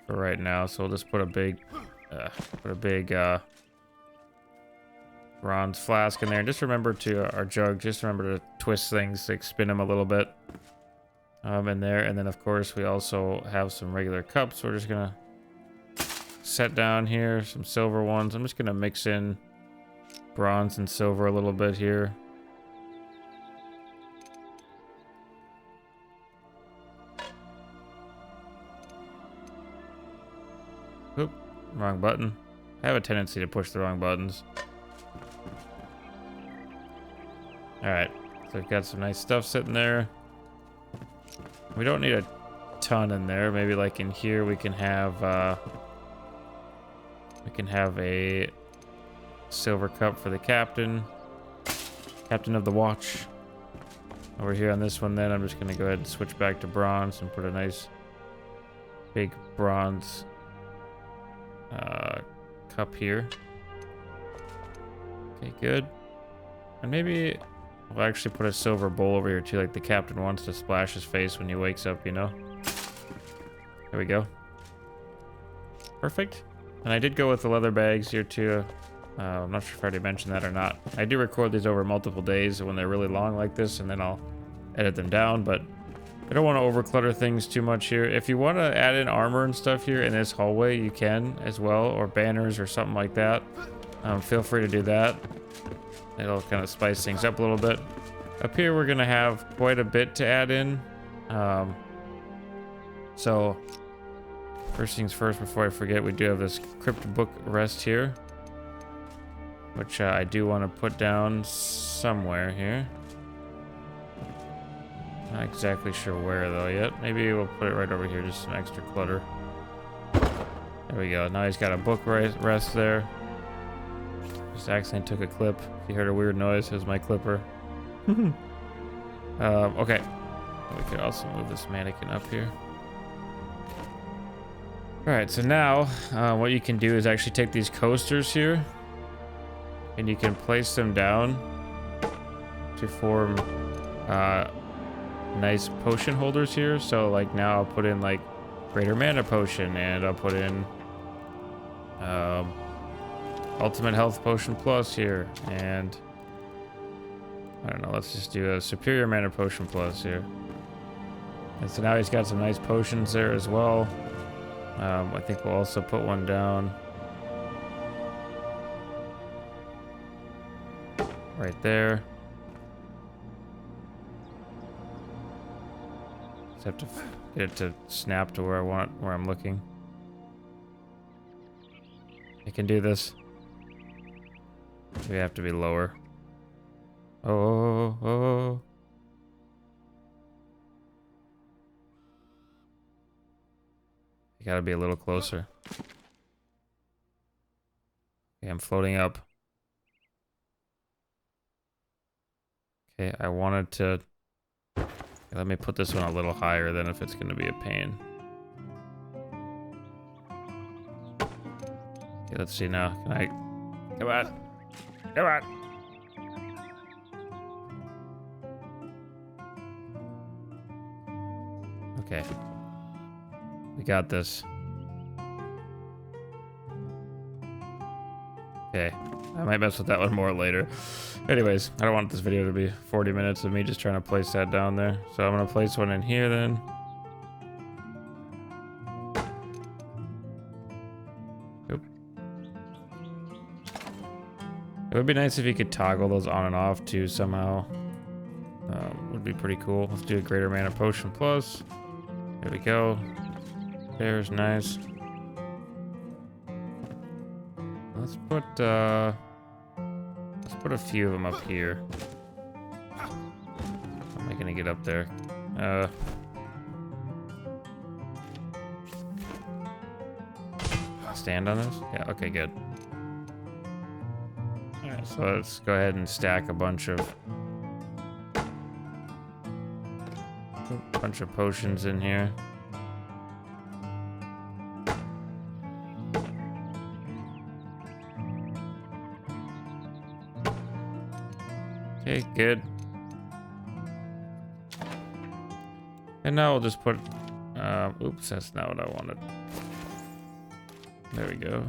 A: for right now. So we'll just put a big bronze flask in there. And just remember to our jug. Just remember to twist things, like spin them a little bit, in there. And then of course we also have some regular cups. We're just gonna set down here some silver ones. I'm just gonna mix in bronze and silver a little bit here. Oop, wrong button. I have a tendency to push the wrong buttons. Alright, so we've got some nice stuff sitting there. We don't need a ton in there. Maybe like in here we can have a silver cup for the captain of the watch. Over here on this one then, I'm just gonna go ahead and switch back to bronze and put a nice big bronze cup here. Okay, good. And maybe we'll actually put a silver bowl over here too, like the captain wants to splash his face when he wakes up, you know? There we go. Perfect. And I did go with the leather bags here too. I'm not sure if I already mentioned that or not. I do record these over multiple days when they're really long like this, and then I'll edit them down, but I don't want to overclutter things too much here. If you want to add in armor and stuff here in this hallway, you can as well, or banners or something like that. Feel free to do that. It'll kind of spice things up a little bit. Up here, we're going to have quite a bit to add in. So, first things first, before I forget, we do have this crypt book rest here, which I do want to put down somewhere here. Not exactly sure where though yet. Maybe we'll put it right over here, just some extra clutter. There we go. Now he's got a book rest there. Just accidentally took a clip. If you heard a weird noise, it was my clipper. Okay. We could also move this mannequin up here. Alright, so now what you can do is actually take these coasters here and you can place them down to form nice potion holders here. So like now I'll put in like greater mana potion, and I'll put in ultimate health potion plus here, and I don't know, let's just do a superior mana potion plus here. And so now he's got some nice potions there as well. I think we'll also put one down right there. Just have to get it to snap to where I want, where I'm looking. I can do this. We have to be lower. Oh. You gotta be a little closer. Okay, I'm floating up. Okay, I wanted to... Let me put this one a little higher than if it's gonna be a pain. Okay, let's see now. Can I... Come on. Come on. Okay. We got this. Okay. I might mess with that one more later. Anyways, I don't want this video to be 40 minutes of me just trying to place that down there. So I'm going to place one in here then. Oop. It would be nice if you could toggle those on and off too somehow. Would be pretty cool. Let's do a greater mana potion plus. There we go. There's nice. Let's put a few of them up here. How am I gonna get up there? Stand on this? Yeah, okay, good. Alright, so let's go ahead and stack a bunch of potions in here. Okay, good. And now we'll just put, oops, that's not what I wanted. There we go.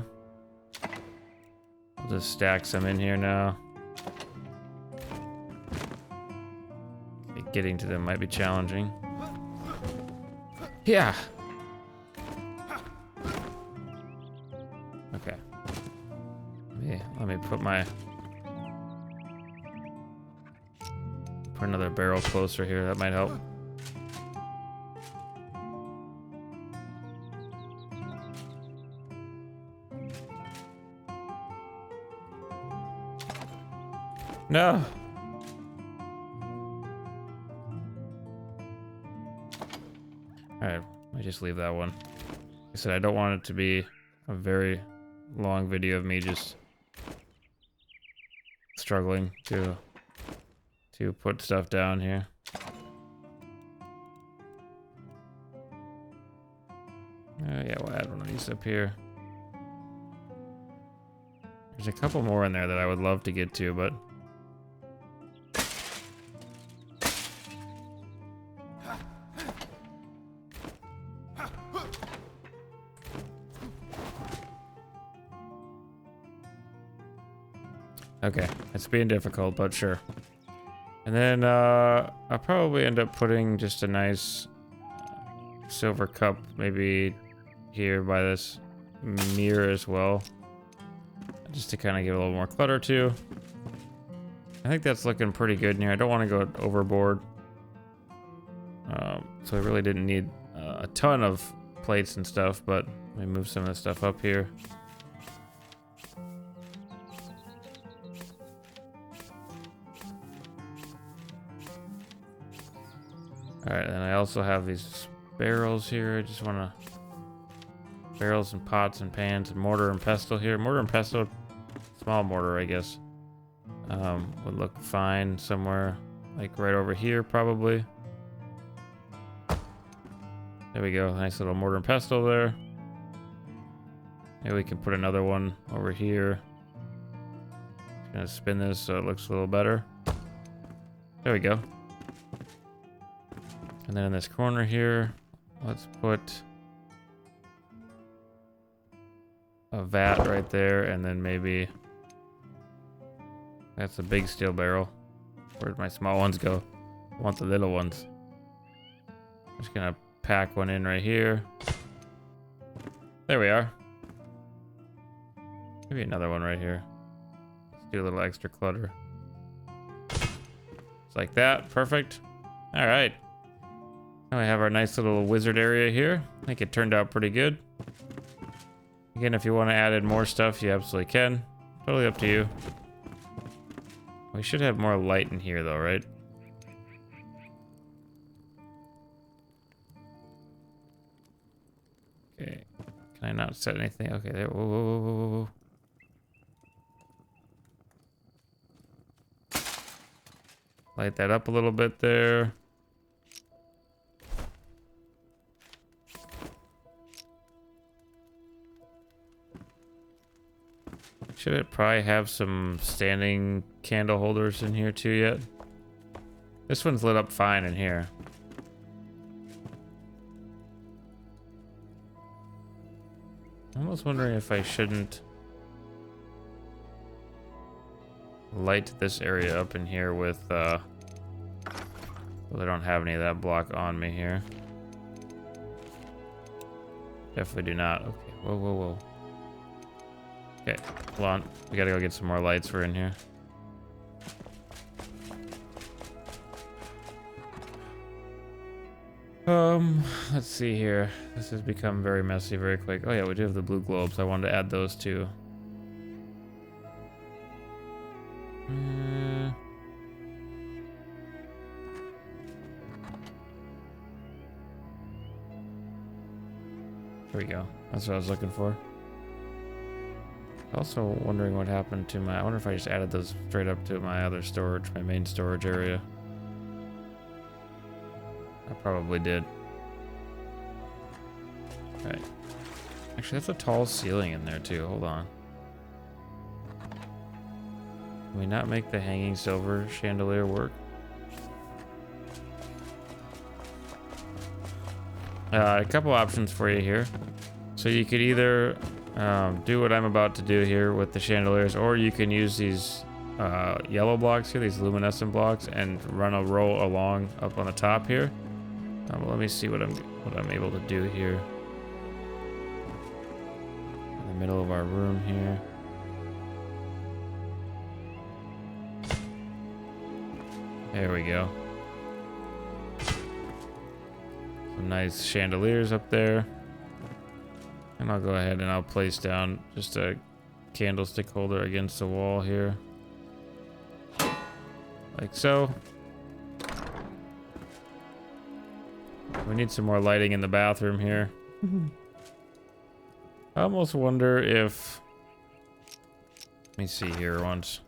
A: I'll just stack some in here now. Okay, getting to them might be challenging. Yeah. Okay. Let me put another barrel closer here. That might help. No. Alright, I just leave that one. Like I said, I don't want it to be a very long video of me just struggling to put stuff down here. Yeah, we'll add one of these up here. There's a couple more in there that I would love to get to, but okay, it's being difficult, but sure. And then I'll probably end up putting just a nice silver cup maybe here by this mirror as well. Just to kind of give a little more clutter too. I think that's looking pretty good in here. I don't want to go overboard. So I really didn't need a ton of plates and stuff, but let me move some of this stuff up here. Alright, and I also have these barrels here. I just want to... barrels and pots and pans and mortar and pestle here. Mortar and pestle, small mortar, I guess, would look fine somewhere, like right over here, probably. There we go. Nice little mortar and pestle there. Maybe we can put another one over here. Just gonna spin this so it looks a little better. There we go. And then in this corner here, let's put a vat right there, and then maybe that's a big steel barrel. Where'd my small ones go? I want the little ones. I'm just gonna pack one in right here. There we are. Maybe another one right here. Let's do a little extra clutter. Just like that. Perfect. All right. Now we have our nice little wizard area here. I think it turned out pretty good. Again, if you want to add in more stuff, you absolutely can. Totally up to you. We should have more light in here though, right? Okay. Can I not set anything? Okay, there. Whoa, whoa, whoa, whoa, whoa. Light that up a little bit there. Should it probably have some standing candle holders in here too yet? This one's lit up fine in here. I'm almost wondering if I shouldn't light this area up in here with, well, I don't have any of that block on me here. Definitely do not. Okay, whoa, whoa, whoa. Okay, hold on. We gotta go get some more lights for in here. Let's see here. This has become very messy very quick. Oh yeah, we do have the blue globes. I wanted to add those too. There we go. That's what I was looking for. Also wondering what happened to my... I wonder if I just added those straight up to my other storage, my main storage area. I probably did. Right. Actually, that's a tall ceiling in there too. Hold on. Can we not make the hanging silver chandelier work? A couple options for you here. So you could either do what I'm about to do here with the chandeliers, or you can use these yellow blocks here, these luminescent blocks, and run a row along up on the top here. Well, let me see what I'm able to do here. In the middle of our room here. There we go. Some nice chandeliers up there. And I'll go ahead and I'll place down just a candlestick holder against the wall here. Like so. We need some more lighting in the bathroom here. I almost wonder if... Let me see here once.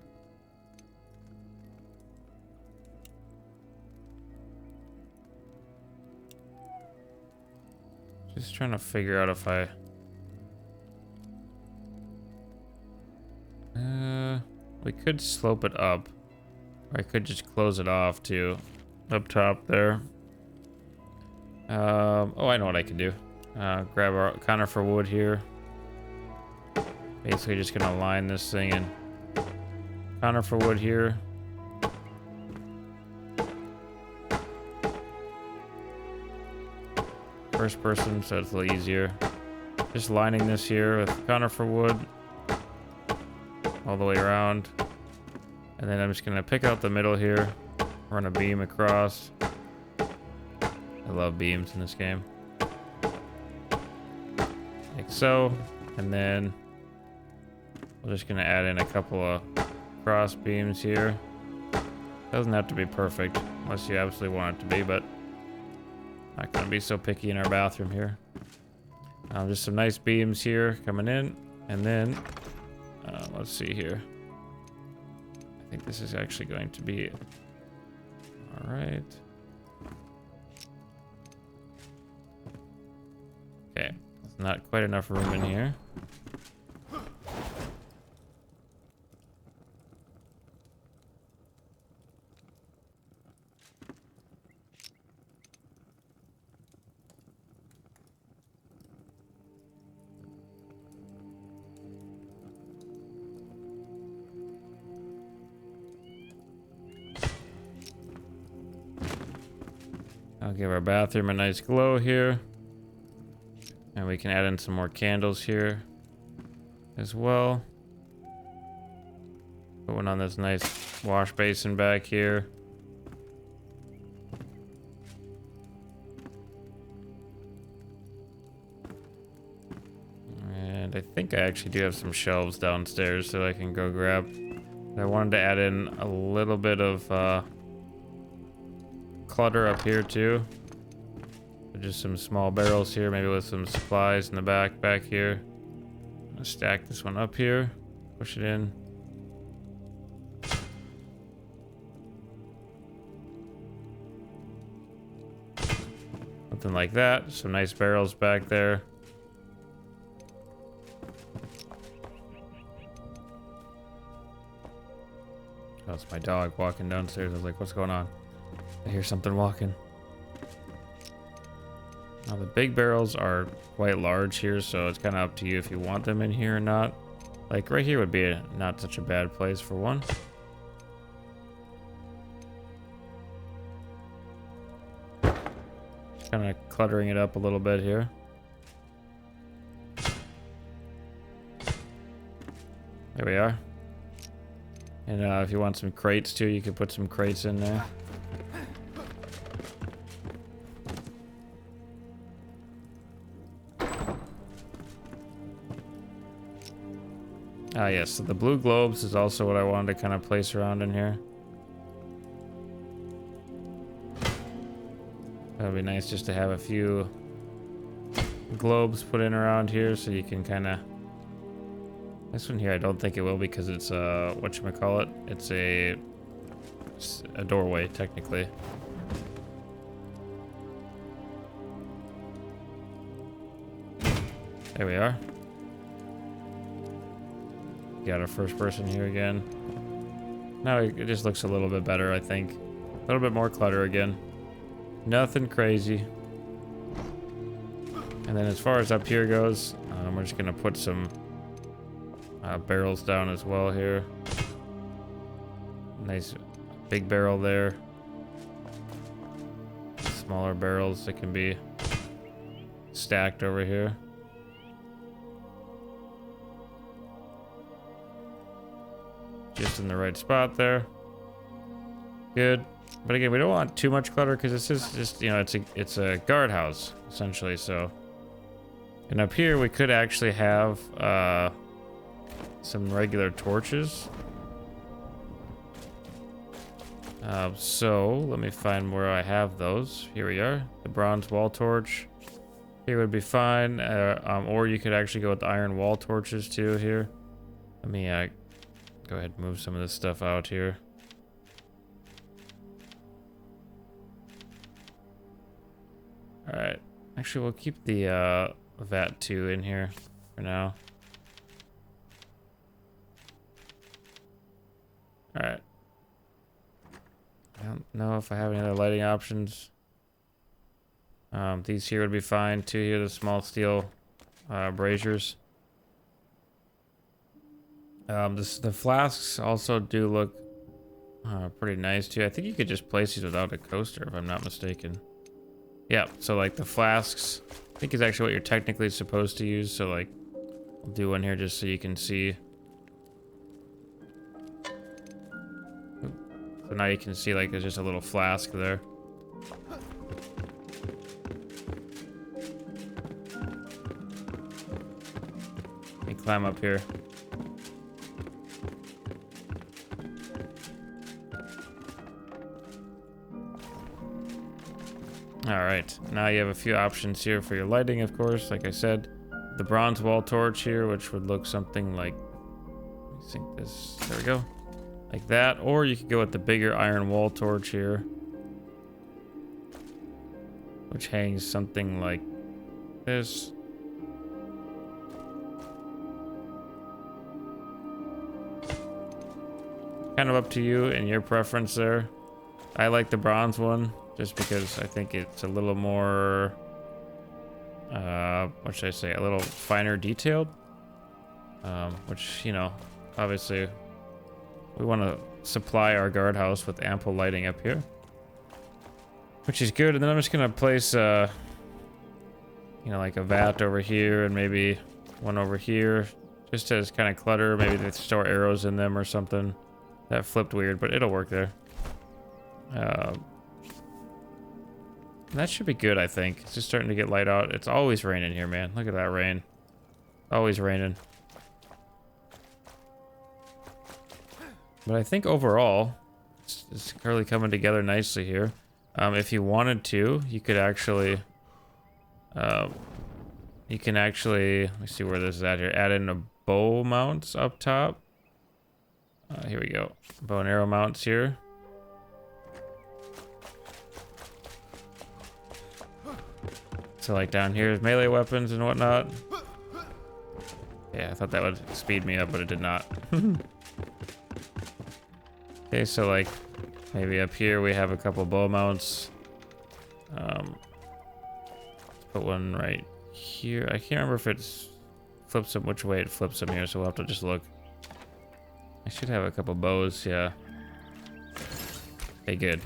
A: Just trying to figure out if I... we could slope it up. Or I could just close it off too. Up top there. Oh, I know what I can do. Grab our counter for wood here. Basically just gonna line this thing in. Counter for wood here. first person, so it's a little easier. Just lining this here with conifer wood all the way around. And then I'm just gonna pick out the middle here, run a beam across. I love beams in this game. Like so. And then we're just gonna add in a couple of cross beams here. Doesn't have to be perfect unless you absolutely want it to be, but not gonna be so picky in our bathroom here. Just some nice beams here coming in, and then let's see here. I think this is actually going to be all right. Okay, there's not quite enough room in here. I'll give our bathroom a nice glow here. And we can add in some more candles here as well. Put one on this nice wash basin back here. And I think I actually do have some shelves downstairs that I can go grab. I wanted to add in a little bit of clutter up here too. Just some small barrels here, maybe with some supplies in the back here. I'm gonna stack this one up here, push it in. Something like that. Some nice barrels back there. Oh, it's my dog walking downstairs. I was like, what's going on? I hear something walking. Now the big barrels are quite large here, so it's kind of up to you if you want them in here or not. Like right here would be not such a bad place for one. Just kind of cluttering it up a little bit here. There we are. And if you want some crates too, you can put some crates in there. Ah, yes, so the blue globes is also what I wanted to kind of place around in here. That would be nice just to have a few globes put in around here so you can kind of... This one here, I don't think it will because it's whatchamacallit? It's a doorway, technically. There we are. Got our first person here again. Now it just looks a little bit better, I think. A little bit more clutter again. Nothing crazy. And then as far as up here goes, we're just gonna put some barrels down as well here. Nice big barrel there. Smaller barrels that can be stacked over here. Just in the right spot there. Good. But again, we don't want too much clutter because this is just, you know, it's a guardhouse essentially. So, and up here we could actually have some regular torches. So let me find where I have those. Here we are. The bronze wall torch. Here would be fine. Or you could actually go with the iron wall torches too. Here. Let me go ahead and move some of this stuff out here. Alright. Actually, we'll keep the vat 2 in here for now. Alright. I don't know if I have any other lighting options. These here would be fine too. Here, the small steel braziers. The flasks also do look pretty nice too. I think you could just place these without a coaster if I'm not mistaken. Yeah, so like the flasks, I think is actually what you're technically supposed to use. So like, I'll do one here just so you can see. So now you can see like there's just a little flask there. Let me climb up here. Alright, now you have a few options here for your lighting, of course. Like I said, the bronze wall torch here, which would look something like, let me think this, there we go. Like that, or you could go with the bigger iron wall torch here, which hangs something like this. Kind of up to you and your preference there. I like the bronze one just because I think it's a little more, what should I say, a little finer detailed, which, you know, obviously we want to supply our guardhouse with ample lighting up here, which is good. And then I'm just gonna place, you know, like a vat over here and maybe one over here, just as kind of clutter. Maybe they store arrows in them or something. That flipped weird, but it'll work there. That should be good, I think. It's just starting to get light out. It's always raining here, man. Look at that rain. Always raining. But I think overall, it's really coming together nicely here. If you wanted to, you could actually, let me see where this is at here. Add in a bow mounts up top. Here we go. Bow and arrow mounts here. So like down here is melee weapons and whatnot. Yeah, I thought that would speed me up, but it did not. Okay, so like maybe up here we have a couple bow mounts. Put one right here. I can't remember if it's flips them, which way it flips them here, so we'll have to just look. I should have a couple bows, yeah. Okay, good.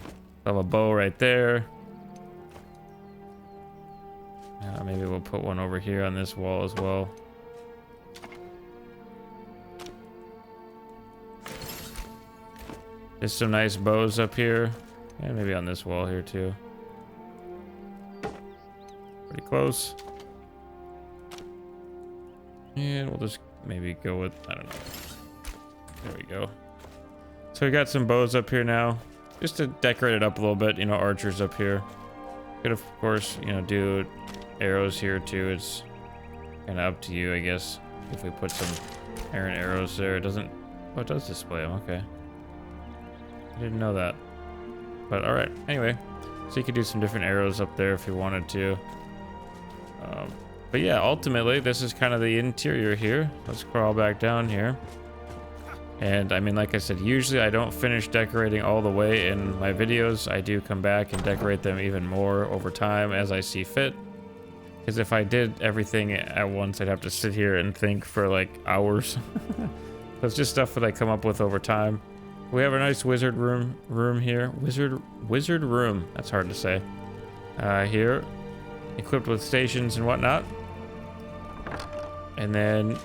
A: I'll have a bow right there. Maybe we'll put one over here on this wall as well. Just some nice bows up here. And maybe on this wall here too. Pretty close. And we'll just maybe go with, I don't know. There we go. So we got some bows up here now. Just to decorate it up a little bit, you know, archers up here. Could of course, you know, do arrows here too. It's kind of up to you, I guess. If we put some iron arrows there, it doesn't, oh, it does display them, okay. I didn't know that. But all right, anyway. So you could do some different arrows up there if you wanted to. But yeah, ultimately, this is kind of the interior here. Let's crawl back down here. And I mean, like I said, usually I don't finish decorating all the way in my videos. I do come back and decorate them even more over time as I see fit. Because if I did everything at once, I'd have to sit here and think for like hours. So it's just stuff that I come up with over time. We have a nice wizard room here. Wizard room. That's hard to say. Here, equipped with stations and whatnot. And then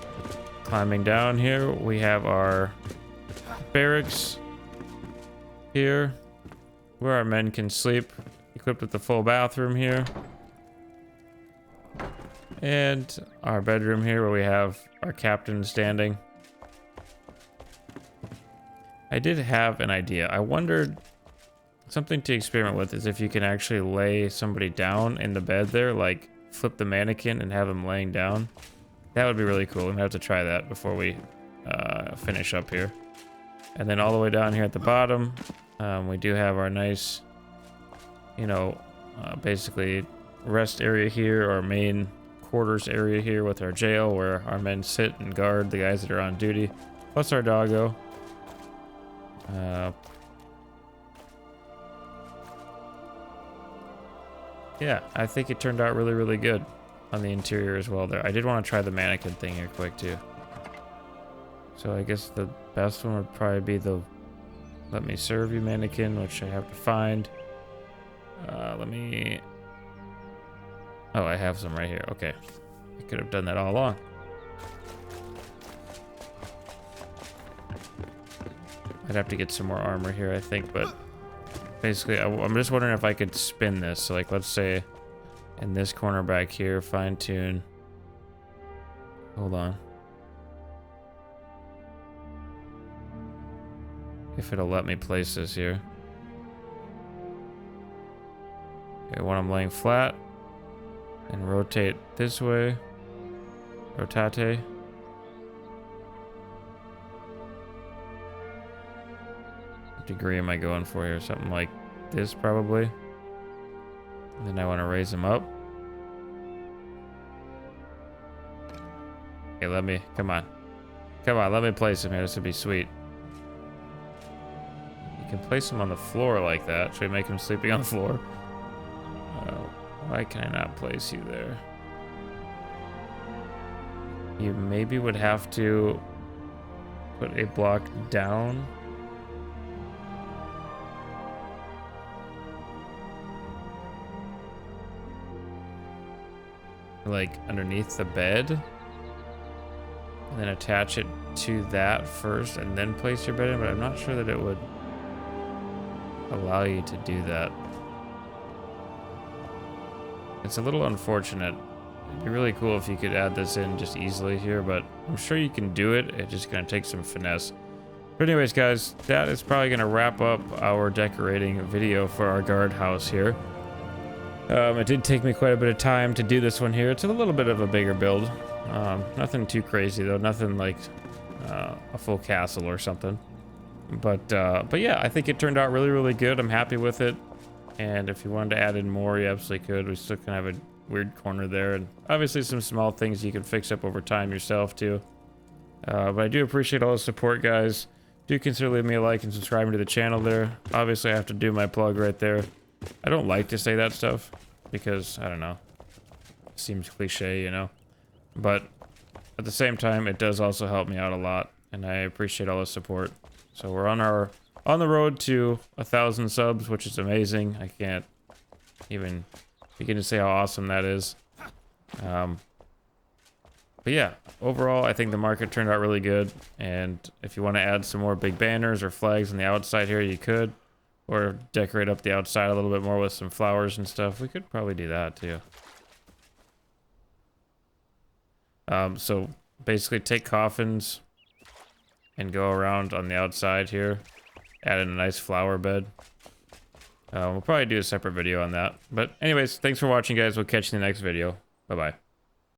A: climbing down here, we have our barracks here, where our men can sleep. Equipped with the full bathroom here. And our bedroom here, where we have our captain standing. I did have an idea. I wondered, something to experiment with is if you can actually lay somebody down in the bed there, like flip the mannequin and have them laying down. That would be really cool. I'm gonna have to try that before we finish up here. And then all the way down here at the bottom, we do have our nice, you know, basically rest area here, our main quarters area here with our jail where our men sit and guard the guys that are on duty, plus our doggo. Yeah, I think it turned out really, really good on the interior as well there. I did want to try the mannequin thing here quick too. So I guess the best one would probably be the let me serve you mannequin, which I have to find. Let me Oh, I have some right here. Okay. I could have done that all along. I'd have to get some more armor here, I think, but basically, I'm just wondering if I could spin this. So, like, let's say in this corner back here, fine tune. Hold on. If it'll let me place this here. Okay, when I'm laying flat, and rotate this way. Rotate. What degree am I going for here? Something like this, probably. And then I want to raise them up. Okay, let me, come on. Come on, let me place them here. This would be sweet. You can place them on the floor like that. Should we make him sleeping on the floor? Why can I not place you there? You maybe would have to put a block down. Like underneath the bed. And then attach it to that first and then place your bed in, but I'm not sure that it would allow you to do that. It's a little unfortunate. It'd be really cool if you could add this in just easily here, but I'm sure you can do it. It's just gonna take some finesse. But anyways, guys, that is probably gonna wrap up our decorating video for our guardhouse here. It did take me quite a bit of time to do this one here. It's a little bit of a bigger build. Nothing too crazy though. Nothing like a full castle or something. But yeah, I think it turned out really, really good. I'm happy with it. And if you wanted to add in more, you absolutely could. We still kind of have a weird corner there, and obviously some small things you can fix up over time yourself too. But I do appreciate all the support, guys. Do consider leaving me a like and subscribing to the channel there. Obviously, I have to do my plug right there. I don't like to say that stuff because, I don't know, it seems cliche, you know? But at the same time, it does also help me out a lot, and I appreciate all the support. So we're on the road to 1,000 subs, which is amazing. I can't even begin to say how awesome that is. But yeah, overall, I think the market turned out really good. And if you want to add some more big banners or flags on the outside here, you could. Or decorate up the outside a little bit more with some flowers and stuff. We could probably do that too. So basically take coffins and go around on the outside here. Add in a nice flower bed. We'll probably do a separate video on that. But anyways, thanks for watching, guys. We'll catch you in the next video. Bye-bye.